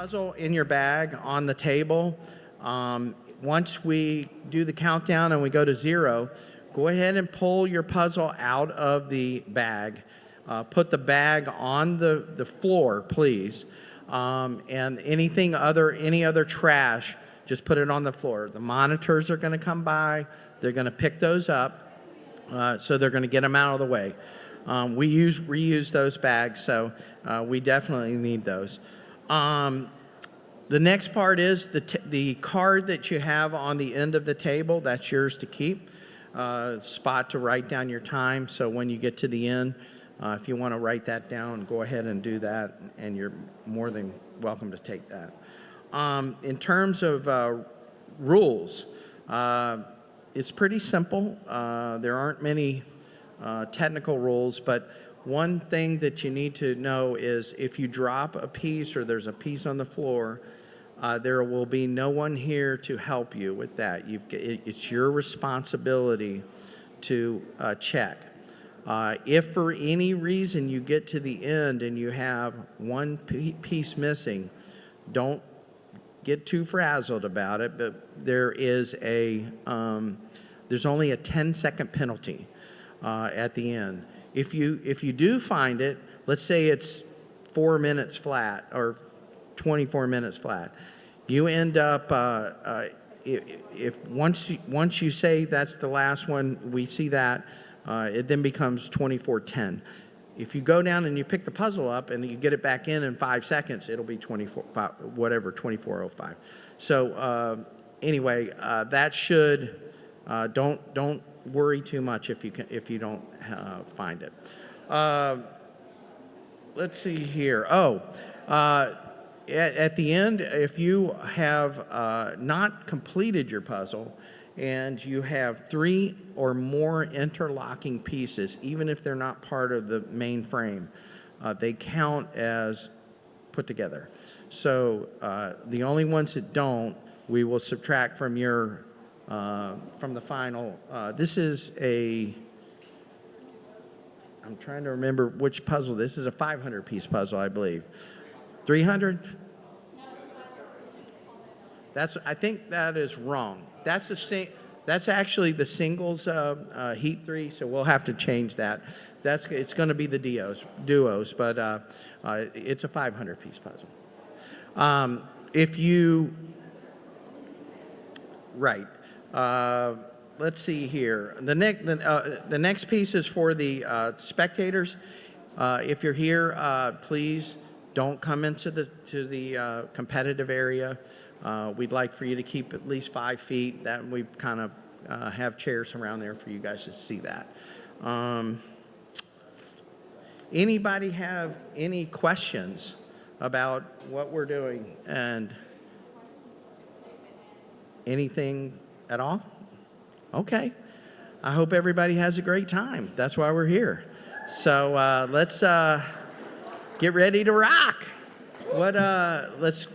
puzzle in your bag on the table. Once we do the countdown and we go to 0, go ahead and pull your puzzle out of the bag. Put the bag on the floor, please. And any other trash, just put it on the floor. The monitors are going to come by. They're going to pick those up. So they're going to get them out of the way. We reuse those bags, so we definitely need those. The next part is the card that you have on the end of the table. That's yours to keep. Spot to write down your time. So when you get to the end, if you want to write that down, go ahead and do that, and you're more than welcome to take that. In terms of rules, it's pretty simple. There aren't many technical rules, but one thing that you need to know is if you drop a piece or there's a piece on the floor, there will be no one here to help you with that. It's your responsibility to check. If for any reason you get to the end and you have one piece missing, don't get too frazzled about it, but there's only a 10-second penalty at the end. If you do find it, let's say it's 4 minutes flat or 24 minutes flat, you end up if once you say that's the last one, we see that, it then becomes 24:10. If you go down and you pick the puzzle up and you get it back in 5 seconds, it'll be 24:05. So anyway, that should don't worry too much if you don't find it. Let's see here. At the end, if you have not completed your puzzle and you have 3 or more interlocking pieces, even if they're not part of the main frame, they count as put together. So the only ones that don't, we will subtract from your from the final. This is I'm trying to remember which puzzle. This is a 500-piece puzzle, I believe. 300? I think that is wrong. That's actually the singles heat 3, so we'll have to change that. It's going to be the duos, but it's a 500-piece puzzle. Let's see here. The next piece is for the spectators. If you're here, please don't come into the competitive area. We'd like for you to keep at least 5 feet. That we kind of have chairs around there for you guys to see that. Anybody have any questions about what we're doing and anything at all? Okay. I hope everybody has a great time. That's why we're here. So let's get ready to rock. Let's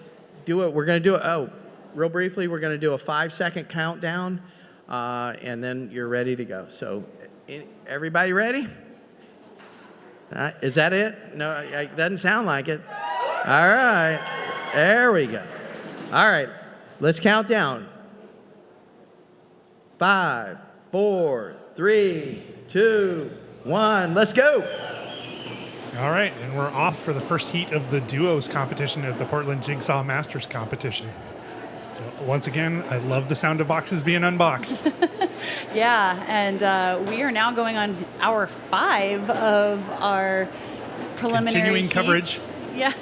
do it. We're going to do it. Real briefly, we're going to do a 5-second countdown, and then you're ready to go. So everybody ready? Is that it? No, it doesn't sound like it. All right. There we go. All right. Let's count down. 5, 4, 3, 2, 1. Let's go. All right, and we're off for the first heat of the duos competition at the Portland Jigsaw Masters competition. Once again, I love the sound of boxes being unboxed. Yeah, and we are now going on hour 5 of our preliminary continuing heats. coverage. Yeah.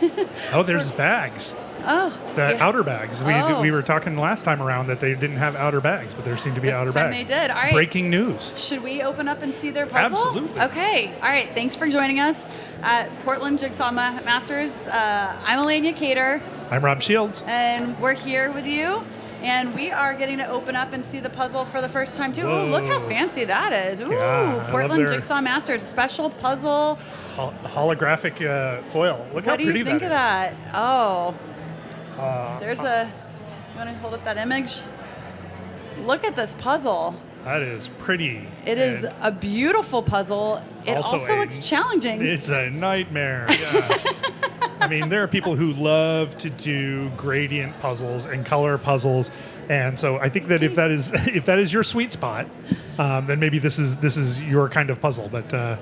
Oh, there's bags. Oh. The outer bags. We were talking last time around that they didn't have outer bags, but there seem to be outer bags. This time they did. All right. Breaking news. Should we open up and see their puzzle? Absolutely. Okay. All right. Thanks for joining us at Portland Jigsaw Masters. I'm Elenia Cater. I'm Rob Shields. And we're here with you. And we are getting to open up and see the puzzle for the first time, too. Whoa. Oh, look how fancy that is. Ooh, Yeah, Portland Jigsaw Masters, special puzzle. Holographic foil. Look how pretty that is. What do you think of that? Oh. There's you want to hold up that image? Look at this puzzle. That is pretty. It is a beautiful puzzle. It also looks challenging. It's a nightmare. Yeah. I mean, there are people who love to do gradient puzzles and color puzzles, and so I think that if that is your sweet spot, then maybe this is your kind of puzzle. But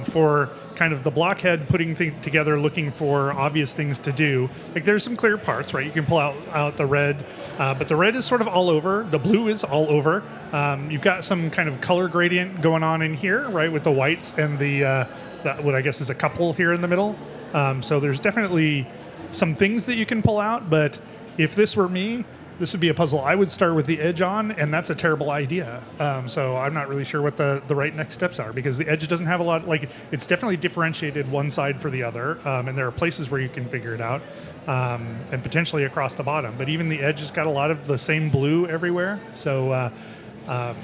for kind of the blockhead putting together, looking for obvious things to do, like there's some clear parts, right? You can pull out the red, but the red is sort of all over. The blue is all over. You've got some kind of color gradient going on in here, right, with the whites and the what I guess is a couple here in the middle. So there's definitely some things that you can pull out, but if this were me, this would be a puzzle I would start with the edge on, and that's a terrible idea. So I'm not really sure what the right next steps are, because the edge doesn't have a lot, like it's definitely differentiated one side for the other, and there are places where you can figure it out, and potentially across the bottom. But even the edge has got a lot of the same blue everywhere. So I'm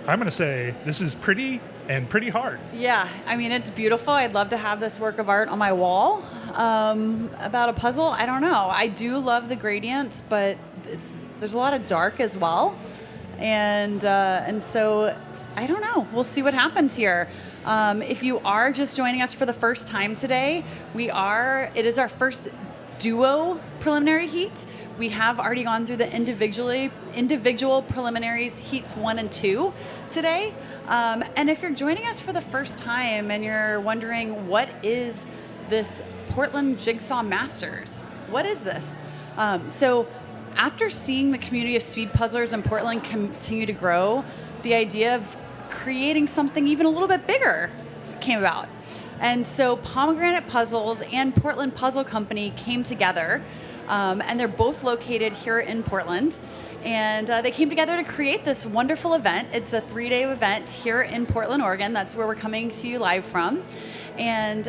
going to say this is pretty and pretty hard. Yeah, I mean, it's beautiful. I'd love to have this work of art on my wall. About a puzzle, I don't know. I do love the gradients, but there's a lot of dark as well. And so, I don't know. We'll see what happens here. If you are just joining us for the first time today, it is our first duo preliminary heat. We have already gone through the individual preliminaries heats 1 and 2 today. And if you're joining us for the first time and you're wondering, what is this Portland Jigsaw Masters? What is this? So after seeing the community of speed puzzlers in Portland continue to grow, the idea of creating something even a little bit bigger came about. And so Pomegranate Puzzles and Portland Puzzle Company came together, and they're both located here in Portland. And they came together to create this wonderful event. It's a 3-day event here in Portland, Oregon. That's where we're coming to you live from. And,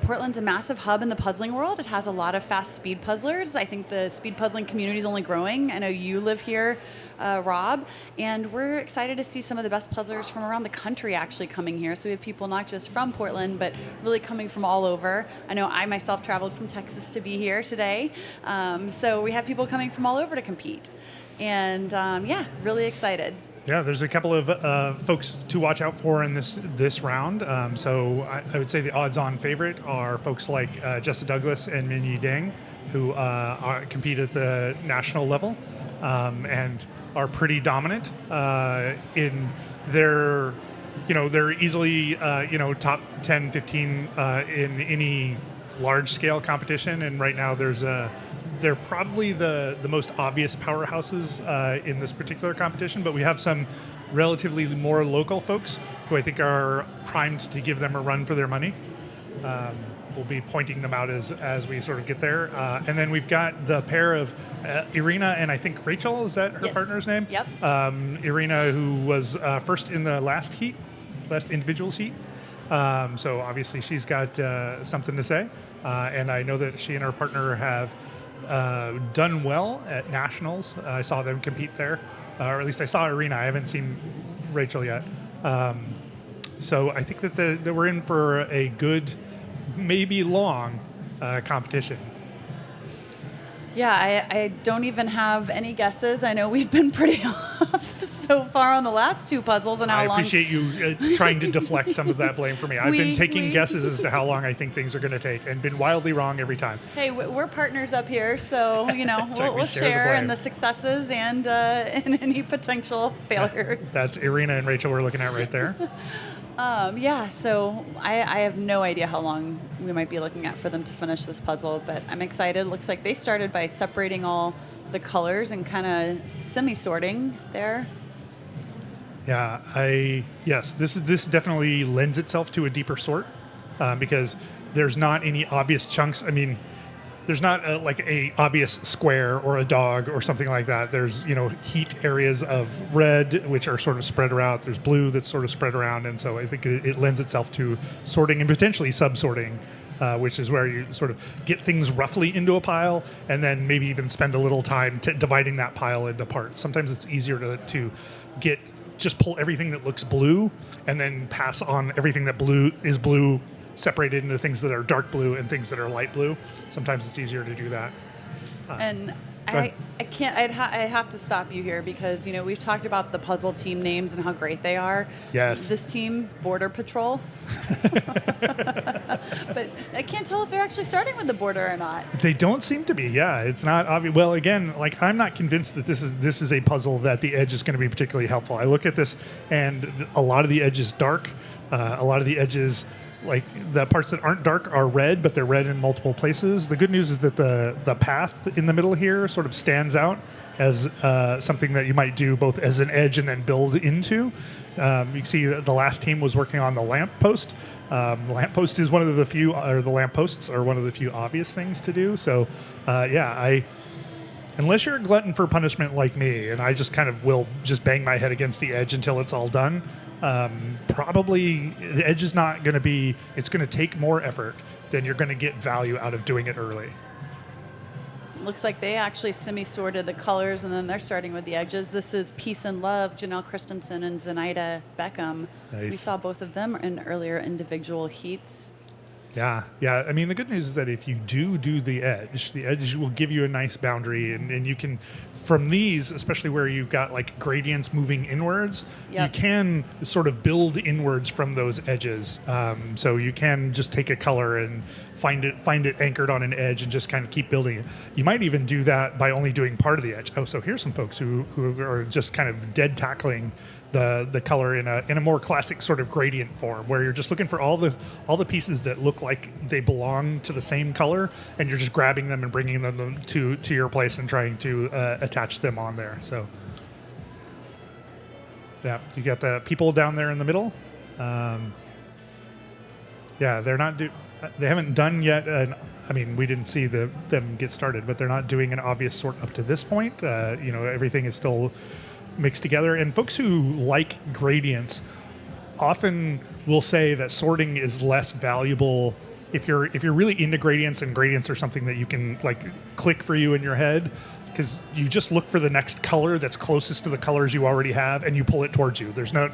Portland's a massive hub in the puzzling world. It has a lot of fast speed puzzlers. I think the speed puzzling community is only growing. I know you live here, Rob, and we're excited to see some of the best puzzlers from around the country actually coming here. So we have people not just from Portland, but really coming from all over. I know I myself traveled from Texas to be here today. So we have people coming from all over to compete. And really excited. Yeah, there's a couple of folks to watch out for in this round. So I would say the odds-on favorite are folks like Jessa Douglas and Minyi Deng, who compete at the national level and are pretty dominant in their, they're easily, top 10, 15 in any large-scale competition. And right now they're probably the most obvious powerhouses in this particular competition, but we have some relatively more local folks who I think are primed to give them a run for their money. We'll be pointing them out as we sort of get there. And then we've got the pair of Irina and I think Rachel, is that her partner's name? Yep. Irina, who was first in the last individuals heat. So obviously she's got something to say. And I know that she and her partner have done well at nationals. I saw them compete there, or at least I saw Irina. I haven't seen Rachel yet. So I think that we're in for a good, maybe long competition. Yeah, I don't even have any guesses. I know we've been pretty off so far on the last two puzzles and how long. I appreciate you trying to deflect some of that blame from me. I've been taking guesses as to how long I think things are going to take and been wildly wrong every time. Hey, we're partners up here, so we'll share in the successes and in any potential failures. That's Irina and Rachel we're looking at right there. So I have no idea how long we might be looking at for them to finish this puzzle, but I'm excited. Looks like they started by separating all the colors and kind of semi-sorting there. Yeah, this definitely lends itself to a deeper sort because there's not any obvious chunks. I mean, there's not like a obvious square or a dog or something like that. There's, heat areas of red, which are sort of spread around. There's blue that's sort of spread around. And so I think it lends itself to sorting and potentially sub-sorting, which is where you sort of get things roughly into a pile and then maybe even spend a little time dividing that pile into parts. Sometimes it's easier to just pull everything that looks blue and then pass on everything that is blue separated into things that are dark blue and things that are light blue. Sometimes it's easier to do that. And I can't. I'd have to stop you here because we've talked about the puzzle team names and how great they are. Yes. This team, Border Patrol. But I can't tell if they're actually starting with the border or not. They don't seem to be. Yeah, it's not obvious. Well, again, like I'm not convinced that this is a puzzle that the edge is going to be particularly helpful. I look at this, and a lot of the edge is dark. A lot of the edges, like the parts that aren't dark, are red, but they're red in multiple places. The good news is that the path in the middle here sort of stands out as something that you might do both as an edge and then build into. You can see that the last team was working on the lamppost. The lamppost is one of the few, or the lampposts are one of the few obvious things to do. So, unless you're a glutton for punishment like me, and I just kind of will just bang my head against the edge until it's all done, probably the edge is not going to be, it's going to take more effort than you're going to get value out of doing it early. Looks like they actually semi-sorted the colors, and then they're starting with the edges. This is Peace and Love, Janelle Christensen and Zenaida Beckham. Nice. We saw both of them in earlier individual heats. Yeah. I mean, the good news is that if you do the edge will give you a nice boundary, and you can, from these, especially where you've got like gradients moving inwards, Yep. you can sort of build inwards from those edges. So you can just take a color and find it anchored on an edge and just kind of keep building it. You might even do that by only doing part of the edge. Oh, so here's some folks who are just kind of dead tackling the color in a more classic sort of gradient form, where you're just looking for all the pieces that look like they belong to the same color, and you're just grabbing them and bringing them to your place and trying to attach them on there. So yeah, you got the people down there in the middle. They're not they haven't done yet. I mean, we didn't see them get started, but they're not doing an obvious sort up to this point. Everything is still mixed together, and folks who like gradients often will say that sorting is less valuable if you're really into gradients, and gradients are something that you can like click for you in your head, because you just look for the next color that's closest to the colors you already have and you pull it towards you. There's no,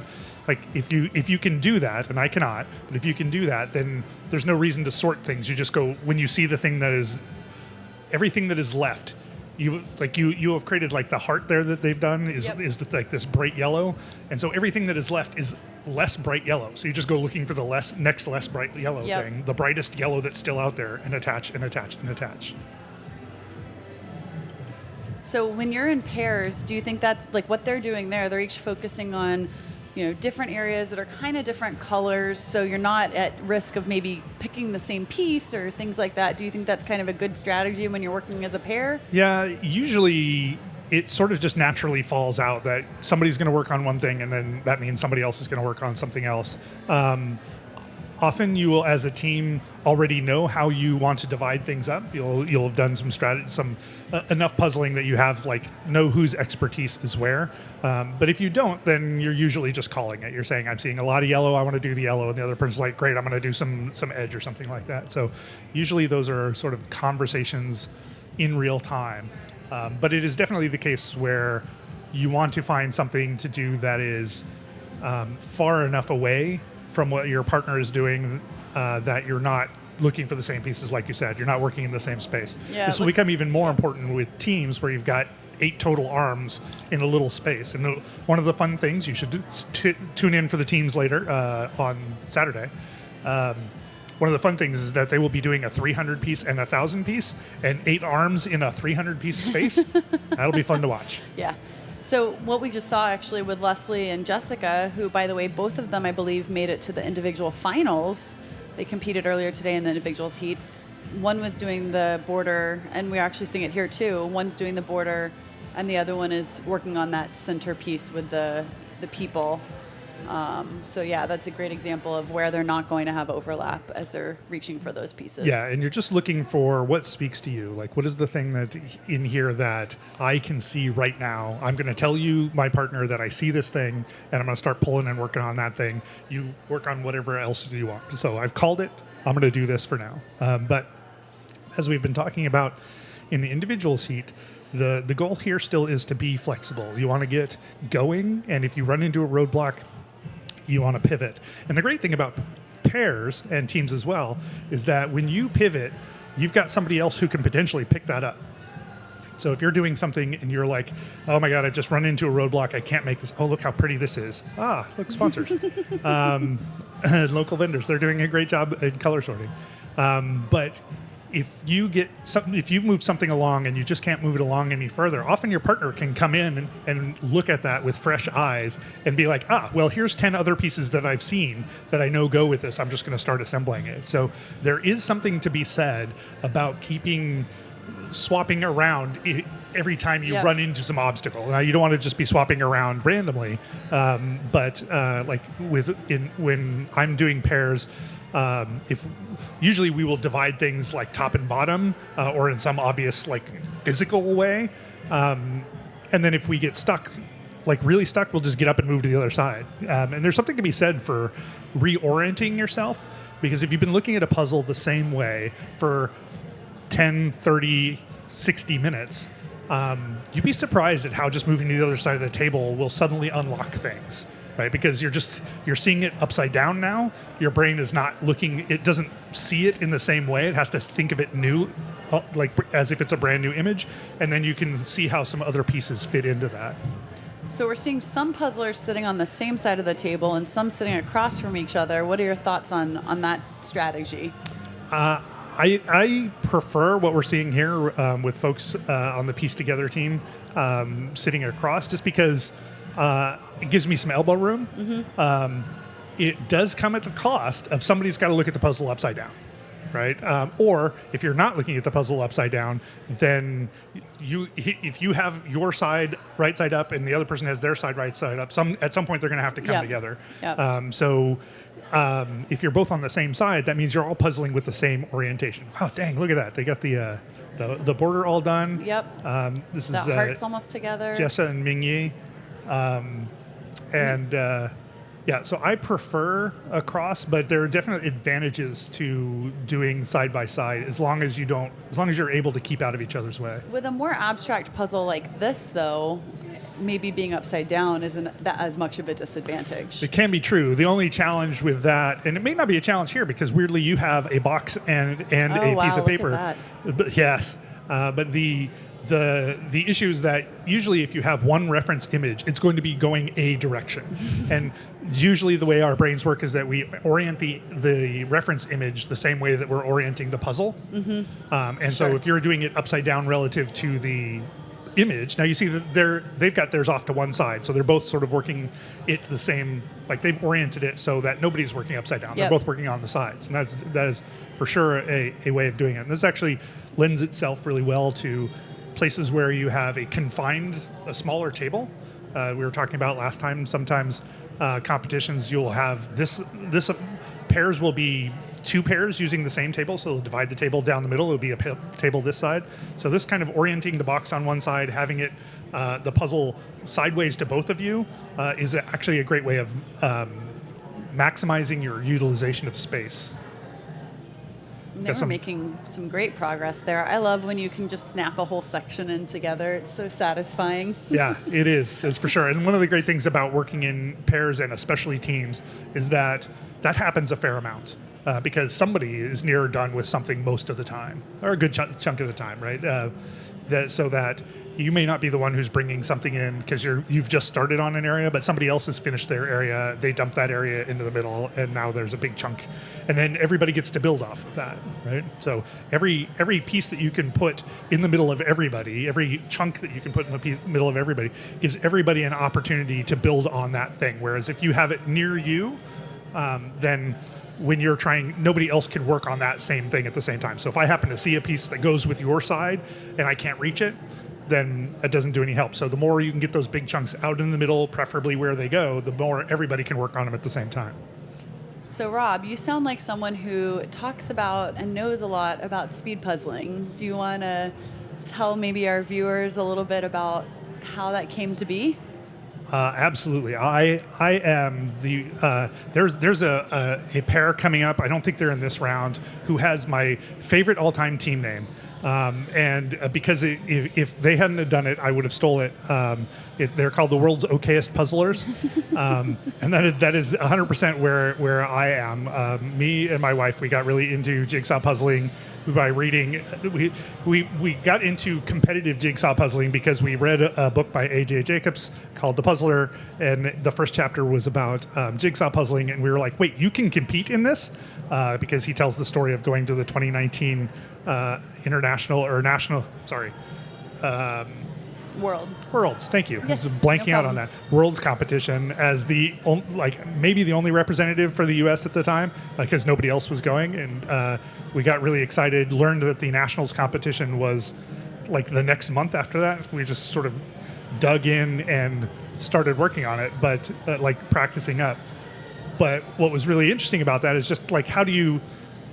like, if you can do that, and I cannot, but if you can do that, then there's no reason to sort things. You just go, when you see the thing that is, everything that is left, you have created like the heart there that they've done is like this bright yellow, and so everything that is left is less bright yellow. So you just go looking for the next less bright yellow thing, the brightest yellow that's still out there, and attach and attach and attach. So when you're in pairs, do you think that's like what they're doing there? They're each focusing on, different areas that are kind of different colors, so you're not at risk of maybe picking the same piece or things like that. Do you think that's kind of a good strategy when you're working as a pair? Yeah, usually it sort of just naturally falls out that somebody's going to work on one thing, and then that means somebody else is going to work on something else. Often you will, as a team, already know how you want to divide things up. You'll have done some strategy, enough puzzling that you have know whose expertise is where. But if you don't, then you're usually just calling it. You're saying, I'm seeing a lot of yellow, I want to do the yellow, and the other person's like, great, I'm going to do some edge or something like that. So usually those are sort of conversations in real time. But it is definitely the case where you want to find something to do that is far enough away from what your partner is doing that you're not looking for the same pieces. Like you said, you're not working in the same space. Yeah, this will become even more important with teams where you've got 8 total arms in a little space. And one of the fun things you should tune in for the teams later on Saturday. One of the fun things is that they will be doing a 300 piece and a 1,000 piece, and 8 arms in a 300 piece space. That'll be fun to watch. Yeah. So what we just saw actually with Leslie and Jessica, who, by the way, both of them, I believe, made it to the individual finals. They competed earlier today in the individuals heats. One was doing the border, and we're actually seeing it here too. One's doing the border, and the other one is working on that centerpiece with the people. So yeah, that's a great example of where they're not going to have overlap as they're reaching for those pieces. Yeah, and you're just looking for what speaks to you. Like, what is the thing that in here that I can see right now? I'm going to tell you, my partner, that I see this thing, and I'm going to start pulling and working on that thing. You work on whatever else you want. So I've called it. I'm going to do this for now. But as we've been talking about in the individuals heat, the goal here still is to be flexible. You want to get going, and if you run into a roadblock, you want to pivot. And the great thing about pairs and teams as well is that when you pivot, you've got somebody else who can potentially pick that up. So if you're doing something and you're like, oh my God, I've just run into a roadblock, I can't make this. Oh, look how pretty this is. Ah, look, sponsors. Local vendors, they're doing a great job in color sorting. But if you've moved something along and you just can't move it along any further, often your partner can come in and look at that with fresh eyes and be like, well, here's 10 other pieces that I've seen that I know go with this. I'm just going to start assembling it. So there is something to be said about swapping around every time you run into some obstacle. Now, you don't want to just be swapping around randomly, but when I'm doing pairs, if usually we will divide things like top and bottom, or in some obvious like physical way, and then if we get stuck, like really stuck, we'll just get up and move to the other side. And there's something to be said for reorienting yourself, because if you've been looking at a puzzle the same way for 10, 30, 60 minutes, you'd be surprised at how just moving to the other side of the table will suddenly unlock things. Right, because you're seeing it upside down now. Your brain is not looking; it doesn't see it in the same way. It has to think of it new, like as if it's a brand new image, and then you can see how some other pieces fit into that. So we're seeing some puzzlers sitting on the same side of the table and some sitting across from each other. What are your thoughts on that strategy? I prefer what we're seeing here with folks on the Piece Together team sitting across, just because. It gives me some elbow room. Mm-hmm. It does come at the cost of somebody's got to look at the puzzle upside down, right? Or if you're not looking at the puzzle upside down, then if you have your side right side up and the other person has their side right side up, at some point they're going to have to come together. Yep. So if you're both on the same side, that means you're all puzzling with the same orientation. Oh, dang! Look at that. They got the border all done. Yep. This the is heart's almost together. Jessa and Mingyi. So I prefer across, but there are definite advantages to doing side by side as long as you're able to keep out of each other's way. With a more abstract puzzle like this, though, maybe being upside down isn't that as much of a disadvantage. It can be true. The only challenge with that, and it may not be a challenge here because weirdly you have a box and a piece of paper. Look at that. But yes, but the issue is that usually if you have one reference image, it's going to be going a direction. And usually the way our brains work is that we orient the reference image the same way that we're orienting the puzzle. Mm-hmm. So if you're doing it upside down relative to the image, now you see that they've got theirs off to one side, so they're both sort of working it the same, like they've oriented it so that nobody's working upside down. Yep. They're both working on the sides, and that is for sure a way of doing it. And this actually lends itself really well to places where you have a smaller table. We were talking about last time, sometimes competitions you'll have this pairs will be two pairs using the same table, so they'll divide the table down the middle. It'll be a table this side. So this kind of orienting the box on one side, having it the puzzle sideways to both of you is actually a great way of maximizing your utilization of space. They were making some great progress there. I love when you can just snap a whole section in together. It's so satisfying. Yeah, it is. It's for sure. And one of the great things about working in pairs and especially teams is that happens a fair amount because somebody is near done with something most of the time, or a good chunk of the time, right? So that you may not be the one who's bringing something in because you've just started on an area, but somebody else has finished their area. They dump that area into the middle, and now there's a big chunk, and then everybody gets to build off of that, right? So every piece that you can put in the middle of everybody, every chunk that you can put in the middle of everybody, gives everybody an opportunity to build on that thing. Whereas if you have it near you, then when you're trying, nobody else can work on that same thing at the same time. So if I happen to see a piece that goes with your side and I can't reach it, then it doesn't do any help. So the more you can get those big chunks out in the middle, preferably where they go, the more everybody can work on them at the same time. So Rob, you sound like someone who talks about and knows a lot about speed puzzling. Do you want to tell maybe our viewers a little bit about how that came to be? Absolutely. I am there's a pair coming up. I don't think they're in this round, who has my favorite all-time team name. Because if they hadn't have done it, I would have stole it. They're called the world's okayest puzzlers, and that is 100% where I am. Me and my wife, we got really into jigsaw puzzling by reading. We got into competitive jigsaw puzzling because we read a book by A.J. Jacobs called The Puzzler, and the first chapter was about jigsaw puzzling, and we were like, wait, you can compete in this? Because he tells the story of going to the 2019 Worlds. Thank you. Yes, I was blanking no out on problem. that Worlds competition as maybe the only representative for the U.S. at the time, because nobody else was going, and we got really excited. Learned that the nationals competition was like the next month after that. We just sort of dug in and started working on it, but practicing up. But what was really interesting about that is just like, how do you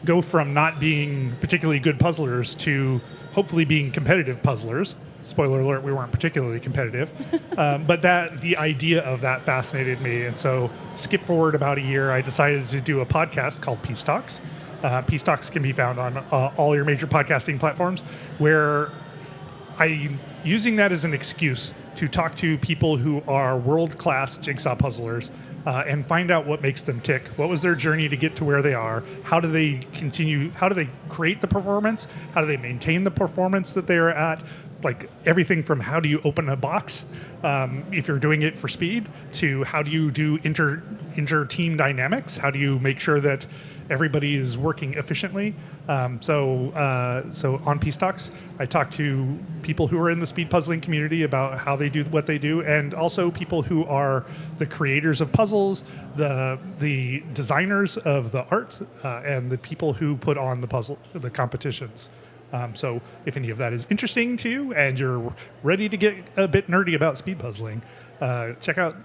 go from not being particularly good puzzlers to hopefully being competitive puzzlers? Spoiler alert, we weren't particularly competitive. But the idea of that fascinated me. And so skip forward about a year, I decided to do a podcast called Peace Talks. Peace Talks can be found on all your major podcasting platforms, where I'm using that as an excuse to talk to people who are world-class jigsaw puzzlers and find out what makes them tick. What was their journey to get to where they are? How do they continue? How do they create the performance? How do they maintain the performance that they are at? Like everything from how do you open a box if you're doing it for speed, to how do you do inter-team dynamics? How do you make sure that everybody is working efficiently? So on Peace Talks, I talk to people who are in the speed puzzling community about how they do what they do, and also people who are the creators of puzzles, the designers of the art, and the people who put on the competitions. So if any of that is interesting to you and you're ready to get a bit nerdy about speed puzzling, check out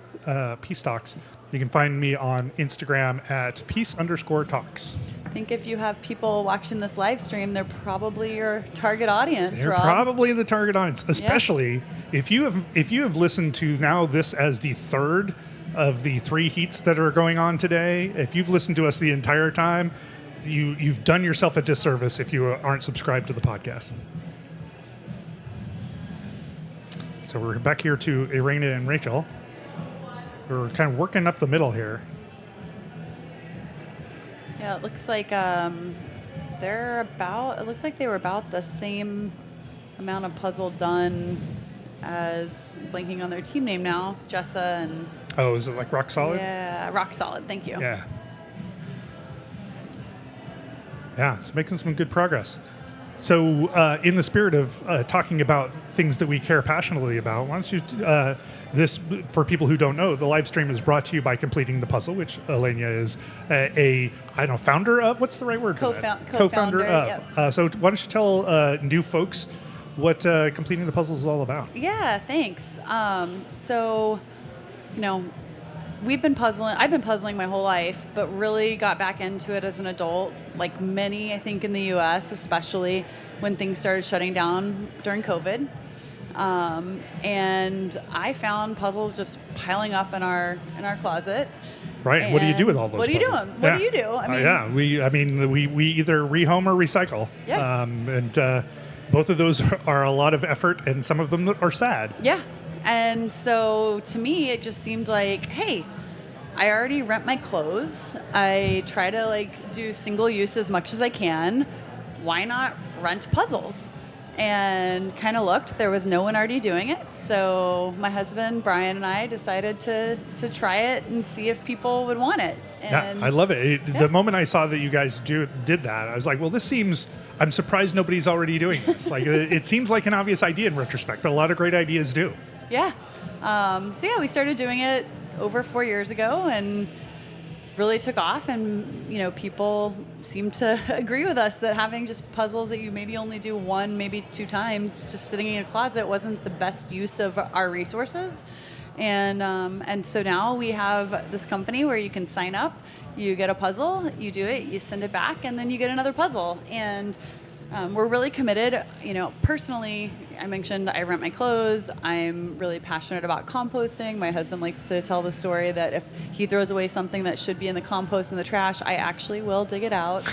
Peace Talks. You can find me on Instagram at peace_talks. I think if you have people watching this live stream, they're probably your target audience, They're Rob. probably the target audience, especially if you have listened to now this as the third of the 3 heats that are going on today. If you've listened to us the entire time, you've done yourself a disservice if you aren't subscribed to the podcast. So we're back here to Irena and Rachel. We're kind of working up the middle here. Yeah, it looks like it looks like they were about the same amount of puzzle done as, blanking on their team name now, Jessa and... Oh, is it like Rock Solid? Yeah, Rock Solid, thank you. Yeah. Yeah, it's making some good progress. So in the spirit of talking about things that we care passionately about, why don't you, this, for people who don't know, the live stream is brought to you by Completing the Puzzle, which Elena is founder of, what's the right word for that? Co-founder of. Yep. So why don't you tell new folks what Completing the Puzzle is all about? Yeah, thanks. So, I've been puzzling my whole life, but really got back into it as an adult, like many, I think, in the U.S., especially when things started shutting down during COVID. And I found puzzles just piling up in our closet. Right. And what do you do with all those puzzles? What are you doing? What do you do? We either rehome or recycle. Yeah. And both of those are a lot of effort, and some of them are sad. Yeah. And so to me, it just seemed like, hey, I already rent my clothes. I try to do single use as much as I can. Why not rent puzzles? And kind of looked, there was no one already doing it. So my husband, Brian, and I decided to try it and see if people would want it. And yeah, I love it. The moment I saw that you guys did that, I was like, well, I'm surprised nobody's already doing this. It seems like an obvious idea in retrospect, but a lot of great ideas do. Yeah. We started doing it over 4 years ago and really took off, and people seem to agree with us that having just puzzles that you maybe only do 1, maybe 2 times just sitting in a closet wasn't the best use of our resources. And so now we have this company where you can sign up, you get a puzzle, you do it, you send it back, and then you get another puzzle. And we're really committed, personally, I mentioned I rent my clothes. I'm really passionate about composting. My husband likes to tell the story that if he throws away something that should be in the compost in the trash, I actually will dig it out.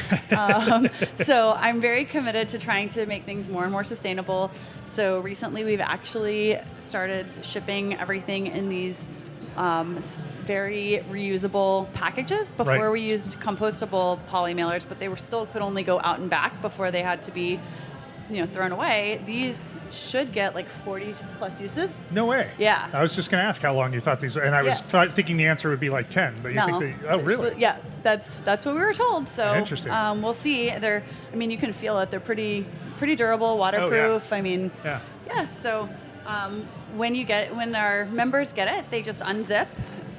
So I'm very committed to trying to make things more and more sustainable. So recently we've actually started shipping everything in these very reusable packages. Before Right. we used compostable poly mailers, but they were still could only go out and back before they had to be, thrown away. These should get like 40 plus uses. No way. Yeah. I was just going to ask how long you thought these were, and I was thinking the answer would be like 10, but you No. think oh, really? Yeah, that's what we were told. So Interesting. We'll see. You can feel it. They're pretty durable, waterproof. Yeah. Yeah. So when our members get it, they just unzip,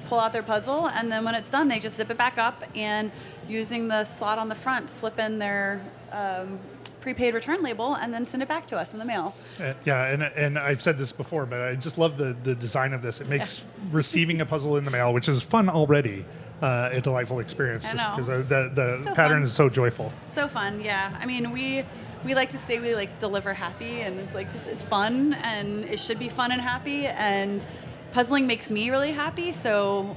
pull out their puzzle, and then when it's done, they just zip it back up and using the slot on the front, slip in their prepaid return label, and then send it back to us in the mail. And I've said this before, but I just love the design of this. It makes receiving a puzzle in the mail, which is fun already, a delightful experience. I know. Because the So pattern fun. is so joyful. So fun, yeah. We like to say we like deliver happy, and it's like it's fun, and it should be fun and happy, and puzzling makes me really happy. So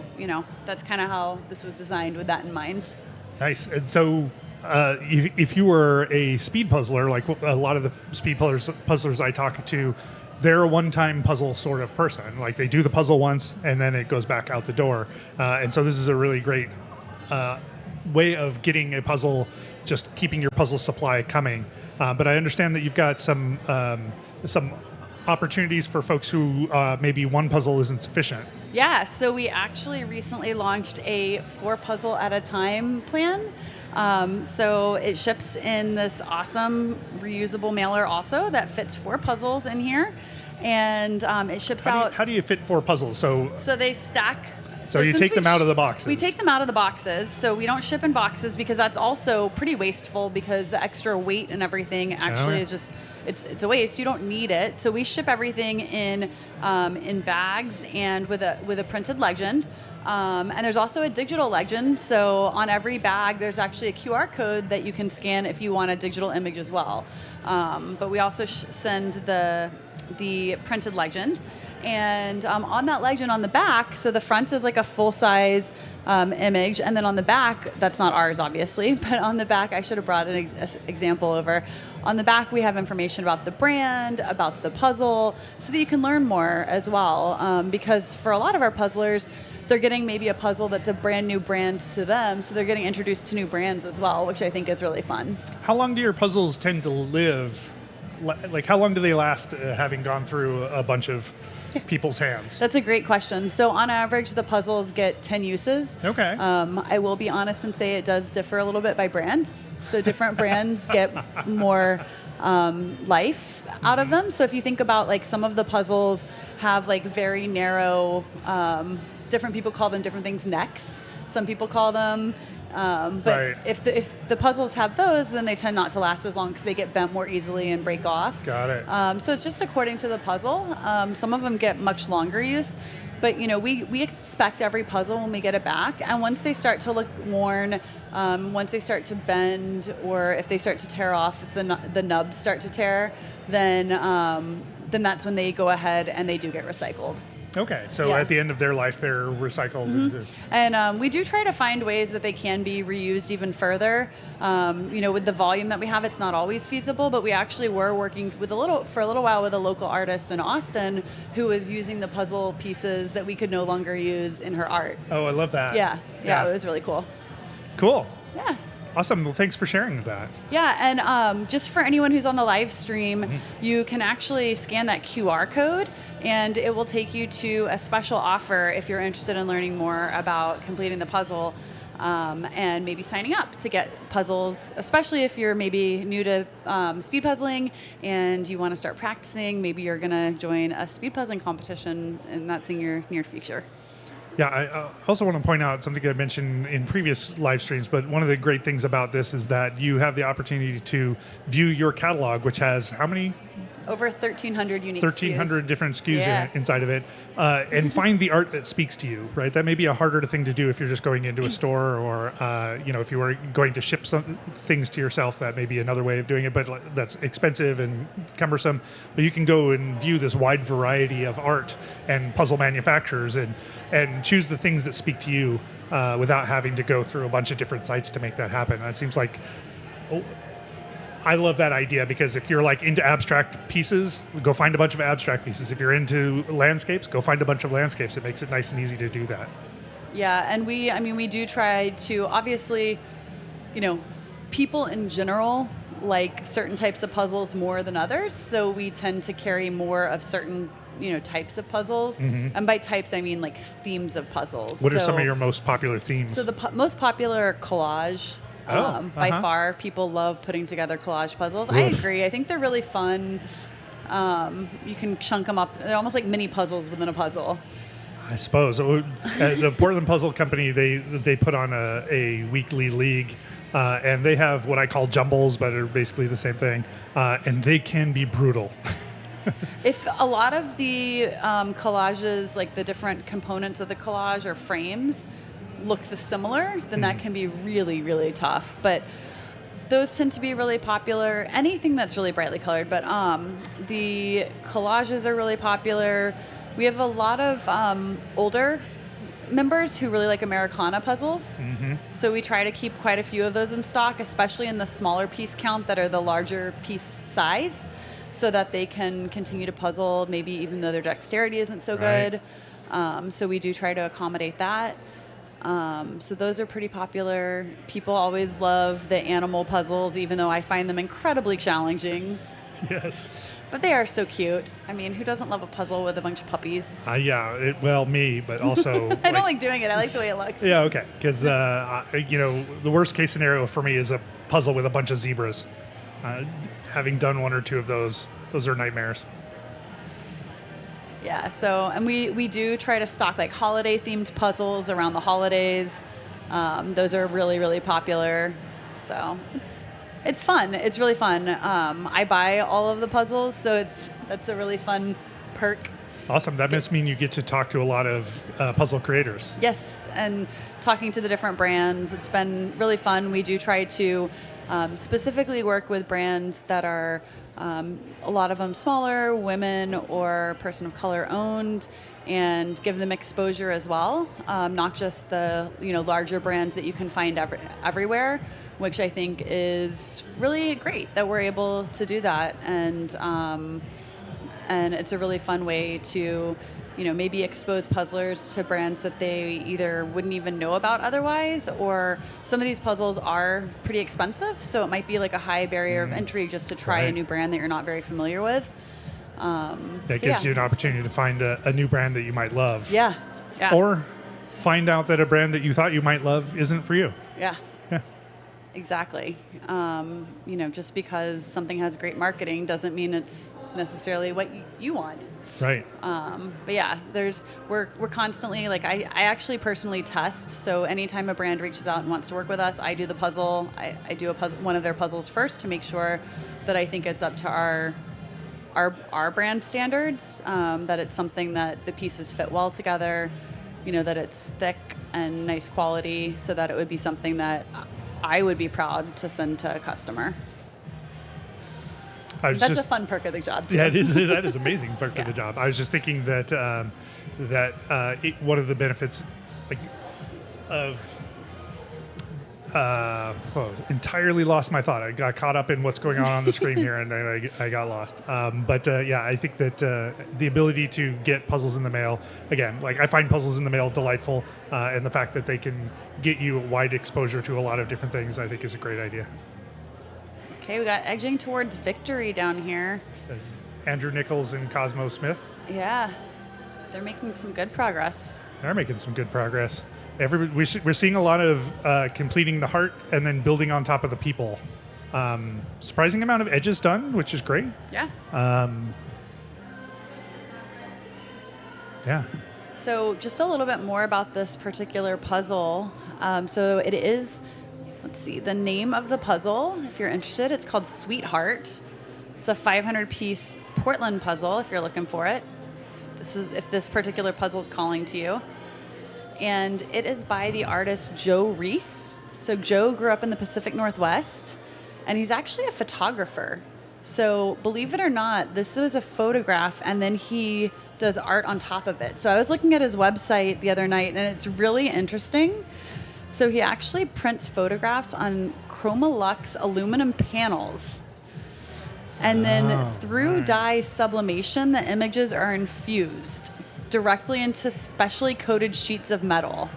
that's kind of how this was designed with that in mind. Nice. And so, if you were a speed puzzler, like a lot of the speed puzzlers I talk to, they're a one-time puzzle sort of person. Like they do the puzzle once and then it goes back out the door. And so this is a really great way of getting a puzzle, just keeping your puzzle supply coming. But I understand that you've got some opportunities for folks who maybe one puzzle isn't sufficient. Yeah, so we actually recently launched a 4 puzzle at a time plan. So it ships in this awesome reusable mailer also that fits 4 puzzles in here. And it ships out. How do you fit 4 puzzles? So they stack. So you since take them out of the boxes. We take them out of the boxes. So we don't ship in boxes because that's also pretty wasteful because the extra weight and everything actually is just, it's a waste. You don't need it. So we ship everything in bags and with a printed legend. And there's also a digital legend. So on every bag, there's actually a QR code that you can scan if you want a digital image as well. But we also send the printed legend. And on that legend on the back, so the front is like a full-size image, and then on the back, that's not ours obviously, but on the back, I should have brought an example over. On the back, we have information about the brand, about the puzzle, so that you can learn more as well. Because for a lot of our puzzlers, they're getting maybe a puzzle that's a brand new brand to them, so they're getting introduced to new brands as well, which I think is really fun. How long do your puzzles tend to live? Like, how long do they last, having gone through a bunch of people's hands? That's a great question. So on average, the puzzles get 10 uses. Okay. I will be honest and say it does differ a little bit by brand. So different brands get more life out of them. So if you think about like some of the puzzles have like very narrow, different people call them different things, necks. Some people call them. But Right. if the puzzles have those, then they tend not to last as long because they get bent more easily and break off. Got it. So it's just according to the puzzle. Some of them get much longer use, but we expect every puzzle when we get it back. And once they start to look worn, once they start to bend, or if they start to tear off, if the nubs start to tear, then that's when they go ahead and they do get recycled. Okay, so Yeah. at the end of their life, they're recycled. Mm-hmm. And we do try to find ways that they can be reused even further. With the volume that we have, it's not always feasible, but we actually were working for a little while with a local artist in Austin who was using the puzzle pieces that we could no longer use in her art. Oh, I love that. Yeah, it was really cool. Cool. Yeah. Awesome. Well, thanks for sharing that. Yeah, and just for anyone who's on the live stream, you can actually scan that QR code, and it will take you to a special offer if you're interested in learning more about completing the puzzle and maybe signing up to get puzzles, especially if you're maybe new to speed puzzling and you want to start practicing. Maybe you're going to join a speed puzzling competition, and that's in your near future. Yeah, I also want to point out something I mentioned in previous live streams, but one of the great things about this is that you have the opportunity to view your catalog, which has how many Over 1,300 unique 1,300 SKUs. different SKUs Yeah. inside of it, and find the art that speaks to you, right? That may be a harder thing to do if you're just going into a store, or if you were going to ship some things to yourself. That may be another way of doing it, but that's expensive and cumbersome. But you can go and view this wide variety of art and puzzle manufacturers, and choose the things that speak to you without having to go through a bunch of different sites to make that happen. That seems like. I love that idea, because if you're like into abstract pieces, go find a bunch of abstract pieces. If you're into landscapes, go find a bunch of landscapes. It makes it nice and easy to do that. Yeah, and we do try to, obviously, people in general like certain types of puzzles more than others, so we tend to carry more of certain types of puzzles. And by types I mean like themes of puzzles. What are some of your most popular themes? So the most popular collage. By uh-huh. far, people love putting together collage puzzles. I agree. I think they're really fun. You can chunk them up. They're almost like mini puzzles within a puzzle. I suppose. The Portland Puzzle Company, they put on a weekly league, and they have what I call jumbles, but are basically the same thing, and they can be brutal. If a lot of the collages, like the different components of the collage or frames, look similar, then that can be really, really tough. But those tend to be really popular. Anything that's really brightly colored, but the collages are really popular. We have a lot of older members who really like Americana puzzles. So we try to keep quite a few of those in stock, especially in the smaller piece count that are the larger piece size, so that they can continue to puzzle, maybe even though their dexterity isn't so Right. good. So we do try to accommodate that. So those are pretty popular. People always love the animal puzzles, even though I find them incredibly challenging. Yes. But they are so cute. I mean, who doesn't love a puzzle with a bunch of puppies? Me, but also I don't like doing it. I like the way it looks. Yeah, okay. Because the worst case scenario for me is a puzzle with a bunch of zebras. Having done one or two of those are nightmares. Yeah, so, and we do try to stock like holiday themed puzzles around the holidays. Those are really, really popular. So it's fun. It's really fun. I buy all of the puzzles, so that's a really fun perk. Awesome. That must mean you get to talk to a lot of puzzle creators. Yes, and talking to the different brands, it's been really fun. We do try to specifically work with brands that are a lot of them smaller, women or person of color owned, and give them exposure as well. Not just the larger brands that you can find everywhere, which I think is really great that we're able to do that. And it's a really fun way to maybe expose puzzlers to brands that they either wouldn't even know about otherwise, or some of these puzzles are pretty expensive, so it might be like a high barrier of entry just to try a Right. new brand that you're not very familiar with. That gives you an opportunity to find a new brand that you might love. Yeah. Or find out that a brand that you thought you might love isn't for you. Yeah. Yeah. Exactly. Just because something has great marketing doesn't mean it's necessarily what you want. Right. But yeah, we're constantly, like, I actually personally test. So anytime a brand reaches out and wants to work with us, I do the puzzle. I do one of their puzzles first to make sure that I think it's up to our brand standards, that it's something that the pieces fit well together, that it's thick and nice quality, so that it would be something that I would be proud to send to a customer. That's a fun perk of the job, too. Yeah, it is. That is amazing perk Yeah. of the job. I was just thinking that one of the benefits entirely lost my thought. I got caught up in what's going on the screen here, and then I got lost. I think that the ability to get puzzles in the mail, again, like I find puzzles in the mail delightful, and the fact that they can get you a wide exposure to a lot of different things, I think is a great idea. Okay, we got edging towards victory down here. As Andrew Nichols and Cosmo Smith Yeah, they're making some good progress. are making some good progress. We're seeing a lot of completing the heart and then building on top of the people. Surprising amount of edges done, which is great. Yeah. Yeah. So just a little bit more about this particular puzzle. So it is, let's see, the name of the puzzle, if you're interested, it's called Sweetheart. It's a 500-piece Portland puzzle, if you're looking for it. If this particular puzzle is calling to you. And it is by the artist Joe Reese. So Joe grew up in the Pacific Northwest, and he's actually a photographer. So believe it or not, this is a photograph, and then he does art on top of it. So I was looking at his website the other night, and it's really interesting. So he actually prints photographs on Chroma-Lux aluminum panels. And then through dye sublimation, the images are infused directly into specially coated sheets of metal.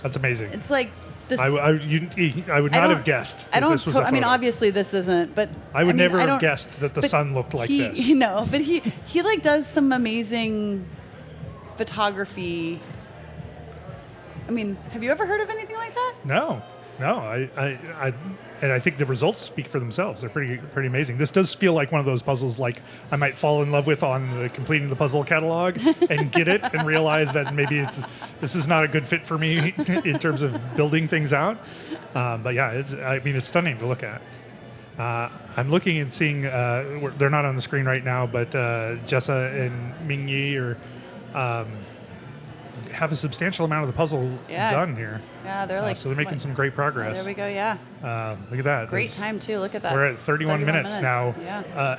That's amazing. It's like this. I would not have guessed that this was a I mean, photo. obviously this isn't, but I would never I have don't- guessed that the but sun looked like this. You know, but he like does some amazing photography. I mean, have you ever heard of anything like that? No. And I think the results speak for themselves. They're pretty amazing. This does feel like one of those puzzles like I might fall in love with on the completing the puzzle catalog and get it and realize that maybe this is not a good fit for me in terms of building things out. But yeah, it's stunning to look at. I'm looking and seeing, they're not on the screen right now, but Jessa and Mingyi have a substantial amount of the puzzle done here. Yeah, they're like. So they're making some great progress. There we go. Yeah. Look at that. Great time too. Look at that. We're at 31 minutes now. Yeah.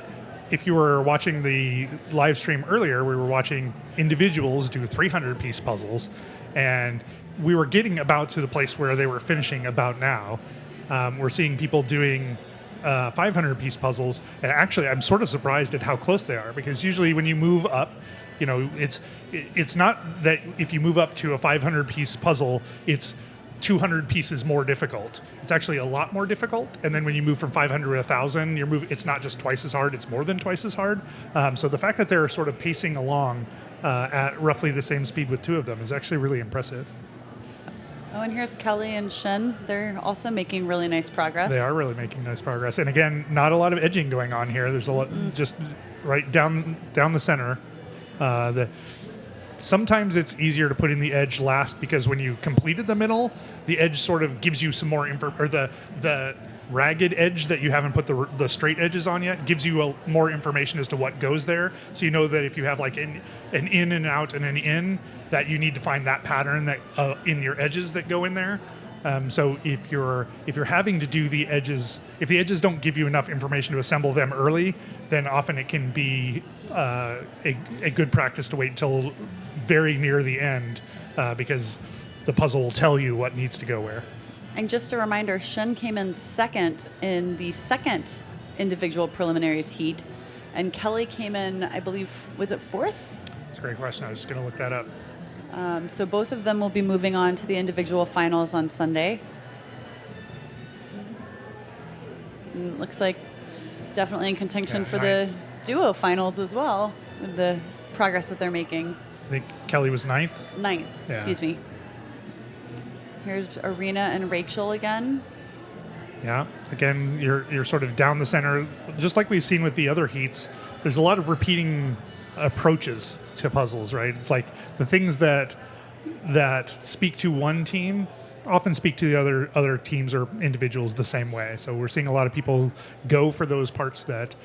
If you were watching the live stream earlier, we were watching individuals do 300-piece puzzles, and we were getting about to the place where they were finishing about now. We're seeing people doing 500-piece puzzles, and actually, I'm sort of surprised at how close they are, because usually when you move up, it's not that if you move up to a 500-piece puzzle, it's 200 pieces more difficult. It's actually a lot more difficult. And then when you move from 500 to 1,000, it's not just twice as hard, it's more than twice as hard. So the fact that they're sort of pacing along at roughly the same speed with two of them is actually really impressive. Oh, and here's Kelly and Shin. They're also making really nice progress. They are really making nice progress. And again, not a lot of edging going on here. There's a lot just right down the center. Sometimes it's easier to put in the edge last because when you completed the middle, the edge sort of gives you some more info, or the ragged edge that you haven't put the straight edges on yet gives you more information as to what goes there. So you know that if you have like an in and out and an in, that you need to find that pattern that in your edges that go in there. So if you're having to do the edges, if the edges don't give you enough information to assemble them early, then often it can be a good practice to wait until very near the end because the puzzle will tell you what needs to go where. And just a reminder, Shin came in second in the second individual preliminaries heat, and Kelly came in, I believe, was it fourth? That's a great question. I was just going to look that up. So both of them will be moving on to the individual finals on Sunday. And looks like definitely in contention for the duo finals as well, with the progress that they're making. I think Kelly was ninth. Ninth, excuse me. Here's Arena and Rachel again. Yeah, again, you're sort of down the center, just like we've seen with the other heats. There's a lot of repeating approaches to puzzles, right? It's like the things that speak to one team often speak to the other teams or individuals the same way. So we're seeing a lot of people go for those parts that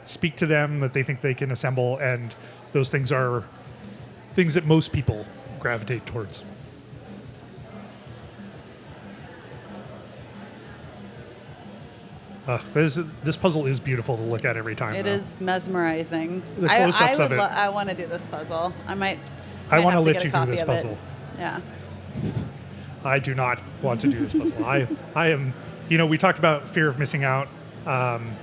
speak to them, that they think they can assemble, and those things are things that most people gravitate towards. This puzzle is beautiful to look at every time. It is mesmerizing. The close-ups of it. I want to do this puzzle. I want to let you do this puzzle. Yeah. I do not want to do this puzzle. I am. We talked about fear of missing out. I'm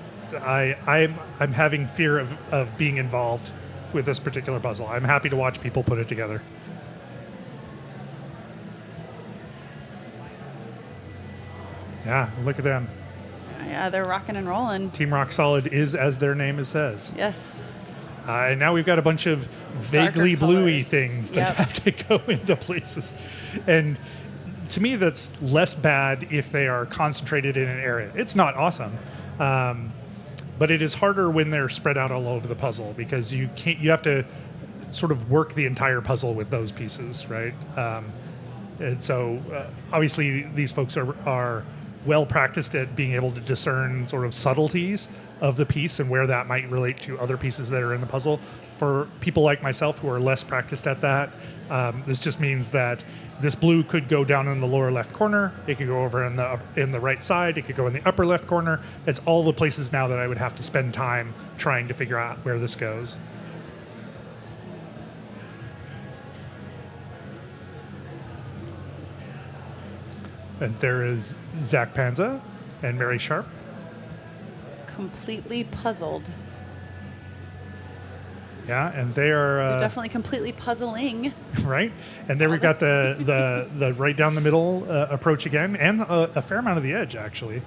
having fear of being involved with this particular puzzle. I'm happy to watch people put it together. Yeah, look at them. Yeah, they're rocking and rolling. Team Rock Solid is as their name says. Yes. And now we've got a bunch of vaguely Darker bluey colors. things that Yep. have to go into places. And to me, that's less bad if they are concentrated in an area. It's not awesome. But it is harder when they're spread out all over the puzzle because you have to sort of work the entire puzzle with those pieces, right? And so obviously these folks are well practiced at being able to discern sort of subtleties of the piece and where that might relate to other pieces that are in the puzzle. For people like myself who are less practiced at that, this just means that this blue could go down in the lower left corner. It could go over in the right side. It could go in the upper left corner. It's all the places now that I would have to spend time trying to figure out where this goes. And there is Zach Panza and Mary Sharp. Completely puzzled. Yeah, and they are They're definitely completely puzzling. right. And then we've got the right down the middle approach again, and a fair amount of the edge actually.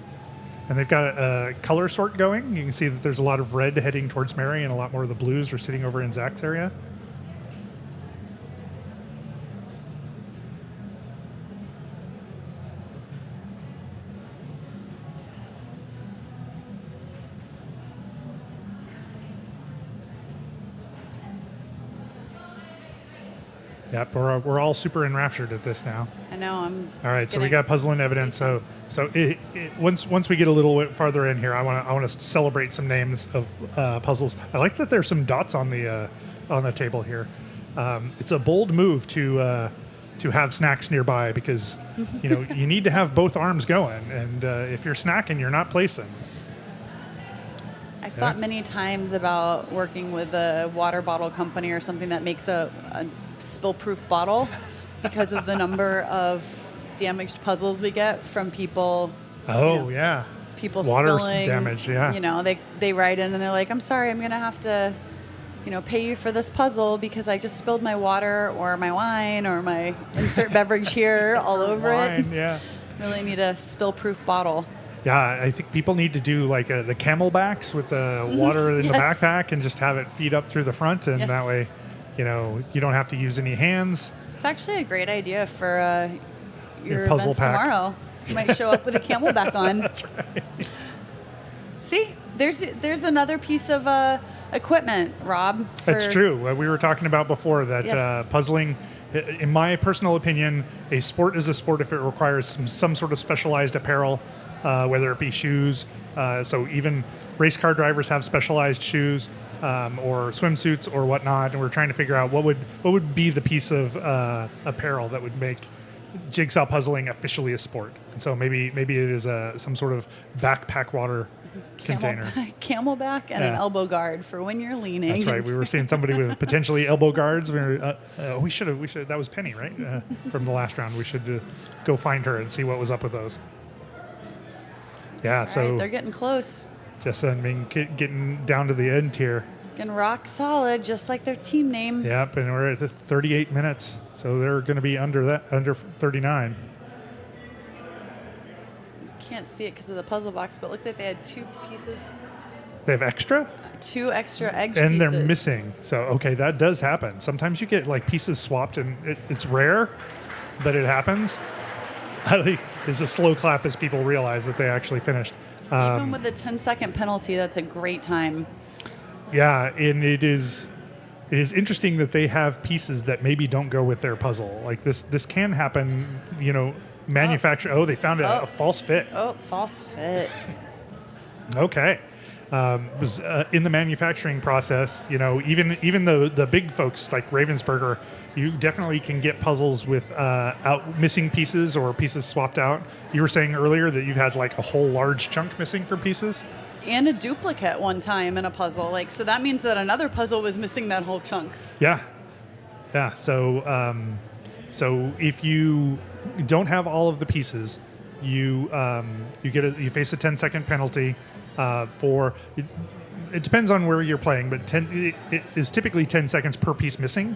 And they've got a color sort going. You can see that there's a lot of red heading towards Mary, and a lot more of the blues are sitting over in Zach's area. Yep, we're all super enraptured at this now. I know. All right, so we got puzzle and evidence. So once we get a little bit farther in here, I want to celebrate some names of puzzles. I like that there's some dots on the table here. It's a bold move to have snacks nearby because you need to have both arms going, and if you're snacking, you're not placing. I've thought many times about working with a water bottle company or something that makes a spill-proof bottle because of the number of damaged puzzles we get from people. Oh, yeah. People water spilling damage, yeah. They write in and they're like, I'm sorry, I'm going to have to, pay you for this puzzle because I just spilled my water or my wine or my insert beverage here all over it. Yeah. Really need a spill-proof bottle. Yeah, I think people need to do like the camelbacks with the water in the backpack and just have it feed up through the front, and that way, you don't have to use any hands. It's actually a great idea for your puzzle events pack. tomorrow. You might show up with a camelback on. That's right. See, there's another piece of equipment, Rob. That's true. We were talking about before that puzzling, in my personal opinion, a sport is a sport if it requires some sort of specialized apparel, whether it be shoes. So even race car drivers have specialized shoes or swimsuits or whatnot, and we're trying to figure out what would be the piece of apparel that would make jigsaw puzzling officially a sport. And so maybe it is some sort of backpack water container. Camelback and an elbow guard for when you're leaning. That's right. We were seeing somebody with potentially elbow guards. We should have. That was Penny, right? From the last round. We should go find her and see what was up with those. Yeah. So they're getting close. Just getting down to the end here. Getting rock solid, just like their team name. Yep, and we're at 38 minutes, so they're going to be under 39. Can't see it because of the puzzle box, but it looked like they had two pieces. They have extra? Two extra edge pieces. And they're missing. So, okay, that does happen. Sometimes you get like pieces swapped, and it's rare, but it happens. I think it's a slow clap as people realize that they actually finished. Even with the 10-second penalty, that's a great time. Yeah, and it is interesting that they have pieces that maybe don't go with their puzzle. Like this can happen, manufacture. Oh, they found a false fit. Oh, false fit. Okay. Was in the manufacturing process, even the big folks like Ravensburger, you definitely can get puzzles with missing pieces or pieces swapped out. You were saying earlier that you've had like a whole large chunk missing from pieces. And a duplicate one time in a puzzle. So that means that another puzzle was missing that whole chunk. Yeah. Yeah. So if you don't have all of the pieces, you face a 10-second penalty for it depends on where you're playing, but it is typically 10 seconds per piece missing.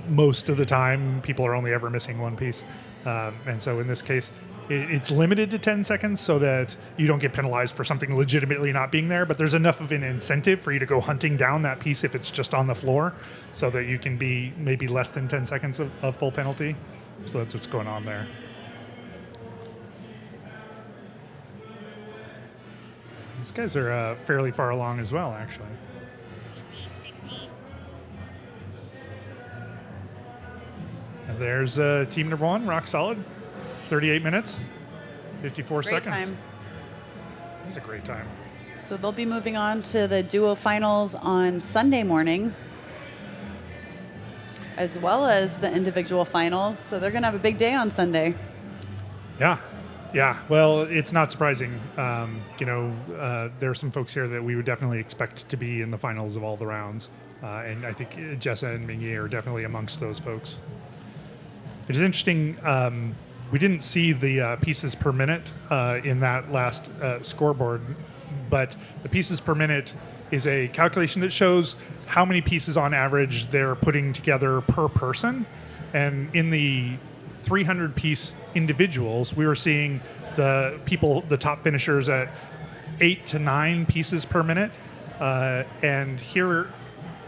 Most of the time, people are only ever missing one piece, and so in this case, it's limited to 10 seconds so that you don't get penalized for something legitimately not being there, but there's enough of an incentive for you to go hunting down that piece if it's just on the floor so that you can be maybe less than 10 seconds of full penalty. So that's what's going on there. These guys are fairly far along as well, actually. And there's team number one, rock solid, 38 minutes. 54 Great seconds. time. It's a great time. So they'll be moving on to the duo finals on Sunday morning, as well as the individual finals. So they're going to have a big day on Sunday. Yeah. Well, it's not surprising. There are some folks here that we would definitely expect to be in the finals of all the rounds. And I think Jessa and Mingyi are definitely amongst those folks. It is interesting. We didn't see the pieces per minute in that last scoreboard, but the pieces per minute is a calculation that shows how many pieces on average they're putting together per person. And in the 300-piece individuals, we were seeing the top finishers at 8 to 9 pieces per minute. And here,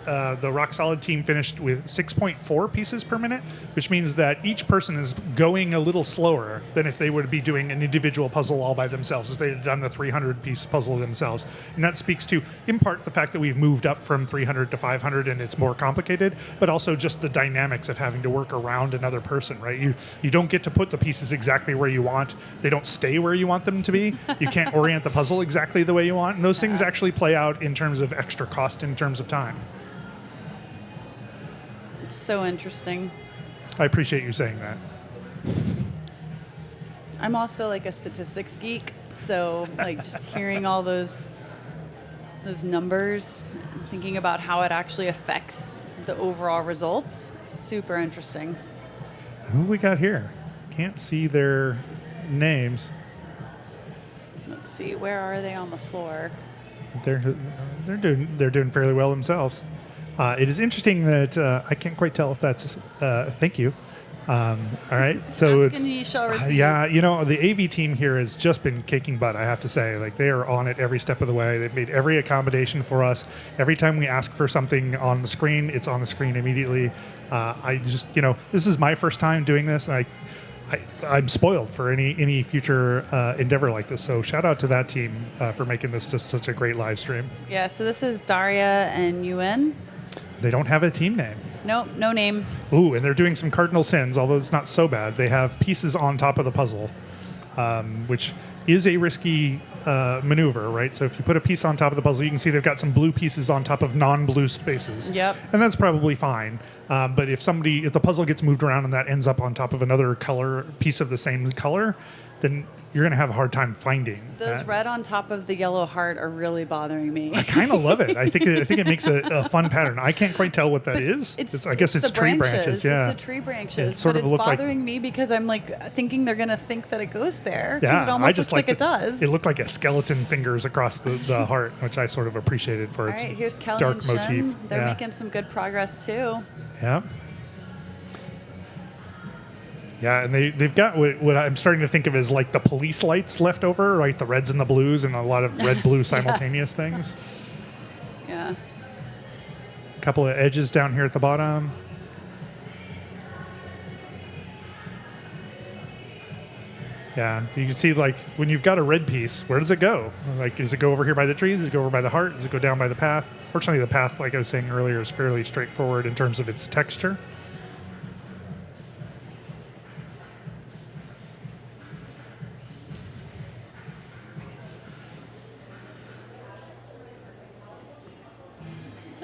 the Rock Solid team finished with 6.4 pieces per minute, which means that each person is going a little slower than if they would be doing an individual puzzle all by themselves, if they had done the 300-piece puzzle themselves. And that speaks to, in part, the fact that we've moved up from 300 to 500 and it's more complicated, but also just the dynamics of having to work around another person, right? You don't get to put the pieces exactly where you want. They don't stay where you want them to be. You can't orient the puzzle exactly the way you want. And those things actually play out in terms of extra cost, in terms of time. So interesting. I appreciate you saying that. I'm also like a statistics geek, so like just hearing all those numbers, and thinking about how it actually affects the overall results, super interesting. Who we got here? Can't see their names. Let's see, where are they on the floor? They're doing fairly well themselves. It is interesting that I can't quite tell if that's thank you. All right, so Ask and ye shall receive. yeah, the AV team here has just been kicking butt. I have to say, like they are on it every step of the way. They've made every accommodation for us. Every time we ask for something on the screen, it's on the screen immediately. I just, this is my first time doing this, and I'm spoiled for any future endeavor like this. So shout out to that team for making this just such a great live stream. Yeah, so this is Daria and Yuen. They don't have a team name. Nope, no name. Ooh, and they're doing some cardinal sins, although it's not so bad. They have pieces on top of the puzzle, which is a risky maneuver, right? So if you put a piece on top of the puzzle, you can see they've got some blue pieces on top of non-blue spaces. Yep. And that's probably fine. But if the puzzle gets moved around and that ends up on top of another color, piece of the same color, then you're going to have a hard time finding Those that. red on top of the yellow heart are really bothering me. I kind of love it. I think it makes a fun pattern. I can't quite tell what that is. I guess it's the tree branches. Yeah, it's the tree branches. It sort but of it's looked like- bothering me because I'm like thinking they're gonna think that it goes there. 'cause Yeah, it almost looks like it does. It looked like a skeleton fingers across the heart, which I sort of appreciated for All its right, here's Kelly dark and Shin. motif. They're Yeah. making some good progress too. Yeah. Yeah, and they've got what I'm starting to think of as like the police lights left over, right? The reds and the blues, and a lot of red-blue simultaneous things. Yeah. A couple of edges down here at the bottom. Yeah, you can see like when you've got a red piece, where does it go? Like, does it go over here by the trees? Does it go over by the heart? Does it go down by the path? Fortunately, the path, like I was saying earlier, is fairly straightforward in terms of its texture.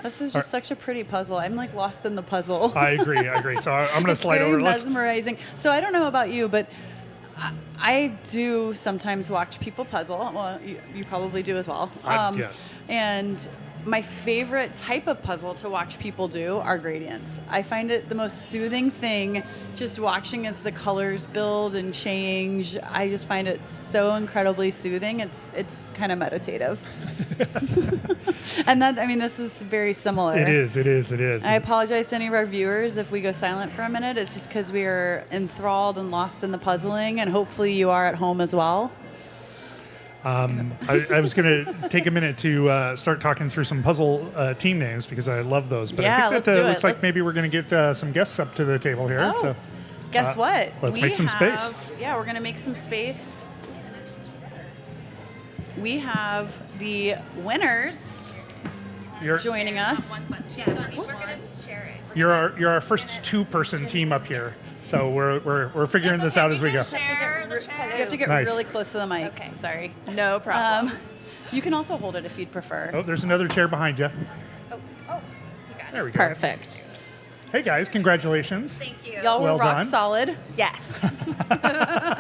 This is just such a pretty puzzle. I'm like lost in the puzzle. I agree. So I'm going to It's slide very over. mesmerizing. So I don't know about you, but I do sometimes watch people puzzle. Well, you probably do as well. Yes. And my favorite type of puzzle to watch people do are gradients. I find it the most soothing thing, just watching as the colors build and change. I just find it so incredibly soothing. It's kind of meditative. And this is very similar. It is. I apologize to any of our viewers if we go silent for a minute. It's just because we are enthralled and lost in the puzzling, and hopefully you are at home as well. I was going to take a minute to start talking through some puzzle team names because I love those. But Yeah, I think let's that do it. looks like maybe we're going to get some guests up to the table here. Oh, So guess what? let's make some space. Yeah, we're going to make some space. We have the winners You're- joining us. One bunch. Yeah, we're gonna share it. You're our first two-person team up here, so we're figuring this out as we go. You have to get Nice. really close to the mic. Okay. Sorry. No problem. You can also hold it if you'd prefer. Oh, there's another chair behind you. You got There we go. Perfect. Hey guys, congratulations. Thank you. Y'all Well were rock done. solid. Yes.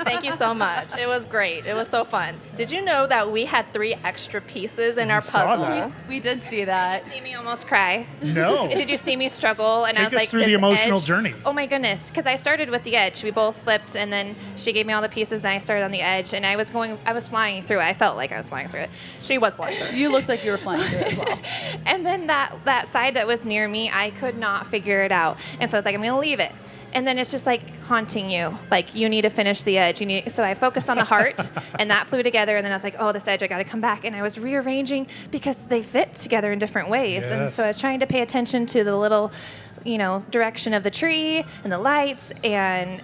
Thank you so much. It was great. It was so fun. Did you know that we had 3 extra pieces in our saw puzzle? that. We did see that. See me almost cry. No. Did you see me struggle? And I Take was us like, through the this emotional edge- journey. Oh my goodness! Because I started with the edge. We both flipped, and then she gave me all the pieces, and I started on the edge, and I was flying through it. I felt like I was flying through it. She was one. You looked like you were flying through it as well. And then that side that was near me, I could not figure it out, and so I was like, I'm gonna leave it. And then it's just like haunting you, like you need to finish the edge. So I focused on the heart, and that flew together. And then I was like, oh, this edge, I got to come back. And I was rearranging because they fit together in different ways. And Yes. so I was trying to pay attention to the little, direction of the tree and the lights. And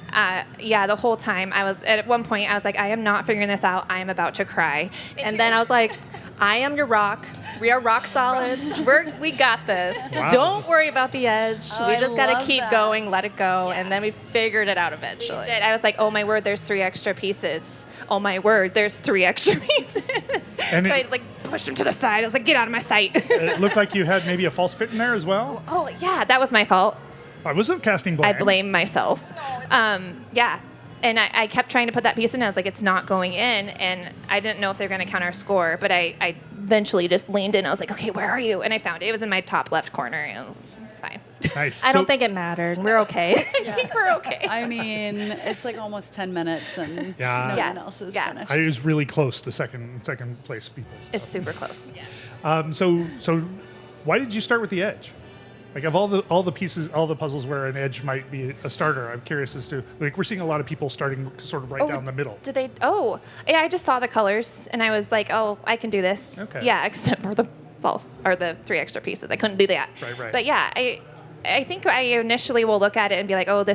the whole time at one point I was like, I am not figuring this out. I am about to cry. And then I was like, I am your rock. We are rock solid. We got this. Wow. Don't worry about the edge. Oh, we I just got to love keep that. going, let it go, and then we figured it out eventually. I was like, oh my word, there's 3 extra pieces. Oh my word, there's 3 extra pieces. And so it- I like pushed him to the side. I was like, get out of my sight. It looked like you had maybe a false fit in there as well. Oh yeah, that was my fault. I wasn't casting blame. I blame myself. Yeah. And I kept trying to put that piece in. I was like, it's not going in. And I didn't know if they were going to count our score. But I eventually just leaned in. I was like, okay, where are you? And I found it. It was in my top left corner. And it's fine. Nice. I So- don't think it mattered. We're okay. I think we're okay. I mean, it's like almost 10 minutes and Yeah. no Yeah. one else is Yeah. finished. I was really close to second place people. It's super close. So why did you start with the edge? Like of all the pieces, all the puzzles where an edge might be a starter, I'm curious as to, like, we're seeing a lot of people starting sort of right down the middle. Did they? Oh, yeah. I just saw the colors and I was like, oh, I can do this. Okay. Yeah, except for the the 3 extra pieces. I couldn't do that. Right. But yeah, I think I initially will look at it and be like, oh,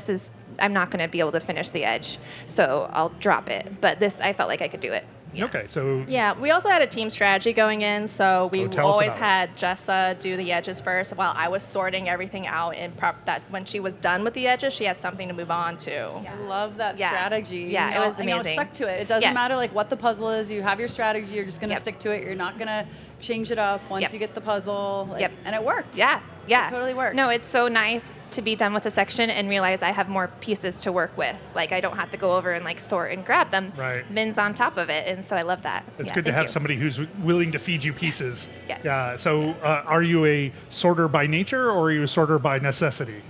I'm not going to be able to finish the edge, so I'll drop it. But this, I felt like I could do it. Yeah. Okay, so Yeah, we also had a team strategy going in, so we Oh, tell us always about it. had Jessa do the edges first while I was sorting everything out and prep that when she was done with the edges, she had something to move on to. I love that Yeah. strategy. Yeah, You it know, was and, you know, amazing. stuck to it. It doesn't Yes. matter like what the puzzle is. You have your strategy. You're just gonna Yep. stick to it. You're not gonna change it up once Yep. you get the puzzle. Like, Yep. And it worked. Yeah. It totally worked. No, it's so nice to be done with a section and realize I have more pieces to work with. Like I don't have to go over and like sort and grab them. Right. Bins on top of it, and so I love that. it's Yeah, good to thank have you. somebody who's willing to feed you pieces. Yes. Yeah. So are you a sorter by nature or are you a sorter by necessity?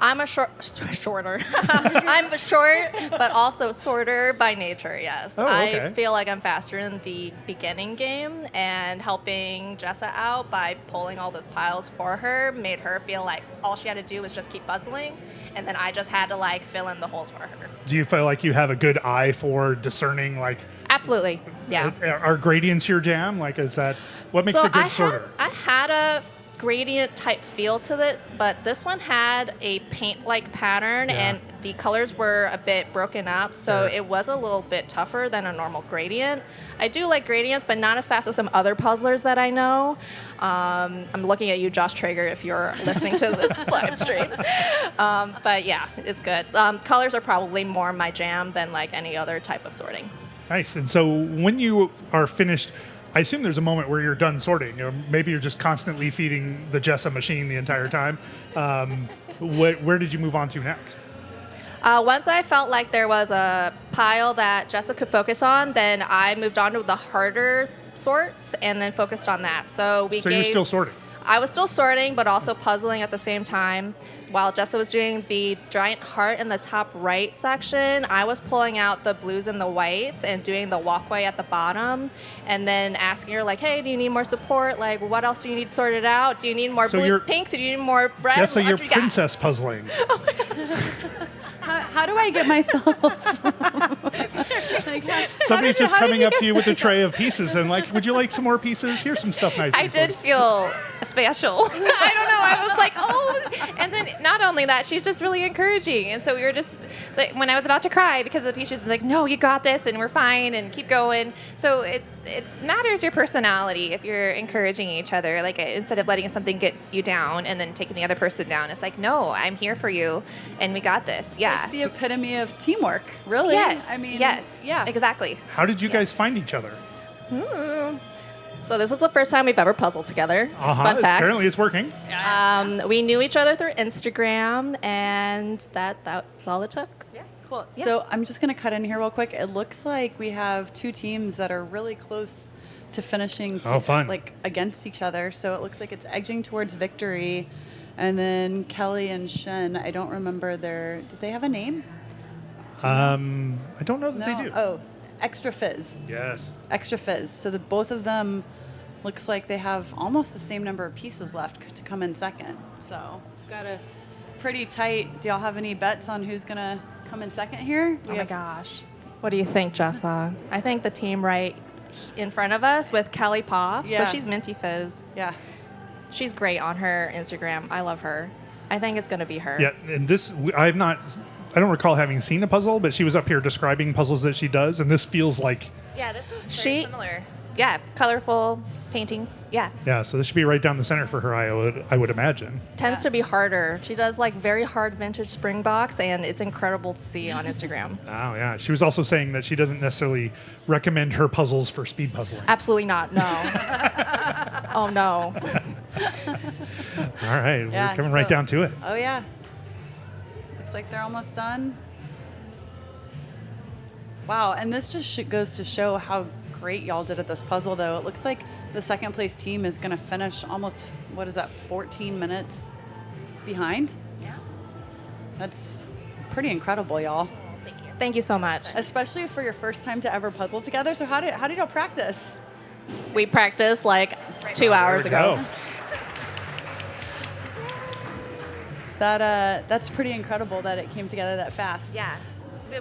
I'm a shorter. I'm short, but also sorter by nature, yes. Oh, okay. I feel like I'm faster in the beginning game, and helping Jessa out by pulling all those piles for her made her feel like all she had to do was just keep puzzling, and then I just had to like fill in the holes for her. Do you feel like you have a good eye for discerning, like, Absolutely, yeah. are gradients your jam? Like, is that what makes So a good sorter? I had a gradient type feel to this, but this one had a paint-like pattern, Yeah. and the colors were a bit broken up, so Sure. it was a little bit tougher than a normal gradient. I do like gradients, but not as fast as some other puzzlers that I know. I'm looking at you, Josh Traeger, if you're listening to this live stream. But yeah, it's good. Colors are probably more my jam than like any other type of sorting. Nice. And so when you are finished, I assume there's a moment where you're done sorting. You know, maybe you're just constantly feeding the Jessa machine the entire time. Where did you move on to next? Once I felt like there was a pile that Jessa could focus on, then I moved on to the harder sorts and then focused on that. So You're still sorting. I was still sorting, but also puzzling at the same time. While Jessa was doing the giant heart in the top right section, I was pulling out the blues and the whites and doing the walkway at the bottom, and then asking her like, "Hey, do you need more support? Like, what else do you need sorted out? Do you need more So you're- pinks? Do you need more red? Jessa, What you're do you got?" princess puzzling. How do I get myself? Somebody's just coming up to you with a tray of pieces and like, would you like some more pieces? Here's some stuff nice. I and did sorted." feel special. I don't know. I was like, oh. And then not only that, she's just really encouraging. And so we were just, like, when I was about to cry because of the piece, she's like, no, you got this, and we're fine, and keep going. So it matters your personality if you're encouraging each other. Like, instead of letting something get you down and then taking the other person down, it's like, no, I'm here for you, and we got this. Yeah. The epitome of teamwork, really. Yes. I mean, yes. yeah. Exactly. How did you guys find each other? So this is the first time we've ever puzzled together. Fun fact. Apparently it's working. We knew each other through Instagram, and that's all it took. Yeah, cool. So I'm just going to cut in here real quick. It looks like we have two teams that are really close to finishing fun. like against each other. So it looks like it's edging towards victory. And then Kelly and Shen, I don't remember did they have a name? I don't know that they do. Oh, Extra Fizz. Yes. Extra Fizz. So both of them looks like they have almost the same number of pieces left to come in second. So got a pretty tight. Do y'all have any bets on who's going to come in second here? Oh my gosh. What do you think, Jessa? I think the team right in front of us with Kelly Poff. Yeah. So she's Minty Fizz. Yeah. She's great on her Instagram. I love her. I think it's going to be her. Yeah, and this, I don't recall having seen a puzzle, but she was up here describing puzzles that she does, and this feels like... Yeah, this is very She- similar. Yeah, colorful paintings. Yeah. Yeah, so this should be right down the center for her, I would imagine. Tends to be harder. She does like very hard vintage spring box, and it's incredible to see on Instagram. Oh, yeah. She was also saying that she doesn't necessarily recommend her puzzles for speed puzzling. Absolutely not. No. Oh no. All right, Yeah, we're coming right so- down to it. Oh, yeah. Looks like they're almost done. Wow, and this just goes to show how great y'all did at this puzzle, though. It looks like the second place team is going to finish almost, 14 minutes behind? Yeah. That's pretty incredible, y'all. Thank you. Thank you so much. Especially for your first time to ever puzzle together. So how did y'all practice? We practiced like 2 hours There we ago. go. That's pretty incredible that it came together that fast. Yeah.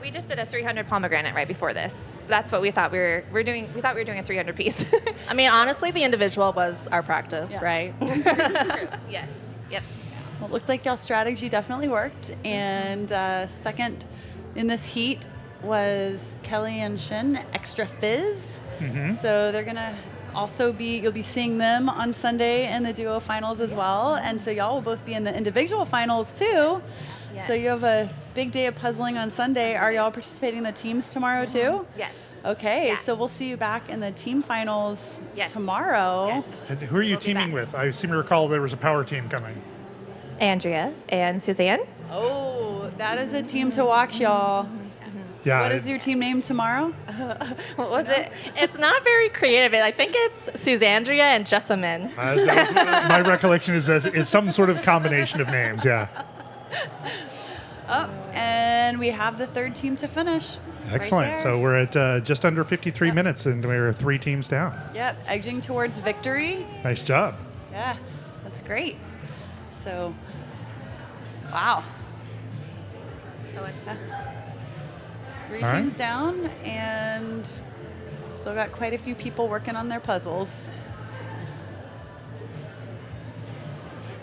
We just did a 300 pomegranate right before this. That's what we thought we were doing. We thought we were doing a 300 piece. I mean, honestly, the individual was our practice, Yeah. right? Yes. Yep. Well, it looked like y'all's strategy definitely worked. And second in this heat was Kelly and Shin, Extra Fizz. So they're going to also you'll be seeing them on Sunday in the duo finals as well. And so y'all will both be in the individual finals too. Yes. So you have a big day of puzzling on Sunday. Are y'all participating in the teams tomorrow too? Yes. Okay, Yeah. so we'll see you back in the team finals Yes. tomorrow. Yes. And who are you We'll be teaming back. with? I seem to recall there was a power team coming. Andrea and Suzanne. Oh, that is a team to watch, y'all. Yeah. What is your team name tomorrow? What was it? It's not very creative. I think it's Susandria and Jessamine. My recollection is that it's some sort of combination of names, yeah. Oh, and we have the third team to finish. Excellent. Right So there. we're at just under 53 minutes, and we're 3 teams down. Yep, edging towards victory. Nice job. Yeah, that's great. So, wow. Three All right. teams down, and still got quite a few people working on their puzzles.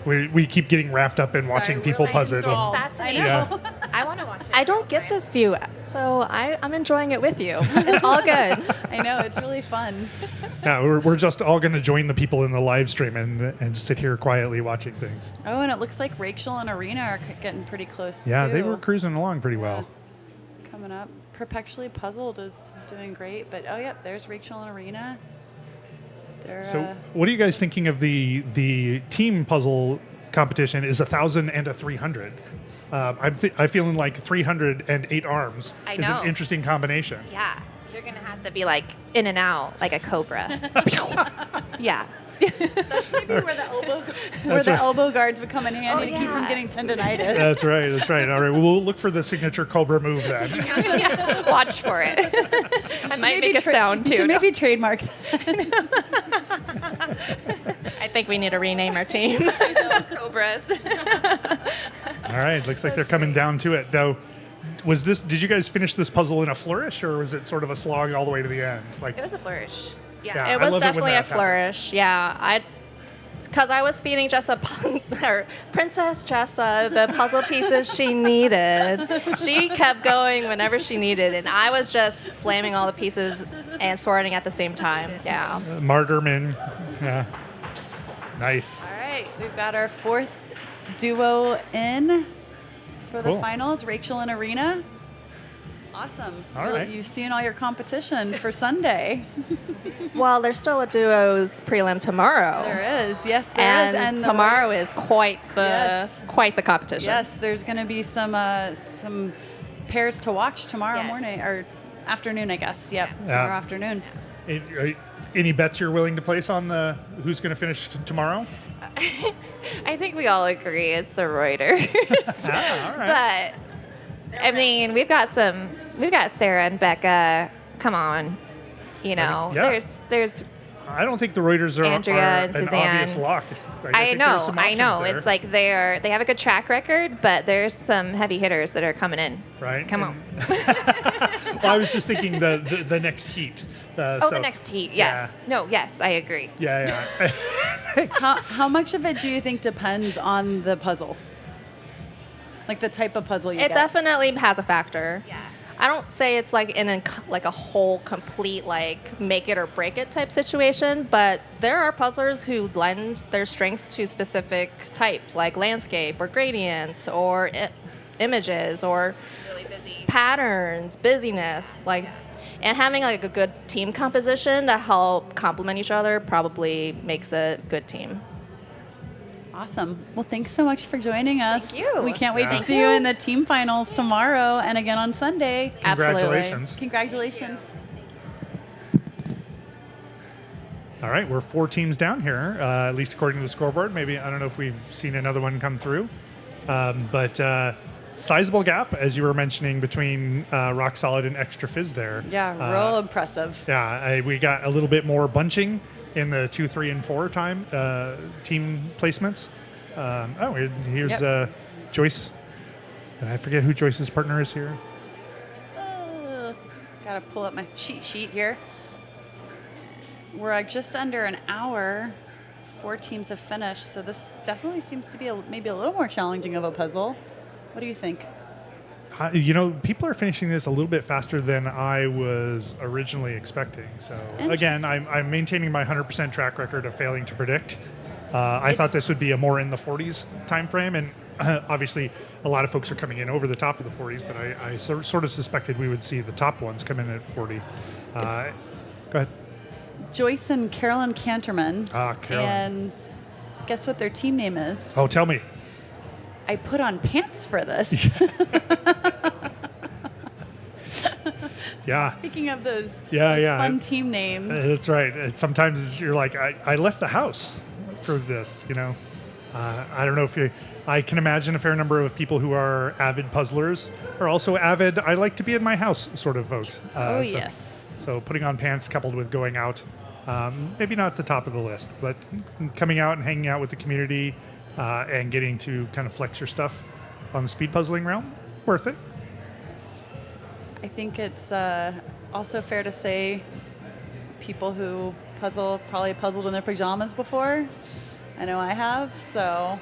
We keep getting wrapped up in watching we're people like puzzle. dolls. It's fascinating. Yeah. I want to watch it. I don't get this view, so I'm enjoying it with you. It's all good. I know, it's really fun. Yeah, we're just all going to join the people in the live stream and just sit here quietly watching things. Oh, and it looks like Rachel and Arena are getting pretty close, Yeah, too. they were cruising along pretty well. Coming up. Perpetually Puzzled is doing great, but oh, yep, there's Rachel and Arena. They're, So, what are you guys thinking of the team puzzle competition? Is 1,000 and a 300? I'm feeling like 300 and 8 arms I is know. an interesting combination. Yeah. You're going to have to be like in and out like a cobra. Yeah. That's maybe where the elbow That's right. elbow guards would come in handy Oh, to keep from yeah. getting tendonitis. That's right. That's right. All right. Well, we'll look for the signature Cobra move then. Watch for it. I might make a sound You too. should maybe trademark. I think we need to rename our team. Cobras. All right. Looks like they're coming down to it. Now, did you guys finish this puzzle in a flourish, or was it sort of a slog all the way to the end? Like, It was a flourish. Yeah. Yeah. I It was love it when definitely a that happens. flourish. Yeah, because I was feeding Jessa, or Princess Jessa, the puzzle pieces she needed. She kept going whenever she needed, and I was just slamming all the pieces and sorting at the same time. Yeah. Martyrman. Yeah. Nice. All right, we've got our fourth duo in for the Cool. finals, Rachel and Arena. Awesome. All right. You've seen all your competition for Sunday. Well, there's still a duos prelim tomorrow. There is, yes, there is, and the- tomorrow is quite the Yes. competition. Yes, there's going to be some pairs to watch tomorrow Yes. morning or afternoon, I guess. Yep, tomorrow afternoon. Any bets you're willing to place on the who's going to finish tomorrow? I think we all agree it's the Reuters. All right. But I mean, we've got Sarah and Becca. Come on, you know. Yeah. There's. I don't think the Reuters are, Andrea are and an Suzanne. obvious lock. I think there's know, some I options know. there, It's like they have a good track record, but there's some heavy hitters that are coming in. right. Come on. Well, I was just thinking the next heat. The next heat. Yes. No. Yes, I agree. Yeah. How much of it do you think depends on the puzzle? Like the type of puzzle you It get? definitely has a factor. Yeah. I don't say it's like in a whole complete like make it or break it type situation, but there are puzzlers who lend their strengths to specific types like landscape or gradients or images or Really busy. patterns, busyness, like, and having like a good team composition to help complement each other probably makes a good team. Awesome. Well, thanks so much for joining us. Thank you. We can't wait Yeah. to see you in the team finals tomorrow and again on Sunday. Congratulations. Congratulations. All right, we're 4 teams down here, at least according to the scoreboard. Maybe, I don't know if we've seen another one come through. But sizable gap, as you were mentioning, between Rock Solid and Extra Fizz there. Yeah, real impressive. Yeah, we got a little bit more bunching in the 2, 3, and 4 team placements. Here's Yep. Joyce. And I forget who Joyce's partner is here. Gotta pull up my cheat sheet here. We're at just under an hour. 4 teams have finished, so this definitely seems to be maybe a little more challenging of a puzzle. What do you think? People are finishing this a little bit faster than I was originally expecting. So again, I'm maintaining my 100% track record of failing to predict. I thought this would be a more in the 40s time frame, and obviously a lot of folks are coming in over the top of the 40s, but I sort of suspected we would see the top ones come in at 40. Go ahead. Joyce and Carolyn Canterman. Carolyn. And guess what their team name is? Oh, tell me. I put on pants for this. Yeah. Speaking of those, Yeah. fun team names. That's right. Sometimes you're like, I left the house for this, I don't know if I can imagine a fair number of people who are avid puzzlers are also avid, I like to be in my house sort of folks. Yes. So putting on pants coupled with going out, maybe not the top of the list, but coming out and hanging out with the community and getting to kind of flex your stuff on the speed puzzling realm, worth it. I think it's also fair to say people who puzzle probably puzzled in their pajamas before. I know I have, so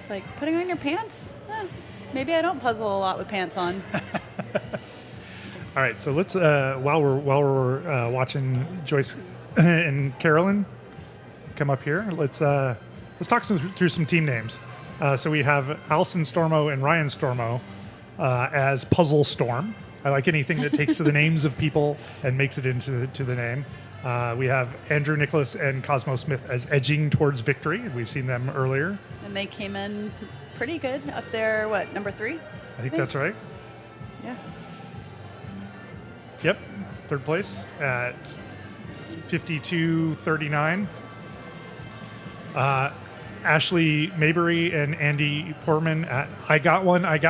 it's like putting on your pants. Maybe I don't puzzle a lot with pants on. All right, so let's while we're watching Joyce and Carolyn come up here, let's talk through some team names. So we have Allison Stormo and Ryan Stormo as Puzzle Storm. I like anything that takes the names of people and makes it into the name. We have Andrew Nicholas and Cosmo Smith as Edging Towards Victory. We've seen them earlier. And they came in pretty good up there, number 3? I think that's right. Yeah. Yep, third place at 52:39. Ashley Mabry and Andy Portman at I got one. I'm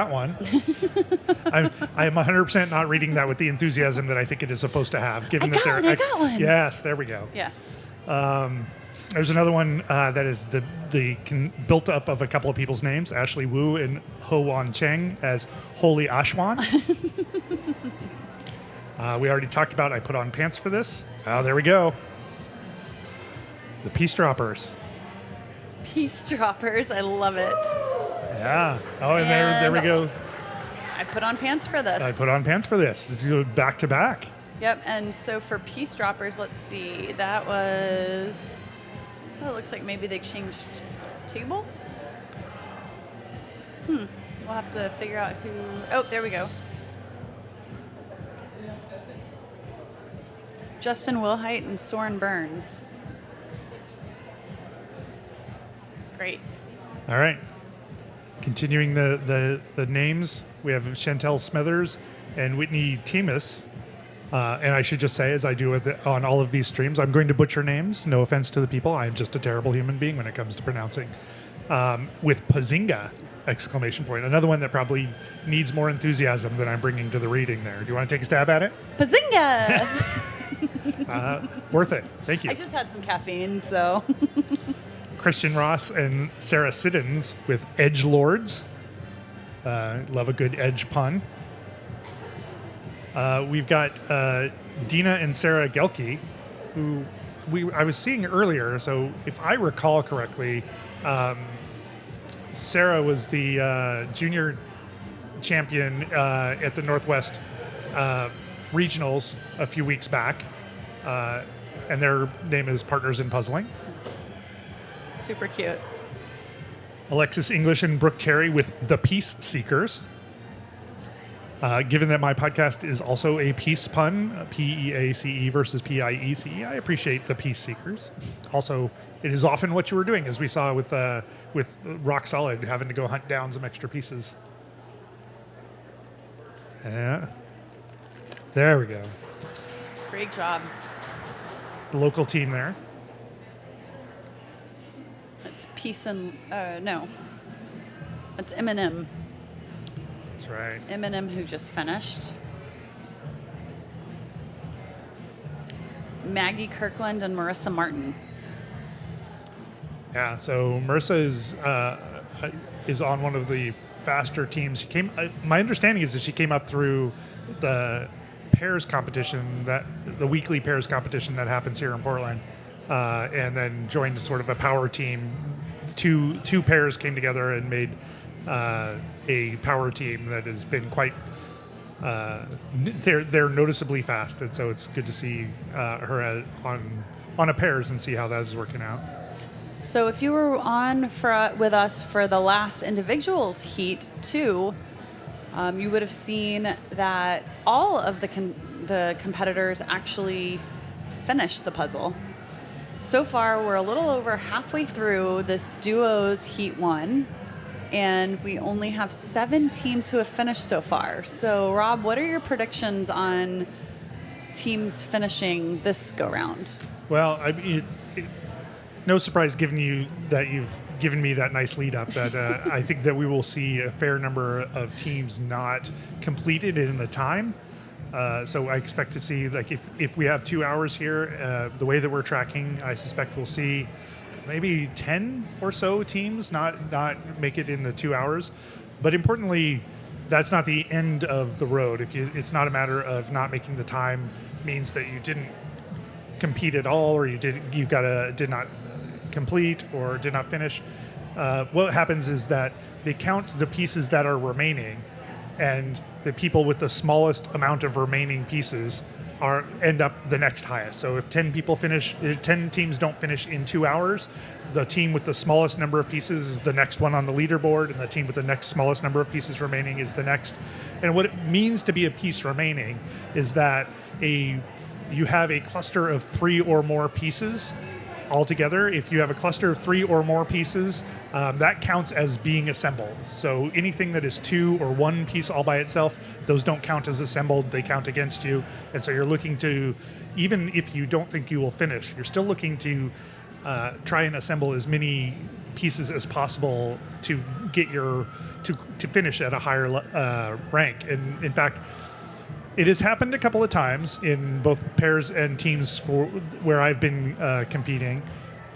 100% not reading that with the enthusiasm that I think it is supposed to have, given that they're I got one. Yes, there we go. Yeah. There's another one that is built up of a couple of people's names, Ashley Wu and Ho Wan Cheng as Holy Ashwan. We already talked about I put on pants for this. Oh, there we go. The Peace Droppers. Peace droppers. I love it. Yeah. Oh, and there we And- go. I put on pants for this. I put on pants for this. Let's go back to back. Yep, and so for peace droppers, let's see. That was. Oh, it looks like maybe they changed tables. We'll have to figure out who. Oh, there we go. Justin Wilhite and Soren Burns. It's great. All right. Continuing the names, we have Chantel Smithers and Whitney Temis. And I should just say, as I do on all of these streams, I'm going to butcher names. No offense to the people. I am just a terrible human being when it comes to pronouncing. With Pazinga, exclamation point. Another one that probably needs more enthusiasm than I'm bringing to the reading there. Do you want to take a stab at it? Pazinga! Worth it. Thank you. I just had some caffeine, so. Christian Ross and Sarah Siddons with Edge Lords. Love a good edge pun. We've got Dina and Sarah Gelke, who I was seeing earlier. So if I recall correctly, Sarah was the junior champion at the Northwest Regionals a few weeks back. And their name is Partners in Puzzling. Super cute. Alexis English and Brooke Terry with The Peace Seekers. Given that my podcast is also a peace pun, P-E-A-C-E versus P-I-E-C-E, I appreciate The Peace Seekers. Also, it is often what you were doing, as we saw with Rock Solid, having to go hunt down some extra pieces. Yeah. There we go. Great job. The local team there. It's Peace and, no. It's Eminem. That's right. Eminem, who just finished. Maggie Kirkland and Marissa Martin. Yeah, so Marissa is on one of the faster teams. She came. My understanding is that she came up through the pairs competition, the weekly pairs competition that happens here in Portland, and then joined sort of a power team. Two pairs came together and made a power team that has been quite. They're noticeably fast, and so it's good to see her on a pairs and see how that is working out. So if you were on with us for the last individuals heat too, you would have seen that all of the competitors actually finished the puzzle. So far, we're a little over halfway through this duos heat 1, and we only have 7 teams who have finished so far. So Rob, what are your predictions on teams finishing this go round? Well, I mean, no surprise given you that you've given me that nice lead up that I think that we will see a fair number of teams not completed in the time. So I expect to see, like, if we have 2 hours here, the way that we're tracking, I suspect we'll see maybe 10 or so teams not make it in the 2 hours. But importantly, that's not the end of the road. It's not a matter of not making the time means that you didn't compete at all, or did not complete or did not finish. What happens is that they count the pieces that are remaining, and the people with the smallest amount of remaining pieces end up the next highest. So if 10 teams don't finish in 2 hours, the team with the smallest number of pieces is the next one on the leaderboard, and the team with the next smallest number of pieces remaining is the next. And what it means to be a piece remaining is that you have a cluster of 3 or more pieces altogether. If you have a cluster of 3 or more pieces, that counts as being assembled. So anything that is 2 or 1 piece all by itself, those don't count as assembled, they count against you. And so you're looking to, even if you don't think you will finish, you're still looking to try and assemble as many pieces as possible to get to finish at a higher rank. And in fact, it has happened a couple of times in both pairs and teams where I've been competing,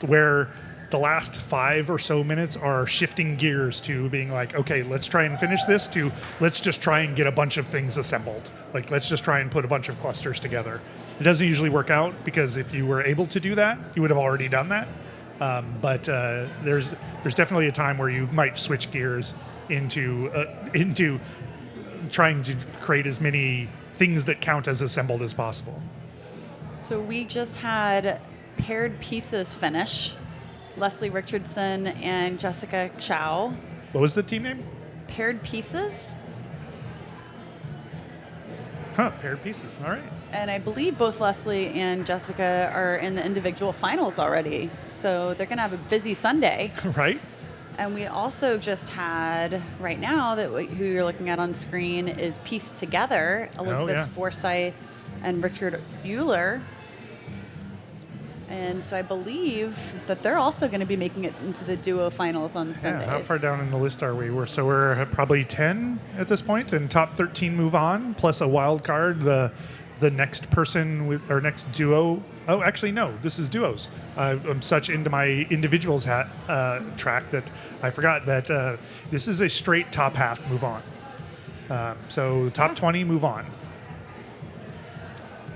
where the last 5 or so minutes are shifting gears to being like, okay, let's try and finish this, to let's just try and get a bunch of things assembled. Like, let's just try and put a bunch of clusters together. It doesn't usually work out, because if you were able to do that, you would have already done that. But there's definitely a time where you might switch gears into trying to create as many things that count as assembled as possible. So we just had paired pieces finish. Leslie Richardson and Jessica Chow. What was the team name? Paired pieces. Huh, paired pieces. All right. And I believe both Leslie and Jessica are in the individual finals already. So they're going to have a busy Sunday. Right. And we also just had, right now, who you're looking at on screen is Pieced Together, Elizabeth yeah. Forsyth and Richard Bueller. And so I believe that they're also going to be making it into the duo finals on Sunday. Yeah, how far down in the list are we? We're at probably 10 at this point, and top 13 move on, plus a wild card. The next person with our next duo. Oh, actually, no, this is duos. I'm such into my individuals track that I forgot that this is a straight top half move on. So top 20 move on.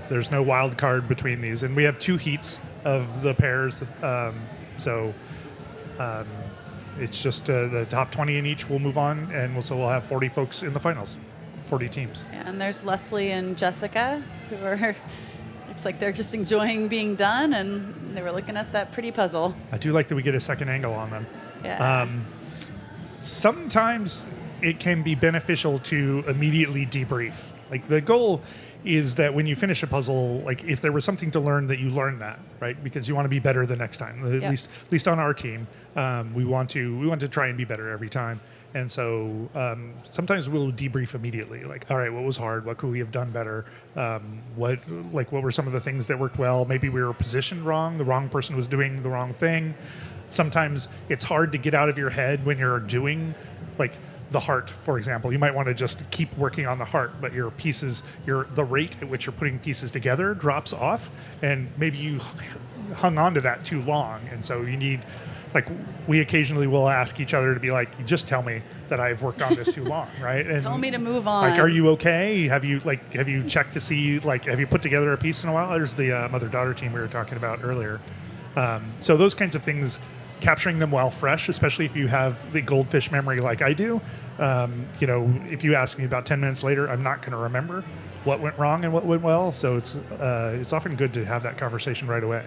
There's no wild card between these, and we have 2 heats of the pairs. It's just the top 20 in each will move on, and we'll have 40 folks in the finals, 40 teams. Yeah, and there's Leslie and Jessica, who are, it's like they're just enjoying being done, and they were looking at that pretty puzzle. I do like that we get a second angle on them. Yeah. Sometimes it can be beneficial to immediately debrief. Like the goal is that when you finish a puzzle, like if there was something to learn, that you learn that, right? Because you want to be better the next time. At least on our team, we want to try and be better every time. And so sometimes we'll debrief immediately. Like, all right, what was hard? What could we have done better? What were some of the things that worked well? Maybe we were positioned wrong. The wrong person was doing the wrong thing. Sometimes it's hard to get out of your head when you're doing, like, the heart, for example. You might want to just keep working on the heart, but your pieces, the rate at which you're putting pieces together drops off, and maybe you hung on to that too long. And so you need, like, we occasionally will ask each other to be like, just tell me that I've worked on this too long, right? And Tell me to move on. like, are you okay? Have you checked to see, like, have you put together a piece in a while? There's the mother-daughter team we were talking about earlier. So those kinds of things, capturing them while fresh, especially if you have the goldfish memory like I do. If you ask me about 10 minutes later, I'm not going to remember what went wrong and what went well. So it's often good to have that conversation right away.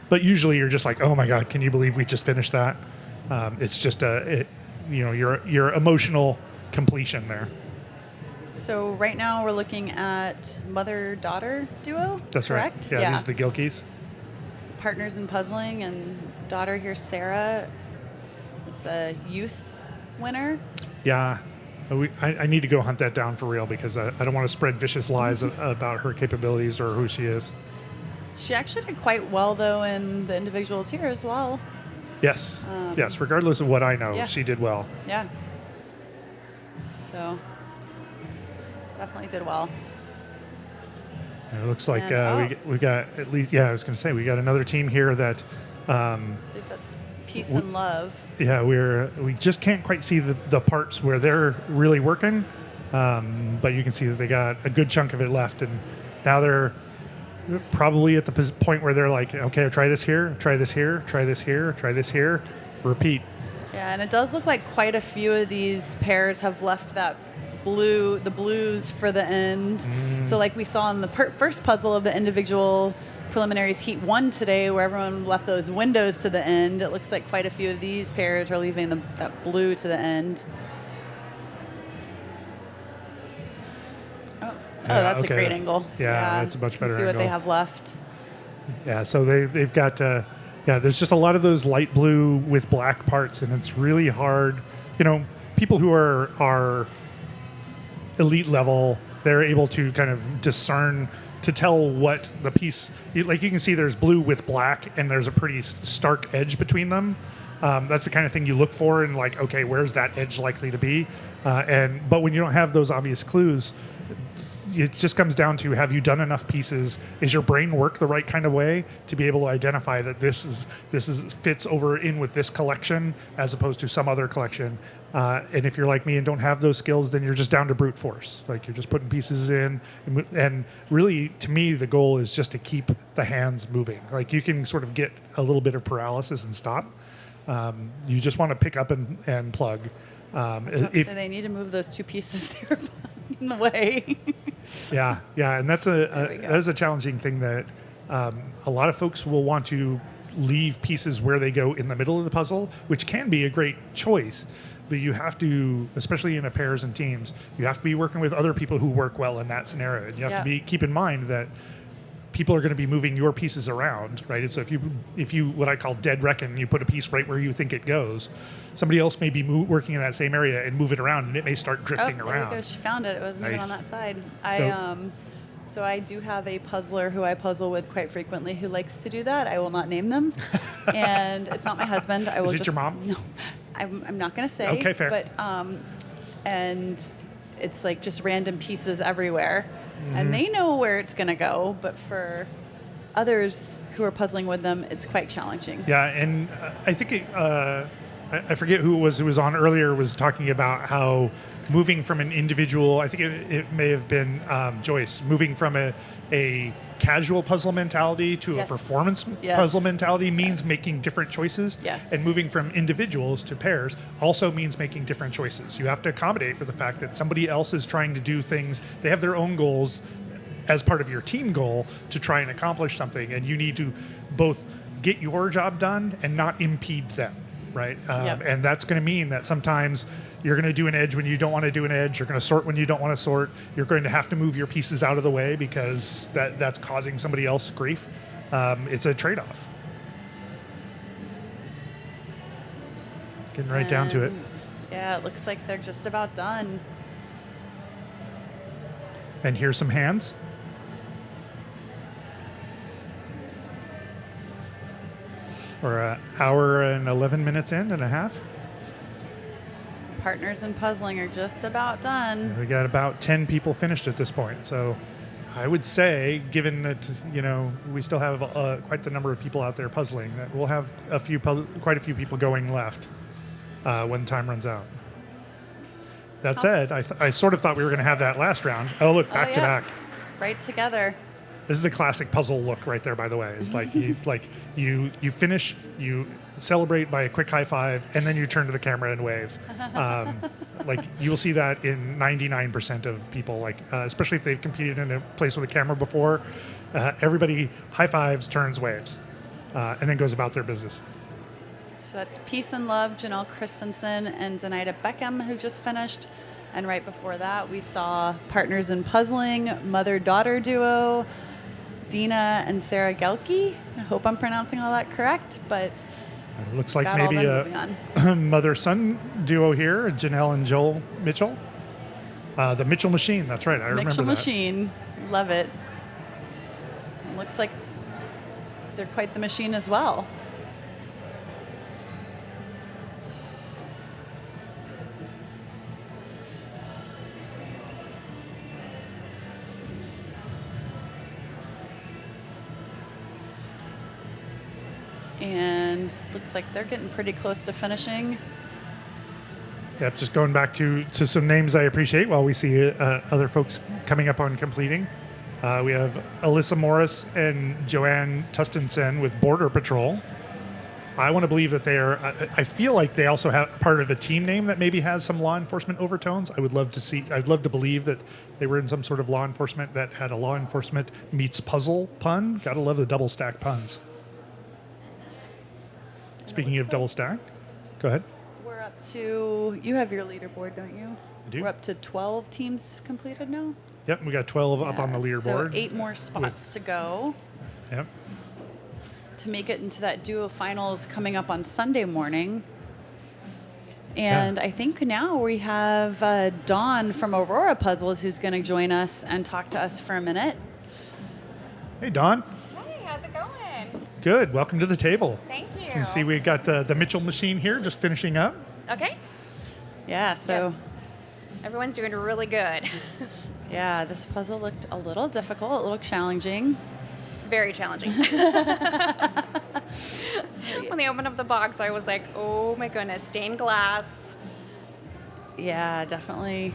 But usually you're just like, oh my God, can you believe we just finished that? It's just your emotional completion there. So right now we're looking at mother-daughter duo. That's correct? right. Yeah, these are the Gilkeys. Partners in puzzling, and daughter here, Sarah, is a youth winner. Yeah. I need to go hunt that down for real, because I don't want to spread vicious lies about her capabilities or who she is. She actually did quite well, though, in the individuals here as well. Yes. Yes. Regardless of what I know, yeah. she did well. Yeah. So, definitely did well. It looks like And, we got at least, I was going to say, we got another team here that, I believe that's Peace and Love. yeah, we just can't quite see the parts where they're really working, but you can see that they got a good chunk of it left, and now they're probably at the point where they're like, okay, try this here, try this here, try this here, try this here, repeat. Yeah, and it does look like quite a few of these pairs have left the blues for the end. So like we saw in the first puzzle of the individual preliminaries heat 1 today, where everyone left those windows to the end, it looks like quite a few of these pairs are leaving that blue to the end. Oh, that's okay. a great angle. Yeah, that's a much better See what angle. they have left. Yeah, so they've got, there's just a lot of those light blue with black parts, and it's really hard. People who are elite level, they're able to kind of discern, to tell what the piece, like you can see there's blue with black, and there's a pretty stark edge between them. That's the kind of thing you look for, and like, okay, where's that edge likely to be? But when you don't have those obvious clues, it just comes down to, have you done enough pieces? Is your brain work the right kind of way to be able to identify that this fits over in with this collection as opposed to some other collection? And if you're like me and don't have those skills, then you're just down to brute force. Like you're just putting pieces in. And really, to me, the goal is just to keep the hands moving. Like you can sort of get a little bit of paralysis and stop. You just want to pick up and plug. If, So they need to move those two pieces there in the way. yeah, and that's that is a challenging thing that a lot of folks will want to leave pieces where they go in the middle of the puzzle, which can be a great choice. But you have to, especially in a pairs and teams, you have to be working with other people who work well in that scenario. And you have to keep in mind that people are going to be moving your pieces around, right? And so if you what I call dead reckon, you put a piece right where you think it goes, somebody else may be working in that same area and move it around, and it may start drifting There around. we go. She found it. It wasn't even on Nice. that side. So- So I do have a puzzler who I puzzle with quite frequently who likes to do that. I will not name them, and it's not my husband. I will Is it just, your mom? No, I'm not going to say. Okay, fair. But and it's like just random pieces everywhere, and they know where it's going to go. But for others who are puzzling with them, it's quite challenging. Yeah, and I think I forget who it was on earlier, was talking about how moving from an individual, I think it may have been Joyce, moving from a casual puzzle mentality to a Yes. performance Yes. puzzle mentality means making different choices. Yes. And moving from individuals to pairs also means making different choices. You have to accommodate for the fact that somebody else is trying to do things, they have their own goals as part of your team goal to try and accomplish something, and you need to both get your job done and not impede them, right? Yep. And that's going to mean that sometimes you're going to do an edge when you don't want to do an edge. You're going to sort when you don't want to sort. You're going to have to move your pieces out of the way because that's causing somebody else grief. It's a trade-off. Getting right down to it. Yeah, it looks like they're just about done. And here's some hands. We're an hour and 11 minutes in and a half. Partners in puzzling are just about done. We got about 10 people finished at this point. So I would say, given that, we still have quite the number of people out there puzzling, that we'll have quite a few people going left when time runs out. That said, I sort of thought we were going to have that last round. Oh, look, back to back. Right together. This is a classic puzzle look right there, by the way. It's like you finish, you celebrate by a quick high five, and then you turn to the camera and wave. Like you will see that in 99% of people, especially if they've competed in a place with a camera before. Everybody high fives, turns, waves, and then goes about their business. So that's Peace and Love, Janelle Christensen and Zenaida Beckham, who just finished. And right before that, we saw Partners in Puzzling, mother-daughter duo, Dina and Sarah Gelke. I hope I'm pronouncing all that correct, but It looks like got all maybe them moving on. a mother-son duo here, Janelle and Joel Mitchell. The Mitchell Machine, that's right, I remember Mitchell that. Machine, love it. Looks like they're quite the machine as well. And looks like they're getting pretty close to finishing. Yep, just going back to some names I appreciate while we see other folks coming up on completing. We have Alyssa Morris and Joanne Tustensen with Border Patrol. I want to believe that they are, I feel like they also have part of a team name that maybe has some law enforcement overtones. I'd love to believe that they were in some sort of law enforcement that had a law enforcement meets puzzle pun. Gotta love the double stack puns. Speaking of double stack, go ahead. We're up to, you have your leaderboard, don't you? I do. We're up to 12 teams completed now. Yep, we got 12 up on the Yeah, leaderboard. So 8 more spots to go Yep. to make it into that duo finals coming up on Sunday morning. And I think now we have Dawn from Aurora Puzzles who's going to join us and talk to us for a minute. Hey, Don. Hey, how's it going? Good. Welcome to the table. Thank you. You can see we got the Mitchell Machine here just finishing up. Okay. Yeah, so Yes. Everyone's doing really good. yeah, this puzzle looked a little difficult, a little challenging. Very challenging. When they opened up the box, I was like, oh my goodness, stained glass. Yeah, definitely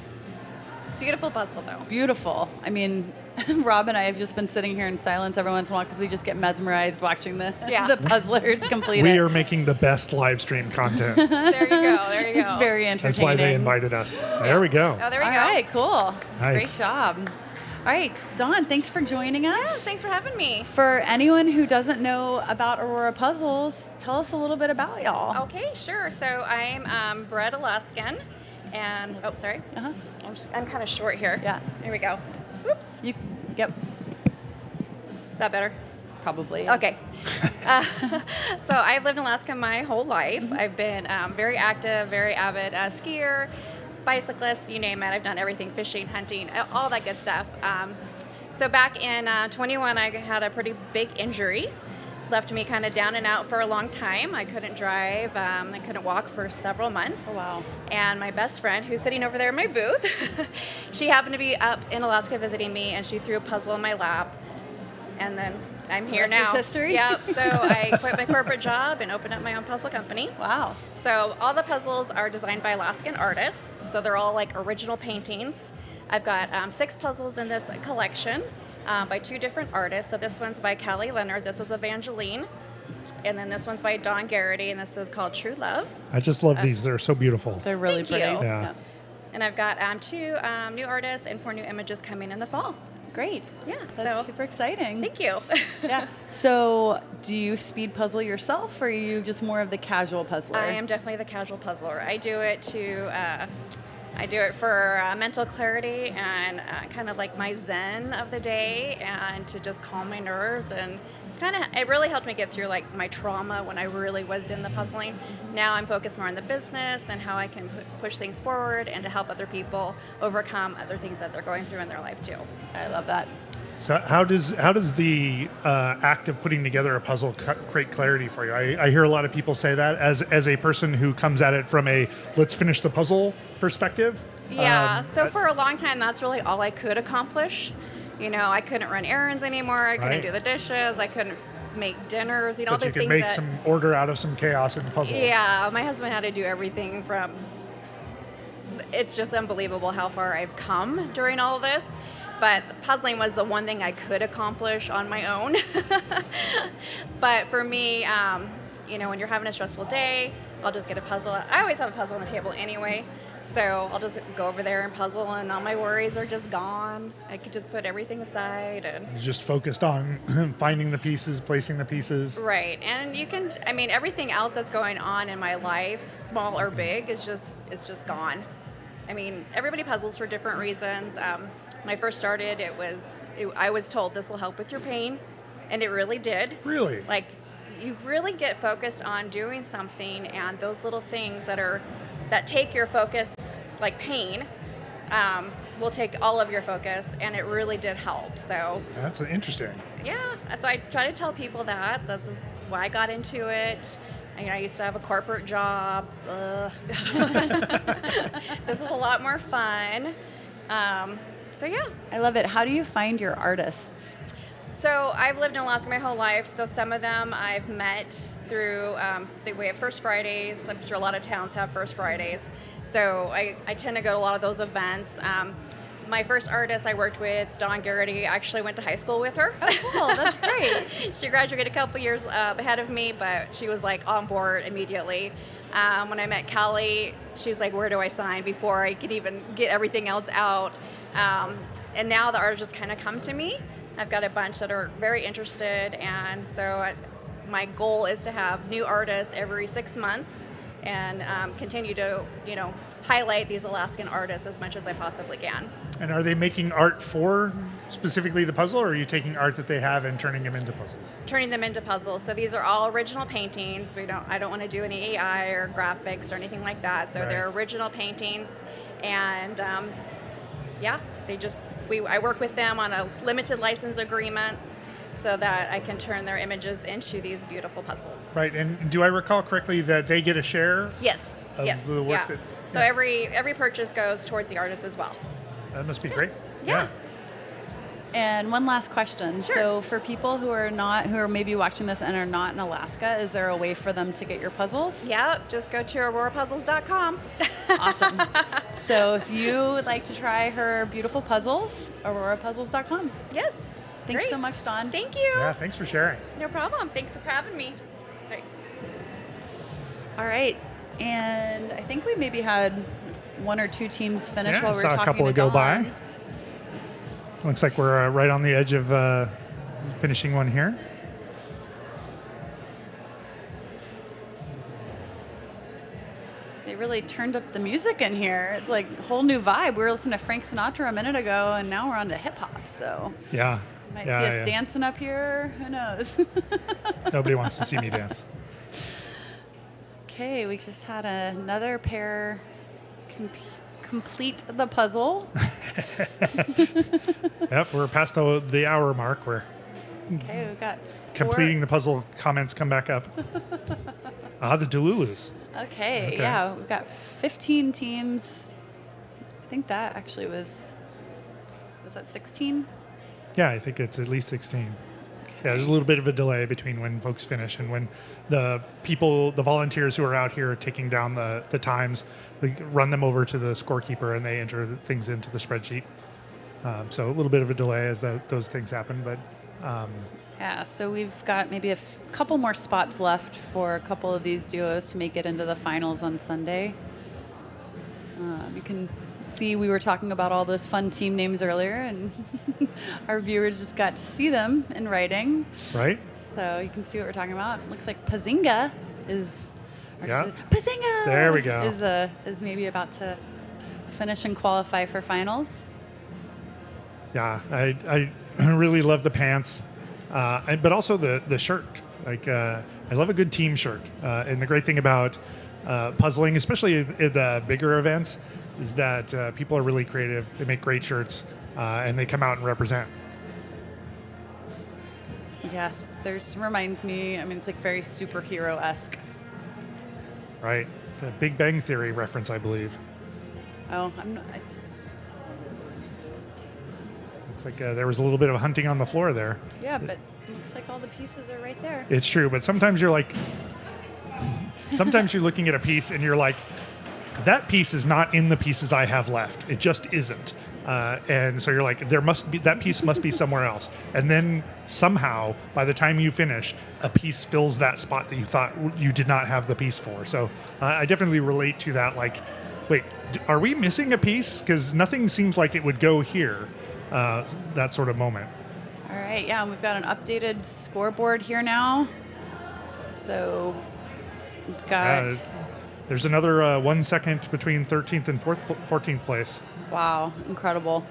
Beautiful puzzle, though. beautiful. I mean, Rob and I have just been sitting here in silence every once in a while because we just get mesmerized watching the Yeah. the puzzlers complete We it. are making the best live stream content. There you go. There you go. It's very entertaining. That's why they invited us. There we go. Oh, there we All go. right, cool. Nice. Great job. All right, Dawn, thanks for joining us. Yeah, thanks for having me. For anyone who doesn't know about Aurora Puzzles, tell us a little bit about y'all. Okay, sure. So I'm bred Alaskan, and sorry, Uh-huh. I'm kind of short here. Yeah. There we go. Oops. Yep, Is that better? probably. Okay. So I've lived in Alaska my whole life. I've been very active, very avid skier, bicyclist, you name it. I've done everything, fishing, hunting, all that good stuff. So back in 21, I had a pretty big injury. Left me kind of down and out for a long time. I couldn't drive. I couldn't walk for several months. Oh, wow. And my best friend, who's sitting over there in my booth, she happened to be up in Alaska visiting me, and she threw a puzzle in my lap. And then I'm here Rest is now. history. Yep. So I quit my corporate job and opened up my own puzzle company. Wow. So all the puzzles are designed by Alaskan artists. So they're all like original paintings. I've got 6 puzzles in this collection by 2 different artists. So this one's by Callie Leonard. This is Evangeline. And then this one's by Dawn Garrity, and this is called True Love. I just love these. They're so beautiful. They're really Thank pretty. you. Yeah. And I've got 2 new artists and 4 new images coming in the fall. Great. Yeah, That's so super exciting. thank you. Yeah. So, do you speed puzzle yourself, or are you just more of the casual puzzler? I am definitely the casual puzzler. I do it for mental clarity and kind of like my zen of the day, and to just calm my nerves, and kind of it really helped me get through like my trauma when I really was in the puzzling. Now I'm focused more on the business and how I can push things forward and to help other people overcome other things that they're going through in their life too. I love that. So how does the act of putting together a puzzle create clarity for you? I hear a lot of people say that as a person who comes at it from a let's finish the puzzle perspective. Yeah, so for a long time, that's really all I could accomplish. You know, I couldn't run errands anymore. I couldn't Right. do the dishes. I couldn't make dinners. You know, all But the you things can make that. some order out of some chaos in puzzles. Yeah, my husband had to do everything from. It's just unbelievable how far I've come during all of this. But puzzling was the one thing I could accomplish on my own. But for me, you know, when you're having a stressful day, I'll just get a puzzle. I always have a puzzle on the table anyway. So I'll just go over there and puzzle, and all my worries are just gone. I could just put everything aside and. It's just focused on finding the pieces, placing the pieces. Right, and you can. I mean, everything else that's going on in my life, small or big, is just gone. I mean, everybody puzzles for different reasons. When I first started, I was told this will help with your pain, and it really did. Really? Like, you really get focused on doing something, and those little things that take your focus, like pain, will take all of your focus, and it really did help. So That's interesting. yeah, so I try to tell people that this is why I got into it. I used to have a corporate job. Ugh. This is a lot more fun. So yeah. I love it. How do you find your artists? So I've lived in Alaska my whole life. So some of them I've met through we have First Fridays. I'm sure a lot of towns have First Fridays. So I tend to go to a lot of those events. My first artist I worked with, Dawn Garrity, I actually went to high school with her. Oh, cool. That's great. She graduated a couple years ahead of me, but she was like on board immediately. When I met Callie, she was like, where do I sign before I could even get everything else out? And now the artists just kind of come to me. I've got a bunch that are very interested, and so my goal is to have new artists every 6 months and continue to, highlight these Alaskan artists as much as I possibly can. And are they making art for specifically the puzzle, or are you taking art that they have and turning them into puzzles? Turning them into puzzles. So these are all original paintings. I don't want to do any AI or graphics or anything like that. So they're Right. original paintings, and I work with them on a limited license agreements so that I can turn their images into these beautiful puzzles. Right. And do I recall correctly that they get a share? Yes. Of yes. the work yeah. that- So yeah. every purchase goes towards the artist as well. That must be great. Yeah. And one last question. Sure. So for people who are maybe watching this and are not in Alaska, is there a way for them to get your puzzles? Yep, just go to aurorapuzzles.com. Awesome. So if you would like to try her beautiful puzzles, aurorapuzzles.com. Yes. Thanks Great. so much, Dawn. Thank you. Yeah, thanks for sharing. No problem. Thanks for having me. Right. All right. And I think we maybe had one or two teams finish Yeah, while I we were saw talking a couple to go by. Dawn. Looks like we're right on the edge of finishing one here. They really turned up the music in here. It's like a whole new vibe. We were listening to Frank Sinatra a minute ago, and now we're on to hip hop. So Yeah. you might yeah, see us yeah. dancing up here. Who knows? Nobody wants to see me dance. Okay, we just had another pair complete the puzzle. Yep, we're past the hour mark where Okay, we've got completing the puzzle comments come back up. The Delulus. Okay, Okay. yeah, we've got 15 teams. I think that actually was that 16? Yeah, I think it's at least 16. Yeah, there's a little bit of a delay between when folks finish and when the volunteers who are out here taking down the times, they run them over to the scorekeeper and they enter things into the spreadsheet. So a little bit of a delay as those things happen, but Yeah, so we've got maybe a couple more spots left for a couple of these duos to make it into the finals on Sunday. You can see we were talking about all those fun team names earlier, and our viewers just got to see them in writing. right? So you can see what we're talking about. Looks like Pazinga is. Yeah. Pazinga. There we go. Is maybe about to finish and qualify for finals. Yeah, I really love the pants, but also the shirt. Like I love a good team shirt. And the great thing about puzzling, especially at the bigger events, is that people are really creative. They make great shirts, and they come out and represent. Yeah, reminds me. I mean, it's like very superhero-esque. Right? The Big Bang Theory reference, I believe. Oh, I'm not. Looks like there was a little bit of hunting on the floor there. Yeah, but it looks like all the pieces are right there. It's true, but sometimes you're looking at a piece and you're like, that piece is not in the pieces I have left. It just isn't. And so you're like, that piece must be somewhere else. And then somehow, by the time you finish, a piece fills that spot that you thought you did not have the piece for. So I definitely relate to that. Like, wait, are we missing a piece? Because nothing seems like it would go here. That sort of moment. All right, yeah, and we've got an updated scoreboard here now. So we've got, There's another 1 second between 13th and 14th place. wow, incredible.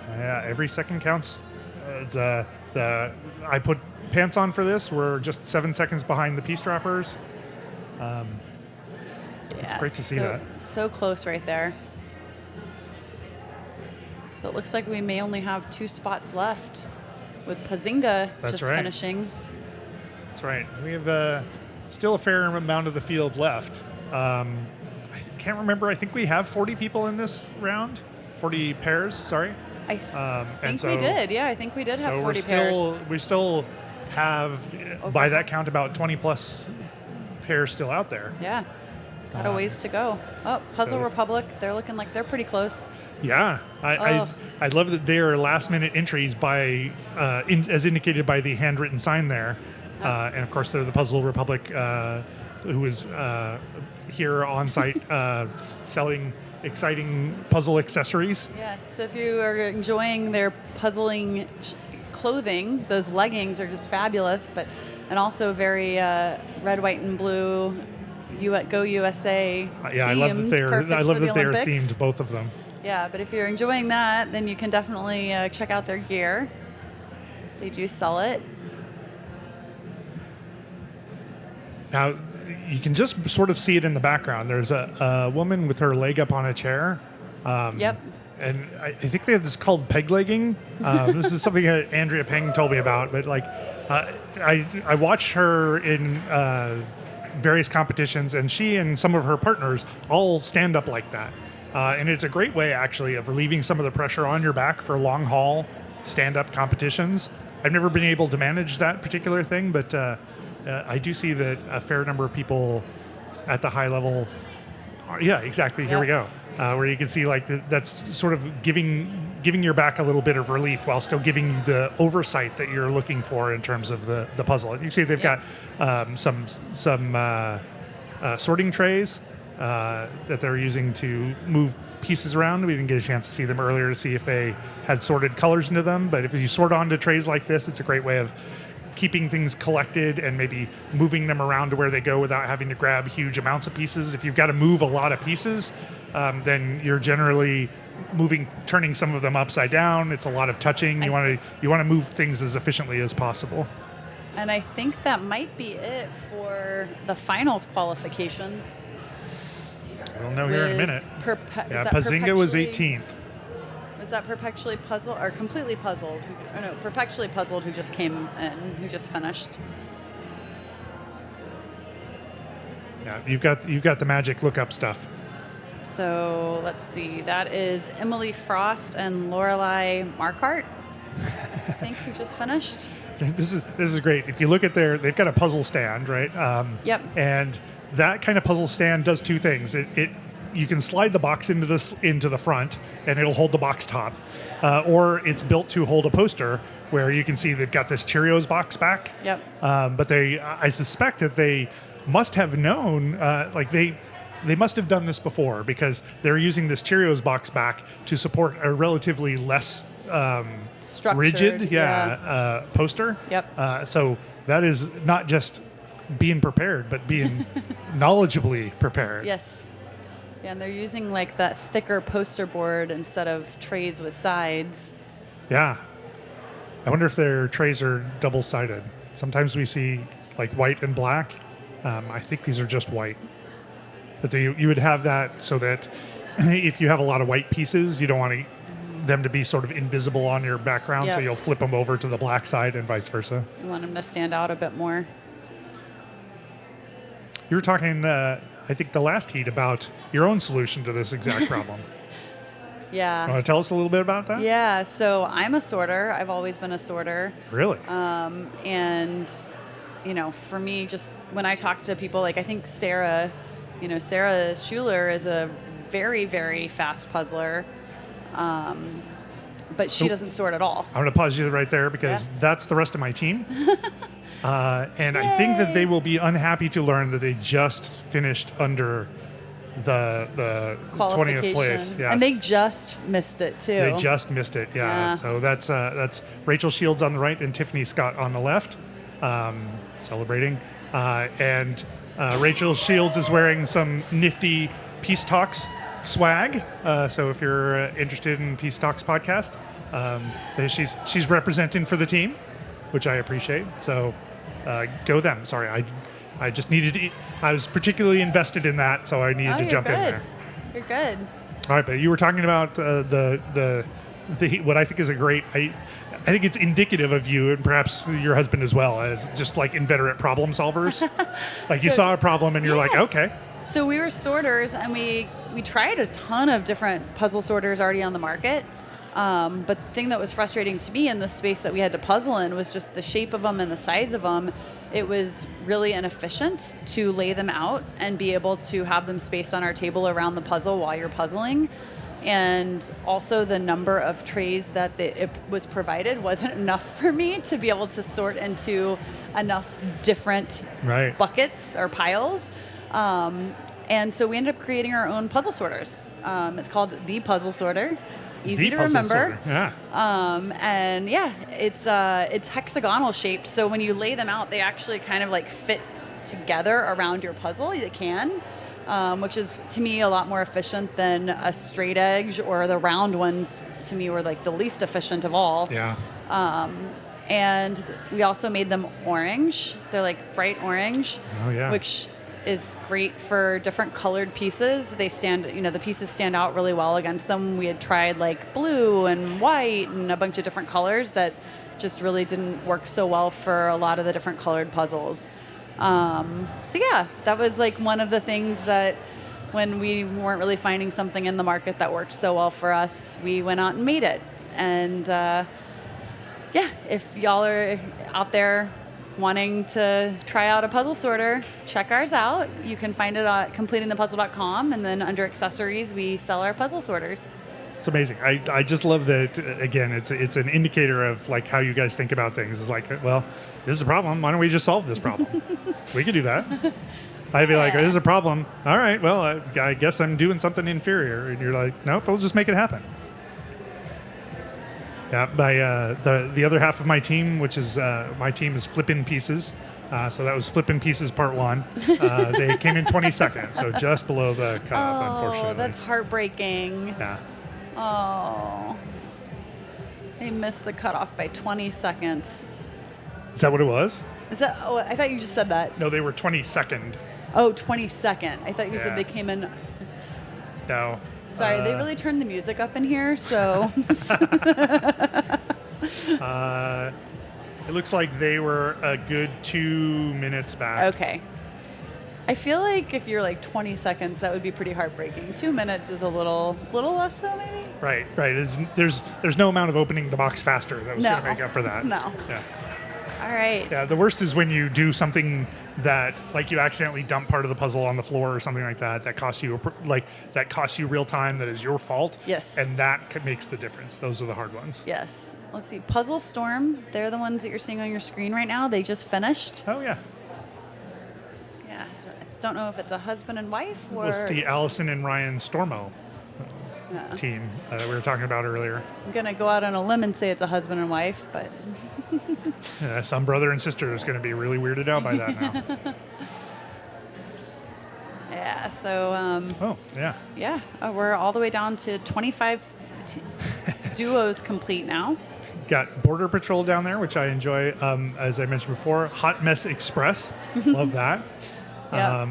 Yeah, every second counts. I put pants on for this. We're just 7 seconds behind the piece droppers. Yeah, great to see so, that. So close right there. So it looks like we may only have 2 spots left with Pazinga That's just right. finishing. That's right. We have still a fair amount of the field left. I can't remember. I think we have 40 people in this round. 40 pairs, sorry. I think we did. Yeah, I think we did have So 40 pairs. we still have, by Okay. that count, about 20 plus pairs still out there. Yeah, got a ways to go. Oh, Puzzle so- Republic, they're looking like they're pretty close. Yeah, I love that they are last minute entries by as indicated by the handwritten sign there, and of course they're the Puzzle Republic, who is here on site selling exciting puzzle accessories. Yeah, so if you are enjoying their puzzling clothing, those leggings are just fabulous, and also very red, white, and blue. Go USA. Yeah, I love that themed, they're perfect for the Olympics. themed, both of them. Yeah, but if you're enjoying that, then you can definitely check out their gear. They do sell it. Now, you can just sort of see it in the background. There's a woman with her leg up on a chair. Yep. And I think this is called peg legging. This is something that Andrea Peng told me about. But I watched her in various competitions, and she and some of her partners all stand up like that. And it's a great way, actually, of relieving some of the pressure on your back for long haul stand-up competitions. I've never been able to manage that particular thing, but I do see that a fair number of people at the high level. Yeah, exactly. Here we go. Where you can see like that's sort of giving your back a little bit of relief while still giving you the oversight that you're looking for in terms of the puzzle. You see they've got some sorting trays that they're using to move pieces around. We didn't get a chance to see them earlier to see if they had sorted colors into them, but if you sort onto trays like this, it's a great way of keeping things collected and maybe moving them around to where they go without having to grab huge amounts of pieces. If you've got to move a lot of pieces, then you're generally turning some of them upside down. It's a lot of touching. You want to move things as efficiently as possible. And I think that might be it for the finals qualifications. We'll know here in a minute. Is Pazinga was 18th. Was that Perpetually Puzzled or Completely Puzzled? Or no, Perpetually Puzzled who just came in, who just finished. Yeah, you've got the magic lookup stuff. So let's see. That is Emily Frost and Lorelei Marquardt, I think, who just finished. This is great. If you look at they've got a puzzle stand, right? Yep. And that kind of puzzle stand does two things. You can slide the box into the front, and it'll hold the box top, or it's built to hold a poster where you can see they've got this Cheerios box back. Yep. But I suspect that they must have known, they must have done this before because they're using this Cheerios box back to support a relatively less rigid, poster. Yep. So that is not just being prepared, but being knowledgeably prepared. Yes. Yeah, and they're using like that thicker poster board instead of trays with sides. Yeah. I wonder if their trays are double-sided. Sometimes we see like white and black. I think these are just white. But you would have that so that if you have a lot of white pieces, you don't want them to be sort of invisible on your background, so you'll flip them over to the black side and vice versa. You want them to stand out a bit more. You were talking, I think, the last heat about your own solution to this exact problem. Yeah. Want to tell us a little bit about that? Yeah, so I'm a sorter. I've always been a sorter. Really? And, for me, just when I talk to people, like I think Sarah Schuler is a very, very fast puzzler, but she doesn't sort at all. I'm going to pause you right there because that's the rest of my team. And I think that they will be unhappy to learn that they just finished under the 20th place. Yes. And they just missed it too. They just missed it, yeah. So that's Rachel Shields on the right and Tiffany Scott on the left, celebrating. And Rachel Shields is wearing some nifty Peace Talks swag. So if you're interested in Peace Talks podcast, she's representing for the team, which I appreciate. So go them. Sorry, I just needed to. I was particularly invested in that, so I needed to jump in there. You're good. All right, but you were talking about the what I think is a great. I think it's indicative of you and perhaps your husband as well as just like inveterate problem solvers. Like you saw a problem and you're like, okay. So we were sorters and we tried a ton of different puzzle sorters already on the market. But the thing that was frustrating to me in the space that we had to puzzle in was just the shape of them and the size of them. It was really inefficient to lay them out and be able to have them spaced on our table around the puzzle while you're puzzling. And also the number of trays that it was provided wasn't enough for me to be able to sort into enough different buckets or piles. And so we ended up creating our own puzzle sorters. It's called The Puzzle Sorter. Easy to remember. And it's hexagonal shaped. So when you lay them out, they actually kind of like fit together around your puzzle. You can, which is to me a lot more efficient than a straight edge, or the round ones to me were like the least efficient of all. Yeah. And we also made them orange. They're like bright orange. Oh yeah. Which is great for different colored pieces. They the pieces stand out really well against them. We had tried like blue and white and a bunch of different colors that just really didn't work so well for a lot of the different colored puzzles. That was like one of the things that when we weren't really finding something in the market that worked so well for us, we went out and made it. And yeah, if y'all are out there wanting to try out a puzzle sorter, check ours out. You can find it at completingthepuzzle.com, and then under accessories, we sell our puzzle sorters. It's amazing. I just love that. Again, it's an indicator of like how you guys think about things. It's like, well, this is a problem. Why don't we just solve this problem? We could do that. I'd be like, this is a problem. All right, well, I guess I'm doing something inferior, and you're like, nope, we'll just make it happen. Yeah, the other half of my team, which is my team is Flippin' Pieces. So that was Flippin' Pieces Part 1. They came in 22nd, so just below the cutoff, unfortunately. Oh, that's heartbreaking. Yeah. Oh. They missed the cutoff by 20 seconds. Is that what it was? Is that? Oh, I thought you just said that. No, they were 22nd. Oh, 22nd. I thought you Yeah. said they came in. No. Sorry, they really turned the music up in here, so. It looks like they were a good 2 minutes back. Okay. I feel like if you're like 20 seconds, that would be pretty heartbreaking. 2 minutes is a little less so, maybe? Right. There's no amount of opening the box faster that was going to make up for that. No. Yeah. All right. Yeah. The worst is when you do something that, like, you accidentally dump part of the puzzle on the floor or something like that. That costs you real time. That is your fault. Yes. And that makes the difference. Those are the hard ones. Yes. Let's see. Puzzle Storm. They're the ones that you're seeing on your screen right now. They just finished. Oh yeah. Yeah. Don't know if it's a husband and wife or. It's the Allison and Ryan Stormo Yeah. team that we were talking about earlier. I'm gonna go out on a limb and say it's a husband and wife, but Some brother and sister is going to be really weirded out by that now. yeah. So Oh, yeah. yeah, we're all the way down to 25 duos complete now. Got Border Patrol down there, which I enjoy. As I mentioned before, Hot Mess Express. Love that. Yep.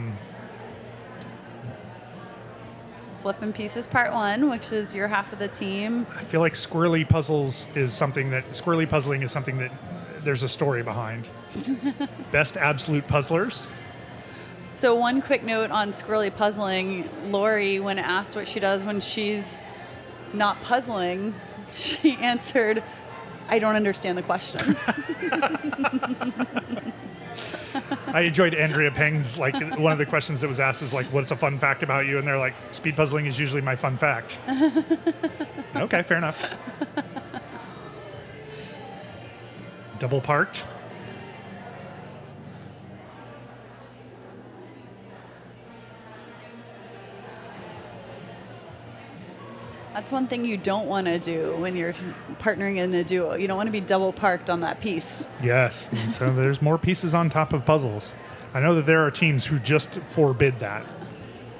Flippin' Pieces Part 1, which is your half of the team. I feel like squirrely puzzling is something that there's a story behind. Best absolute puzzlers. So one quick note on squirrely puzzling, Lori, when asked what she does when she's not puzzling, she answered, I don't understand the question. I enjoyed Andrea Peng's, like, one of the questions that was asked is like, what's a fun fact about you? And they're like, speed puzzling is usually my fun fact. Okay, fair enough. Double parked. That's one thing you don't want to do when you're partnering in a duo. You don't want to be double parked on that piece. Yes, and so there's more pieces on top of puzzles. I know that there are teams who just forbid that.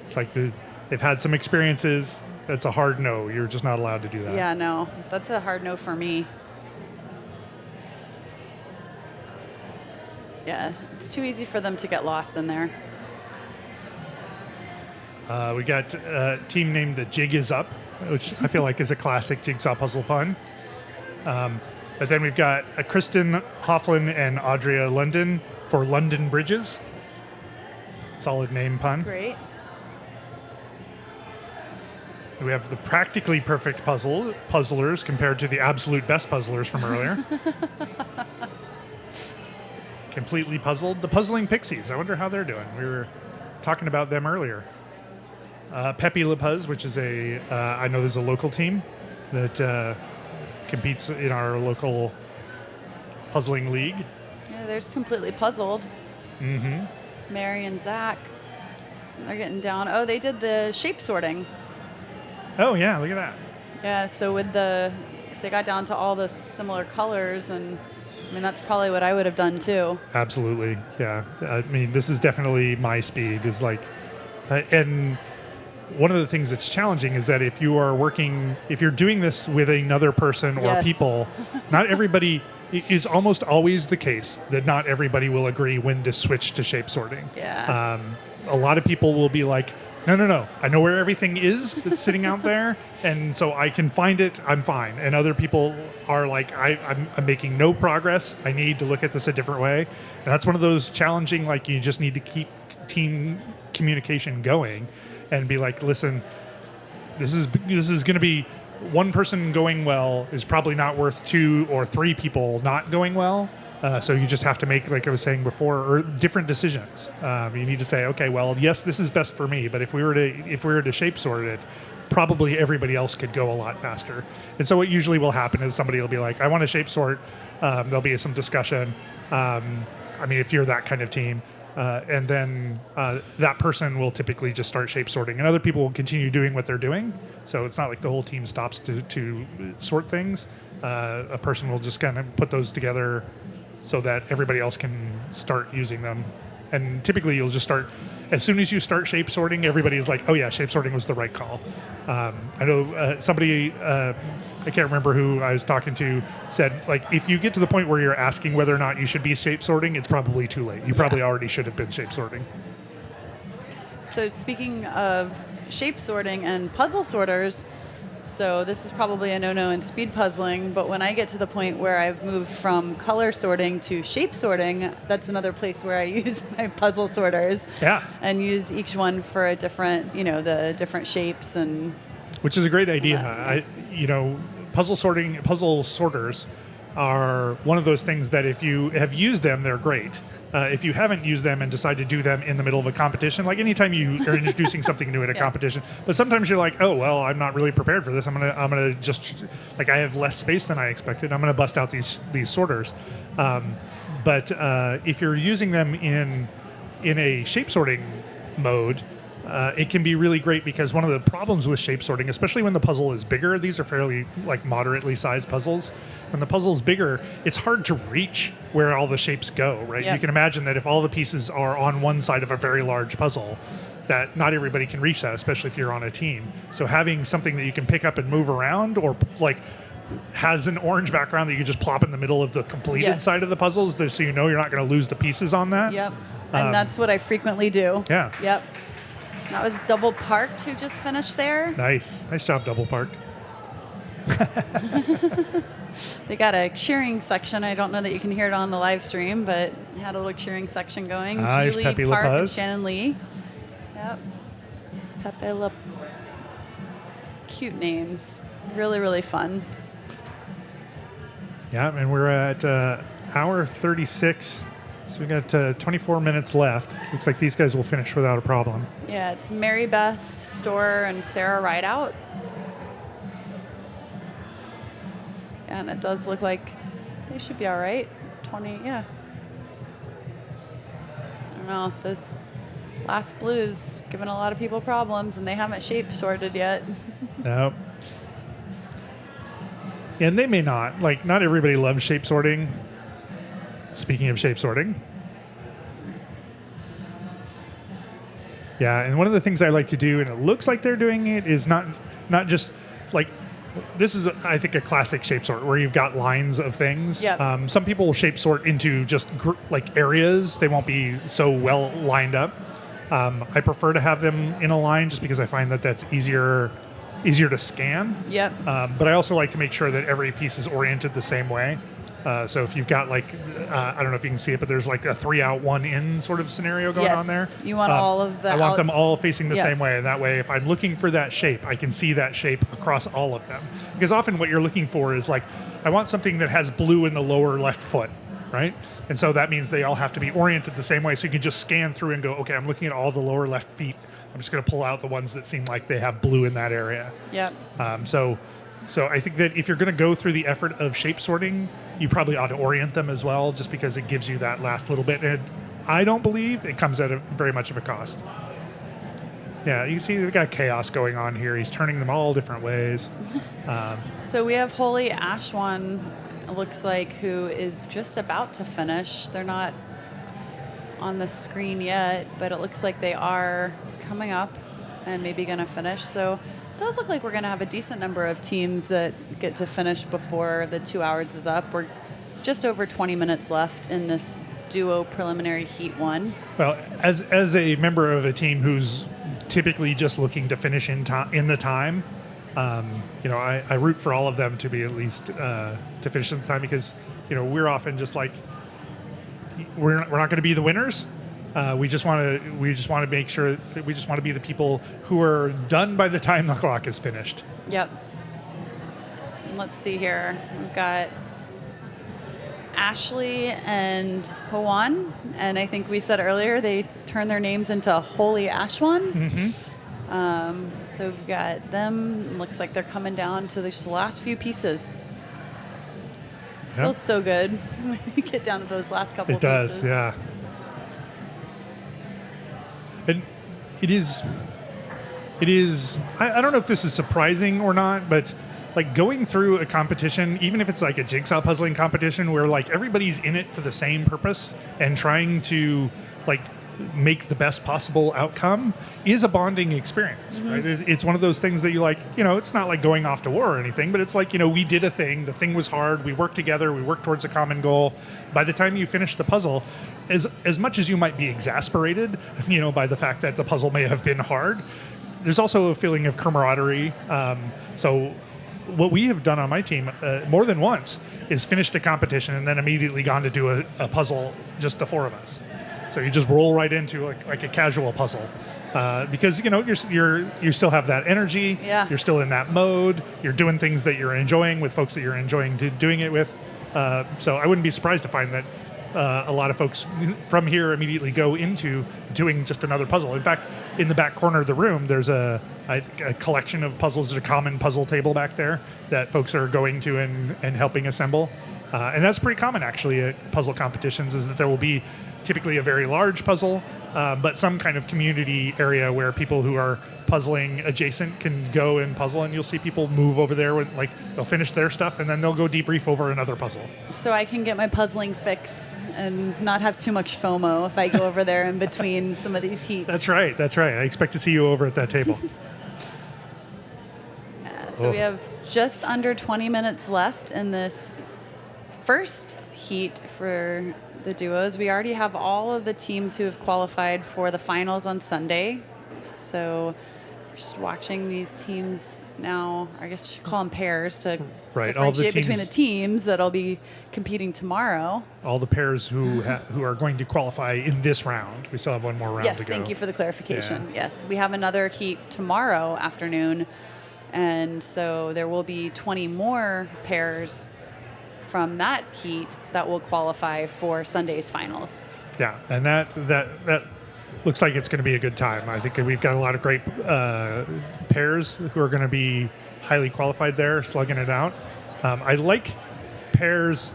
It's like they've had some experiences. That's a hard no. You're just not allowed to do that. Yeah, no, that's a hard no for me. Yeah, it's too easy for them to get lost in there. We got a team named The Jig Is Up, which I feel like is a classic Jigsaw puzzle pun. But then we've got Kristen Hofflin and Audrea London for London Bridges. Solid name pun. Great. We have the practically perfect puzzlers compared to the absolute best puzzlers from earlier. Completely puzzled. The Puzzling Pixies. I wonder how they're doing. We were talking about them earlier. Pepe Le Puz, which is I know there's a local team that competes in our local puzzling league. Yeah, there's Completely Puzzled. Mm-hmm. Mary and Zach, they're getting down. Oh, they did the shape sorting. Oh, yeah, look at that. Yeah, so they got down to all the similar colors, and I mean, that's probably what I would have done too. Absolutely, yeah. I mean, this is definitely my speed. Is like, and one of the things that's challenging is that if you're doing this with another person or Yes. people, not everybody. It is almost always the case that not everybody will agree when to switch to shape sorting. Yeah. A lot of people will be like, no, I know where everything is that's sitting out there, and so I can find it, I'm fine. And other people are like, I'm making no progress, I need to look at this a different way. And that's one of those challenging, like, you just need to keep team communication going and be like, listen, this is going to be one person going well is probably not worth 2 or 3 people not going well. So you just have to make, like I was saying before, or different decisions. You need to say, okay, well, yes, this is best for me, but if we were to shape sort it, probably everybody else could go a lot faster. And so what usually will happen is somebody will be like, I want to shape sort. There'll be some discussion. If you're that kind of team. And then that person will typically just start shape sorting, and other people will continue doing what they're doing. So it's not like the whole team stops to sort things. A person will just kind of put those together so that everybody else can start using them. And typically you'll just start, as soon as you start shape sorting, everybody's like, oh yeah, shape sorting was the right call. I know somebody, I can't remember who I was talking to, said, like, if you get to the point where you're asking whether or not you should be shape sorting, it's probably too late. You probably already should have been shape sorting. So speaking of shape sorting and puzzle sorters, so this is probably a no-no in speed puzzling, but when I get to the point where I've moved from color sorting to shape sorting, that's another place where I use my puzzle sorters. Yeah. And use each one for a different, the different shapes and... Which is a great idea. Puzzle sorters are one of those things that if you have used them, they're great. If you haven't used them and decide to do them in the middle of a competition, like anytime you are introducing something new at a competition, but sometimes you're like, oh, well, I'm not really prepared for this. I'm gonna just, like, I have less space than I expected. I'm gonna bust out these sorters. But if you're using them in a shape sorting mode, it can be really great, because one of the problems with shape sorting, especially when the puzzle is bigger, these are fairly moderately sized puzzles. When the puzzle's bigger, it's hard to reach where all the shapes go, right? Yep. You can imagine that if all the pieces are on one side of a very large puzzle, that not everybody can reach that, especially if you're on a team. So having something that you can pick up and move around, or has an orange background that you can just plop in the middle of the completed side of the puzzles, so you know you're not going to lose the pieces on that. Yep. And that's what I frequently do. Yeah. Yep. That was Double Parked who just finished there. Nice job, Double Parked. They got a cheering section. I don't know that you can hear it on the live stream, but they had a little cheering section going. There's Julie Pepe Park Le and Puz. Shannon Lee. Yep. Pepe Le. Cute names. Really, really fun. Yeah, and we're at hour 36, so we got 24 minutes left. Looks like these guys will finish without a problem. Yeah, it's Mary Beth Storr and Sarah Rideout. And it does look like they should be all right. 20, yeah. I don't know. This last blue's giving a lot of people problems, and they haven't shape sorted yet. Nope. And they may not. Not everybody loves shape sorting. Speaking of shape sorting. Yeah, and one of the things I like to do, and it looks like they're doing it, is not just this is, I think, a classic shape sort where you've got lines of things. Yep. Some people will shape sort into just areas. They won't be so well lined up. I prefer to have them in a line just because I find that that's easier to scan. Yep. But I also like to make sure that every piece is oriented the same way. So if you've got I don't know if you can see it, but there's a 3 out, 1 in sort of scenario going on there. You want all of the I want them outs- all facing the Yes. same way, and that way if I'm looking for that shape, I can see that shape across all of them. Because often what you're looking for is I want something that has blue in the lower left foot, right? And so that means they all have to be oriented the same way, so you can just scan through and go, okay, I'm looking at all the lower left feet. I'm just going to pull out the ones that seem like they have blue in that area. Yep. So I think that if you're going to go through the effort of shape sorting, you probably ought to orient them as well, just because it gives you that last little bit. And I don't believe it comes at very much of a cost. Yeah, you can see we've got chaos going on here. He's turning them all different ways. So we have Holy Ashwan, it looks like, who is just about to finish. They're not on the screen yet, but it looks like they are coming up and maybe going to finish. So it does look like we're going to have a decent number of teams that get to finish before the 2 hours is up. We're just over 20 minutes left in this duo preliminary heat 1. Well, as a member of a team who's typically just looking to finish in the time, I root for all of them to be at least to finish in the time, because we're often just we're not going to be the winners. We just want to make sure that we just want to be the people who are done by the time the clock is finished. Yep. let's see here. We've got Ashley and Hawan, and I think we said earlier they turned their names into Holy Ashwan. So we've got them. Looks like they're coming down to the last few pieces. Feels so good when you get down to those last couple It of does, pieces. yeah. And it is, I don't know if this is surprising or not, but like going through a competition, even if it's like a jigsaw puzzling competition where like everybody's in it for the same purpose and trying to like make the best possible outcome is a bonding experience, right? It's one of those things that you like, it's not like going off to war or anything, but it's like, we did a thing, the thing was hard, we worked together, we worked towards a common goal. By the time you finish the puzzle, as much as you might be exasperated, by the fact that the puzzle may have been hard, there's also a feeling of camaraderie. So what we have done on my team more than once is finished a competition and then immediately gone to do a puzzle, just the four of us. So you just roll right into like a casual puzzle because you still have that energy. Yeah. You're still in that mode. You're doing things that you're enjoying with folks that you're enjoying doing it with. So I wouldn't be surprised to find that a lot of folks from here immediately go into doing just another puzzle. In fact, in the back corner of the room, there's a collection of puzzles. There's a common puzzle table back there that folks are going to and helping assemble. And that's pretty common, actually, at puzzle competitions, is that there will be typically a very large puzzle, but some kind of community area where people who are puzzling adjacent can go and puzzle, and you'll see people move over there with, they'll finish their stuff, and then they'll go debrief over another puzzle. So I can get my puzzling fix and not have too much FOMO if I go over there in between some of these heats. That's right. I expect to see you over at that table. So we have just under 20 minutes left in this first heat for the duos. We already have all of the teams who have qualified for the finals on Sunday. So just watching these teams now, I guess you should call them pairs to Right, all the differentiate between teams- the teams that'll be competing tomorrow. All the pairs who are going to qualify in this round. We still have one more round Yes, to go. thank you for the clarification. Yeah. Yes, we have another heat tomorrow afternoon, and so there will be 20 more pairs from that heat that will qualify for Sunday's finals. Yeah, and that looks like it's going to be a good time. I think that we've got a lot of great pairs who are going to be highly qualified there, slugging it out. I like pairs.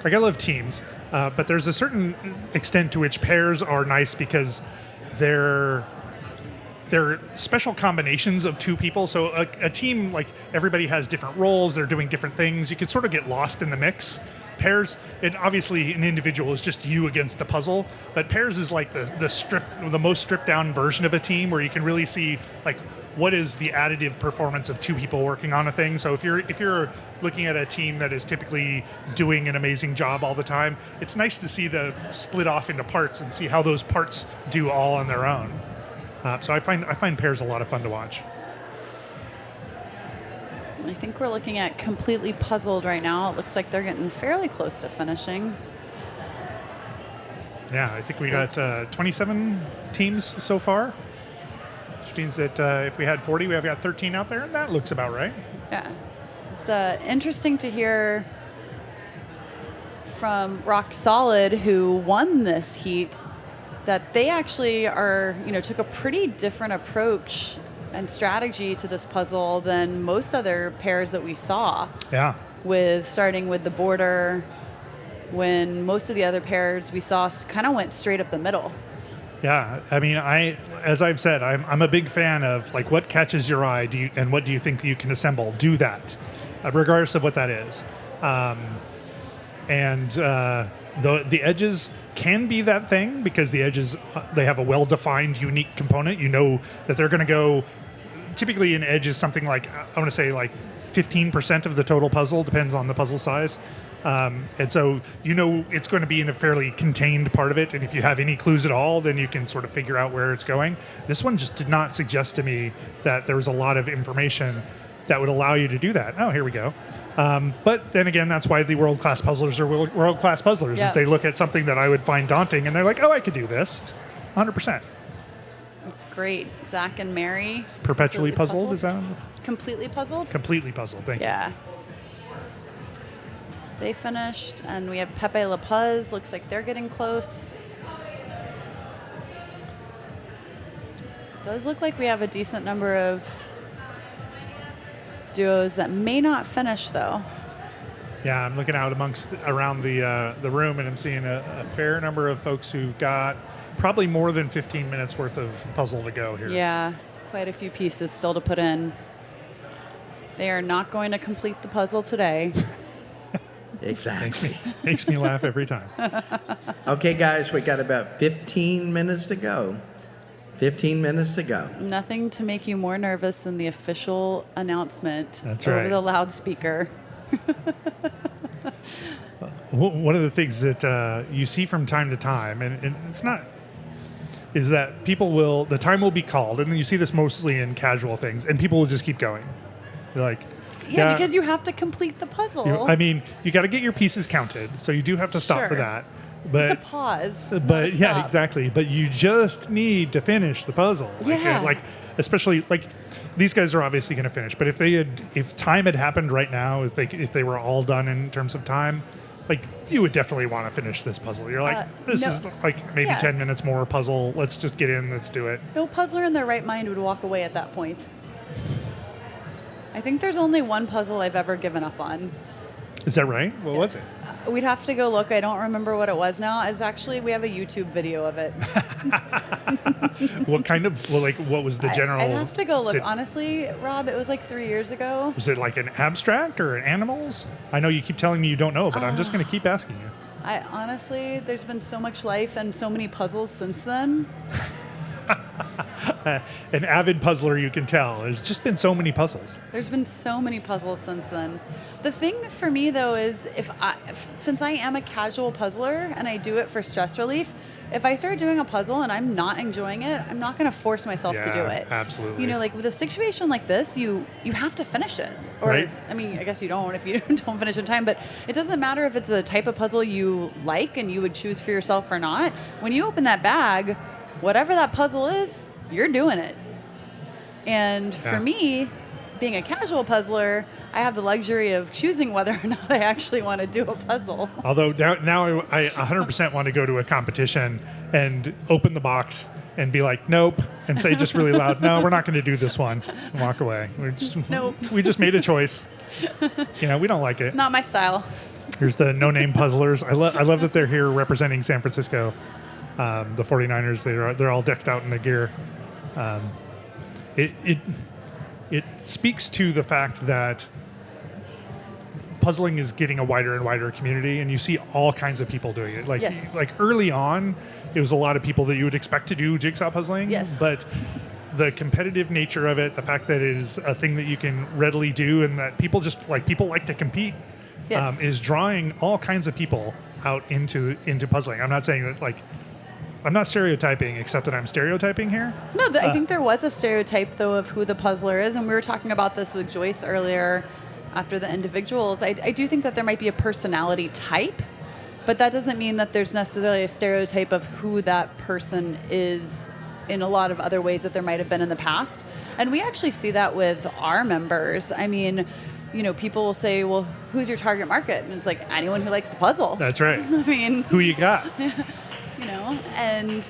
Like, I love teams, but there's a certain extent to which pairs are nice because they're special combinations of two people. So a team, like, everybody has different roles, they're doing different things. You could sort of get lost in the mix. Pairs, and obviously an individual is just you against the puzzle, but pairs is like the most stripped down version of a team where you can really see like what is the additive performance of two people working on a thing. So if you're looking at a team that is typically doing an amazing job all the time, it's nice to see the split off into parts and see how those parts do all on their own. So I find pairs a lot of fun to watch. I think we're looking at completely puzzled right now. It looks like they're getting fairly close to finishing. Yeah, I think we got 27 teams so far, which means that if we had 40, we have got 13 out there, and that looks about right. Yeah. It's interesting to hear from Rock Solid, who won this heat, that they actually took a pretty different approach and strategy to this puzzle than most other pairs that we saw. Yeah. Starting with the border, when most of the other pairs we saw kind of went straight up the middle. Yeah, I mean, as I've said, I'm a big fan of like what catches your eye, and what do you think you can assemble? Do that, regardless of what that is. The edges can be that thing because the edges they have a well-defined, unique component. You know that they're going to go. Typically, an edge is something like I want to say like 15% of the total puzzle, depends on the puzzle size. And so it's going to be in a fairly contained part of it, and if you have any clues at all, then you can sort of figure out where it's going. This one just did not suggest to me that there was a lot of information that would allow you to do that. Oh, here we go. But then again, that's why the world-class puzzlers are world-class puzzlers. Yeah. Is they look at something that I would find daunting, and they're like, oh, I could do this. 100%. That's great. Zach and Mary. Perpetually Completely puzzled, is that? Completely puzzled? Completely puzzled, thank you. Yeah. They finished, and we have Pepe La Paz. Looks like they're getting close. Does look like we have a decent number of duos that may not finish, though. Yeah, I'm looking out around the room, and I'm seeing a fair number of folks who got probably more than 15 minutes worth of puzzle to go here. Yeah, quite a few pieces still to put in. They are not going to complete the puzzle today. Exactly. Makes me laugh every time. Okay, guys, we got about 15 minutes to go. 15 minutes to go. Nothing to make you more nervous than the official announcement That's over right. the loudspeaker. One of the things that you see from time to time, and it's not, is that the time will be called, and then you see this mostly in casual things, and people will just keep going. They're like, Yeah, because you have to complete the puzzle. you got to get your pieces counted, so you do have to stop for Sure. that. But It's a pause. not a But yeah, stop. exactly. But you just need to finish the puzzle. Yeah. Especially these guys are obviously going to finish. But if time had happened right now, if they were all done in terms of time, you would definitely want to finish this puzzle. You're like, this no. is maybe Yeah. 10 minutes more puzzle. Let's just get in. Let's do it. No puzzler in their right mind would walk away at that point. I think there's only one puzzle I've ever given up on. Is that right? What was it? We'd have to go look. I don't remember what it was now. We have a YouTube video of it. What kind of? What was the general? I'd have to go look. Was it, Honestly, Rob, it was like 3 years ago. was it like an abstract or an animals? I know you keep telling me you don't know, but I'm just going to keep asking you. There's been so much life and so many puzzles since then. An avid puzzler, you can tell. There's just been so many puzzles. There's been so many puzzles since then. The thing for me, though, is since I am a casual puzzler and I do it for stress relief, if I start doing a puzzle and I'm not enjoying it, I'm not going to force myself to do Yeah, it. absolutely. With a situation like this, you have to finish it. Or, Right. I mean, I guess you don't if you don't finish in time, but it doesn't matter if it's a type of puzzle you like and you would choose for yourself or not. When you open that bag, whatever that puzzle is, you're doing it. And Yeah. for me, being a casual puzzler, I have the luxury of choosing whether or not I actually want to do a puzzle. Although now I 100% want to go to a competition and open the box and be like, nope, and say just really loud, no, we're not going to do this one, and walk away. Nope. We just made a choice. We don't like it. Not my style. Here's the no-name puzzlers. I love that they're here representing San Francisco. The 49ers, they're all decked out in the gear. It speaks to the fact that puzzling is getting a wider and wider community, and you see all kinds of people doing it. Yes. Like early on, it was a lot of people that you would expect to do jigsaw puzzling. Yes. But the competitive nature of it, the fact that it is a thing that you can readily do, and that people like to compete, Yes. is drawing all kinds of people out into puzzling. I'm not saying that I'm not stereotyping, except that I'm stereotyping here. No, I think there was a stereotype, though, of who the puzzler is, and we were talking about this with Joyce earlier after the individuals. I do think that there might be a personality type, but that doesn't mean that there's necessarily a stereotype of who that person is in a lot of other ways that there might have been in the past. And we actually see that with our members. I mean, people will say, well, who's your target market? And it's like anyone who likes to puzzle. That's right. I mean, Who you got? And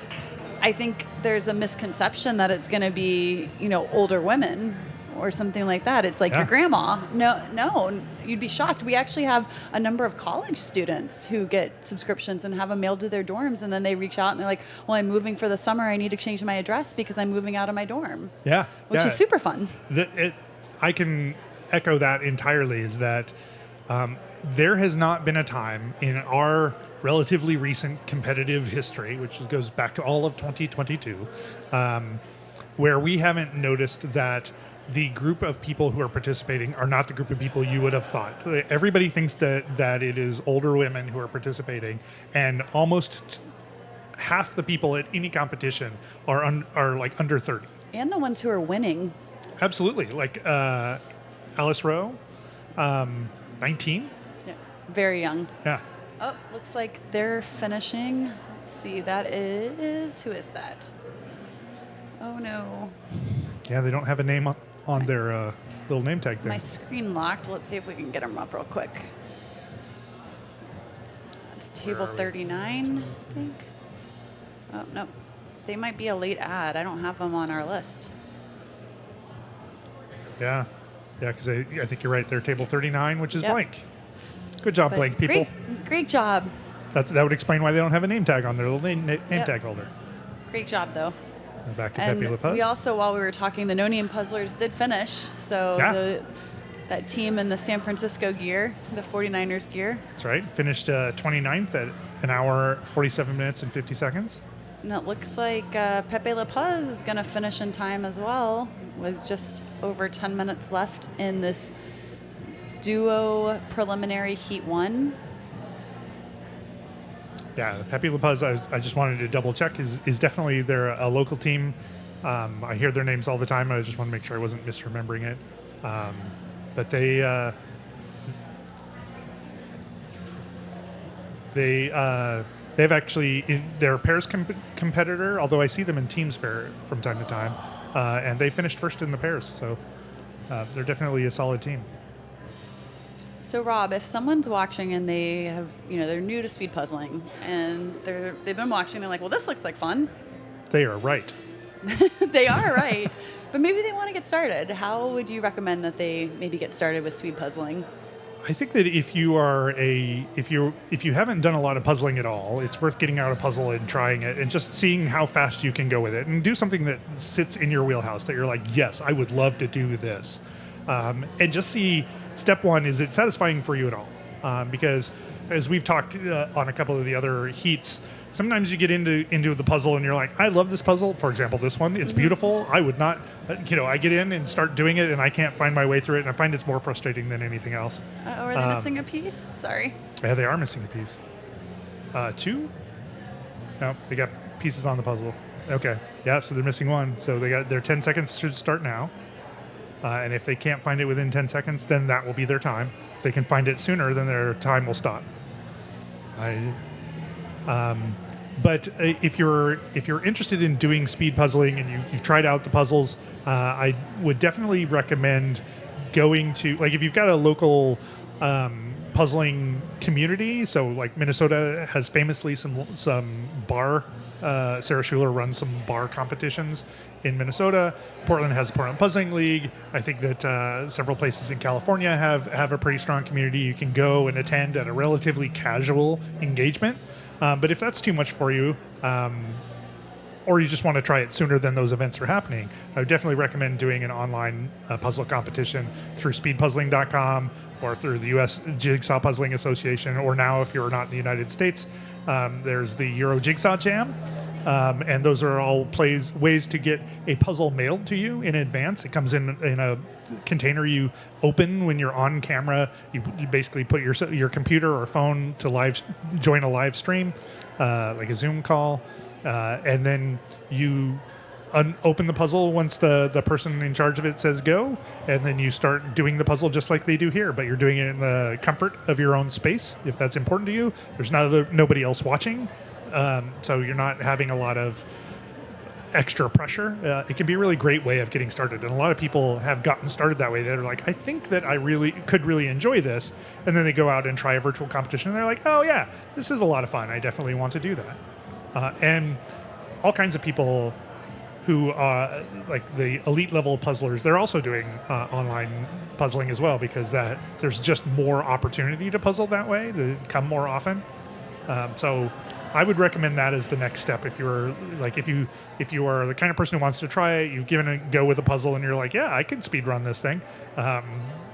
I think there's a misconception that it's going to be, older women or something like that. It's like Yeah. your grandma. No, you'd be shocked. We actually have a number of college students who get subscriptions and have them mailed to their dorms, and then they reach out and they're like, well, I'm moving for the summer. I need to change my address because I'm moving out of my dorm, Yeah. which is super fun. I can echo that entirely, is that there has not been a time in our relatively recent competitive history, which goes back to all of 2022, where we haven't noticed that the group of people who are participating are not the group of people you would have thought. Everybody thinks that it is older women who are participating, and almost half the people at any competition are under 30. And the ones who are winning. Absolutely. Like Alice Rowe, 19. Yeah, very young. Yeah. Oh, looks like they're finishing. Let's see, who is that? Oh no. Yeah, they don't have a name on their little name tag there. My screen locked. Let's see if we can get them up real quick. It's table are we? 39, I think. Oh, no. They might be a late ad. I don't have them on our list. Yeah, because I think you're right. They're table 39, which is Yep. blank. Good job, But blank people. Great job. That would explain why they don't have a name tag on their little name Yep. tag holder. Great job, though. Back to And Pepe Le Puz. we also, while we were talking, the No Name Puzzlers did finish. So Yeah. that team in the San Francisco gear, the 49ers gear, That's right. Finished 29th at an hour, 47 minutes, and 50 seconds. and it looks like Pepe Le Puz is going to finish in time as well, with just over 10 minutes left in this duo preliminary heat 1. Yeah, Pepe Le Puz, I just wanted to double check, is definitely they're a local team. I hear their names all the time. I just want to make sure I wasn't misremembering it. But they've actually, their pairs competitor, although I see them in teams from time to time, and they finished first in the pairs. So they're definitely a solid team. So Rob, if someone's watching and they have, they're new to speed puzzling and they've been watching, they're like, well, this looks like fun. They are right. They are right. But maybe they want to get started. How would you recommend that they maybe get started with speed puzzling? I think that if you haven't done a lot of puzzling at all, it's worth getting out a puzzle and trying it and just seeing how fast you can go with it and do something that sits in your wheelhouse that you're like, yes, I would love to do this. And just see, step one, is it satisfying for you at all? Because as we've talked on a couple of the other heats, sometimes you get into the puzzle and you're like, I love this puzzle. For example, this one, it's beautiful. I would not, I get in and start doing it and I can't find my way through it, and I find it's more frustrating than anything else. Are they missing a piece? Sorry. Yeah, they are missing a piece. 2? No, they got pieces on the puzzle. Okay, yeah, so they're missing one. So they got their 10 seconds should start now. And if they can't find it within 10 seconds, then that will be their time. If they can find it sooner, then their time will stop. But if you're interested in doing speed puzzling and you've tried out the puzzles, I would definitely recommend going to, like, if you've got a local puzzling community. So like Minnesota has famously some bar. Sarah Schuler runs some bar competitions in Minnesota. Portland has the Portland Puzzling League. I think that several places in California have a pretty strong community you can go and attend at a relatively casual engagement. But if that's too much for you, or you just want to try it sooner than those events are happening, I would definitely recommend doing an online puzzle competition through speedpuzzling.com or through the U.S. Jigsaw Puzzling Association, or now, if you're not in the United States, there's the Euro Jigsaw Jam. And those are all ways to get a puzzle mailed to you in advance. It comes in a container you open when you're on camera. You basically put your computer or phone to join a live stream, like a Zoom call, and then you open the puzzle once the person in charge of it says go, and then you start doing the puzzle just like they do here, but you're doing it in the comfort of your own space. If that's important to you, there's nobody else watching, so you're not having a lot of extra pressure. It can be a really great way of getting started, and a lot of people have gotten started that way. They're like, I think that I could really enjoy this, and then they go out and try a virtual competition and they're like, oh yeah, this is a lot of fun, I definitely want to do that. And all kinds of people who like the elite level puzzlers, they're also doing online puzzling as well, because there's just more opportunity to puzzle that way. They come more often. So I would recommend that as the next step. If you're like, if you are the kind of person who wants to try it, you've given a go with a puzzle and you're like, yeah, I can speed run this thing,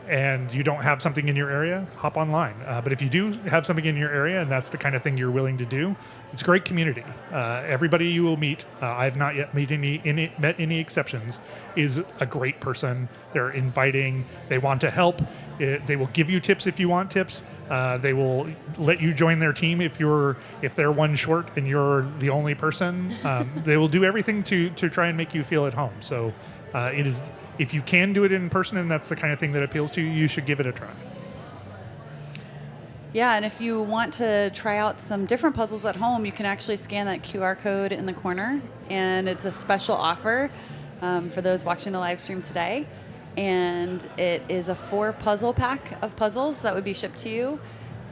and you don't have something in your area, hop online. But if you do have something in your area and that's the kind of thing you're willing to do, it's a great community. Everybody you will meet, I've not yet met any exceptions, is a great person. They're inviting. They want to help. They will give you tips if you want tips. They will let you join their team if they're one short and you're the only person. They will do everything to try and make you feel at home. So it is. If you can do it in person and that's the kind of thing that appeals to you, you should give it a try. Yeah, and if you want to try out some different puzzles at home, you can actually scan that QR code in the corner, and it's a special offer for those watching the live stream today. And it is a 4 puzzle pack of puzzles that would be shipped to you.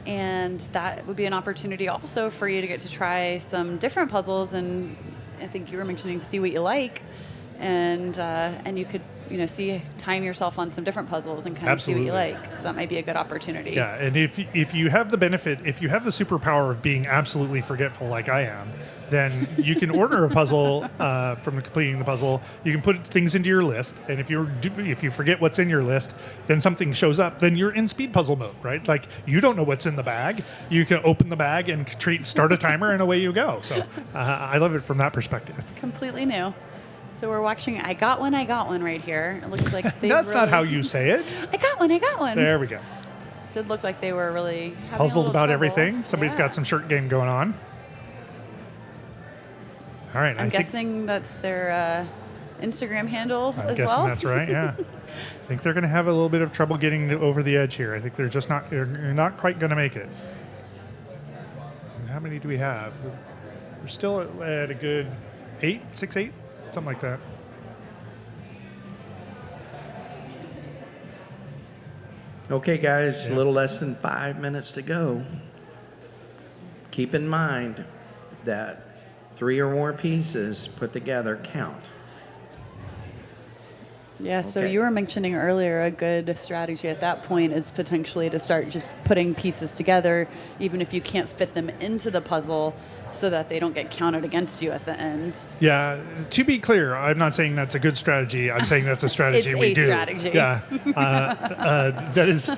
And that would be an opportunity also for you to get to try some different puzzles. And I think you were mentioning see what you like, and you could time yourself on some different puzzles and kind of see what you like. So that might be a good opportunity. Yeah, and if you have the superpower of being absolutely forgetful like I am, then you can order a puzzle from completing the puzzle. You can put things into your list, and if you forget what's in your list, then something shows up. Then you're in speed puzzle mode, right? Like you don't know what's in the bag. You can open the bag and start a timer, and away you go. So I love it from that perspective. Completely new. So we're watching I Got One right here. It looks like they That's not how you say it. I got one. There we go. It did look like they were really having Puzzled a about little trouble. everything. Somebody's got some shirt game going on. All right. I'm guessing that's their Instagram handle I'm as guessing well. that's right, yeah. I think they're going to have a little bit of trouble getting over the edge here. I think they're not quite going to make it. How many do we have? We're still at a good 8, something like that. Okay, guys, Yeah. a little less than 5 minutes to go. Keep in mind that 3 or more pieces put together count. Yeah, so Okay. you were mentioning earlier a good strategy at that point is potentially to start just putting pieces together, even if you can't fit them into the puzzle, so that they don't get counted against you at the end. Yeah, to be clear, I'm not saying that's a good strategy. I'm saying that's a strategy It's we a do. strategy. Yeah, that is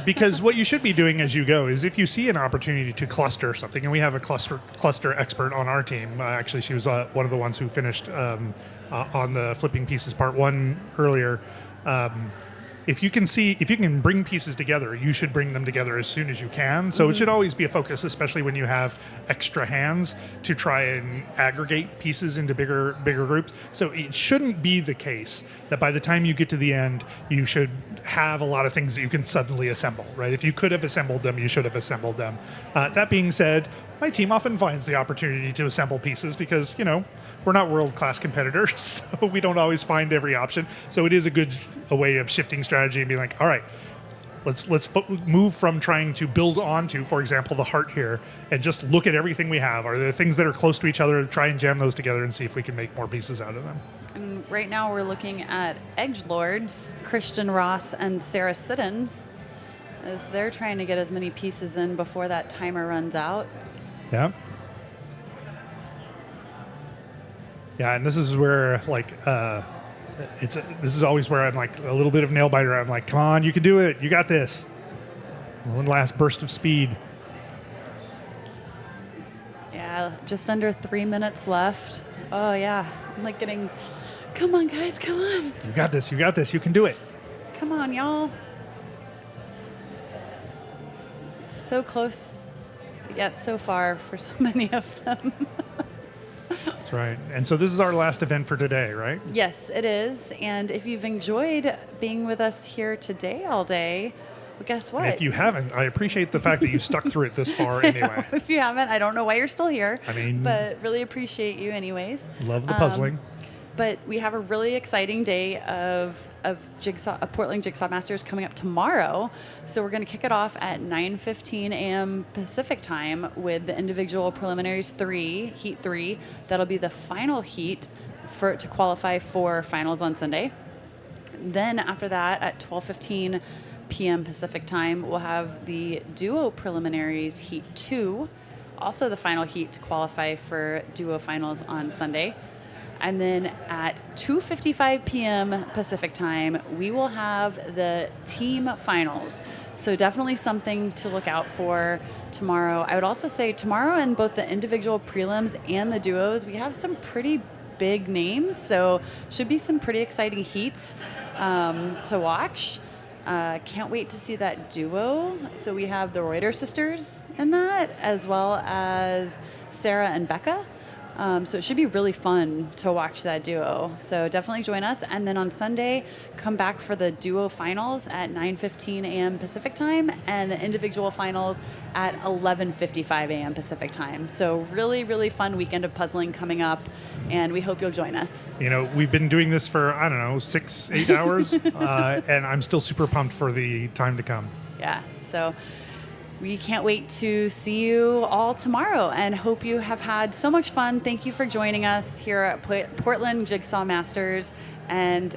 because what you should be doing as you go is if you see an opportunity to cluster something, and we have a cluster expert on our team. Actually, she was one of the ones who finished on the flipping pieces part 1 earlier. If you can bring pieces together, you should bring them together as soon as you can. So it should always be a focus, especially when you have extra hands, to try and aggregate pieces into bigger groups. So it shouldn't be the case that by the time you get to the end, you should have a lot of things that you can suddenly assemble, right? If you could have assembled them, you should have assembled them. That being said, my team often finds the opportunity to assemble pieces because, we're not world-class competitors, so we don't always find every option. So it is a way of shifting strategy and being like, all right, let's move from trying to build onto, for example, the heart here, and just look at everything we have. Are there things that are close to each other? Try and jam those together and see if we can make more pieces out of them. And right now we're looking at Edgelords, Christian Ross and Sarah Siddons, as they're trying to get as many pieces in before that timer runs out. Yeah. Yeah, and this is where this is always where I'm like a little bit of nail biter. I'm like, come on, you can do it. You got this. One last burst of speed. Yeah, just under 3 minutes left. Oh yeah, I'm like getting, come on guys, come on. You got this. You got this. You can do it. Come on, y'all. It's so close, yet so far for so many of them. That's right. And so this is our last event for today, right? Yes, it is. And if you've enjoyed being with us here today all day, well, guess what? And if you haven't, I appreciate the fact that you stuck through it this far anyway. If you haven't, I don't know why you're still here. I mean, but really appreciate you anyways. Love the puzzling. But we have a really exciting day of Jigsaw, Portland Jigsaw Masters coming up tomorrow. So we're going to kick it off at 9:15 a.m. Pacific time with the individual preliminaries heat 3. That'll be the final heat to qualify for finals on Sunday. Then after that, at 12:15 p.m. Pacific time, we'll have the duo preliminaries heat 2, also the final heat to qualify for duo finals on Sunday. And then at 2:55 p.m. Pacific time, we will have the team finals. So definitely something to look out for tomorrow. I would also say tomorrow in both the individual prelims and the duos, we have some pretty big names. So should be some pretty exciting heats to watch. Can't wait to see that duo. So we have the Reuter sisters in that, as well as Sarah and Becca. So it should be really fun to watch that duo. So definitely join us. And then on Sunday, come back for the duo finals at 9:15 a.m. Pacific time and the individual finals at 11:55 a.m. Pacific time. So really, really fun weekend of puzzling coming up. And we hope you'll join us. We've been doing this for, 6-8 hours, and I'm still super pumped for the time to come. Yeah. So we can't wait to see you all tomorrow and hope you have had so much fun. Thank you for joining us here at Portland Jigsaw Masters. And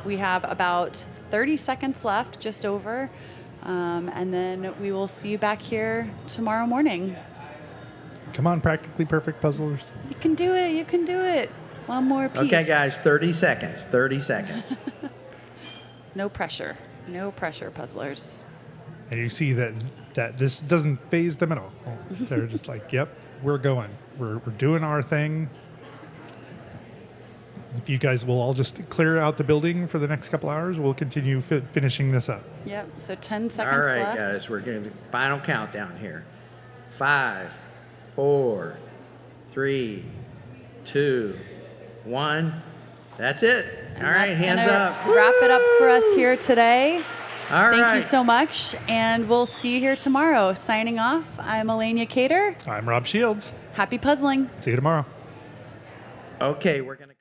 we have about 30 seconds left, just over. And then we will see you back here tomorrow morning. Come on, practically perfect puzzlers. You can do it. You can do it. One more piece. Okay, guys, 30 seconds. 30 seconds. No pressure. No pressure, puzzlers. And you see that this doesn't phase them at all. They're just like, yep, we're going. We're doing our thing. If you guys will all just clear out the building for the next couple hours, we'll continue finishing this up. Yep. So 10 seconds All right, left. guys, we're going to final countdown here. 5, 4, 3, 2, 1. That's it. And All right, that's hands gonna up. Wrap it up for us here today. All Thank right. you so much, and we'll see you here tomorrow. Signing off, I'm Elenia Cater. I'm Rob Shields. Happy puzzling. See you tomorrow. Okay, we're going to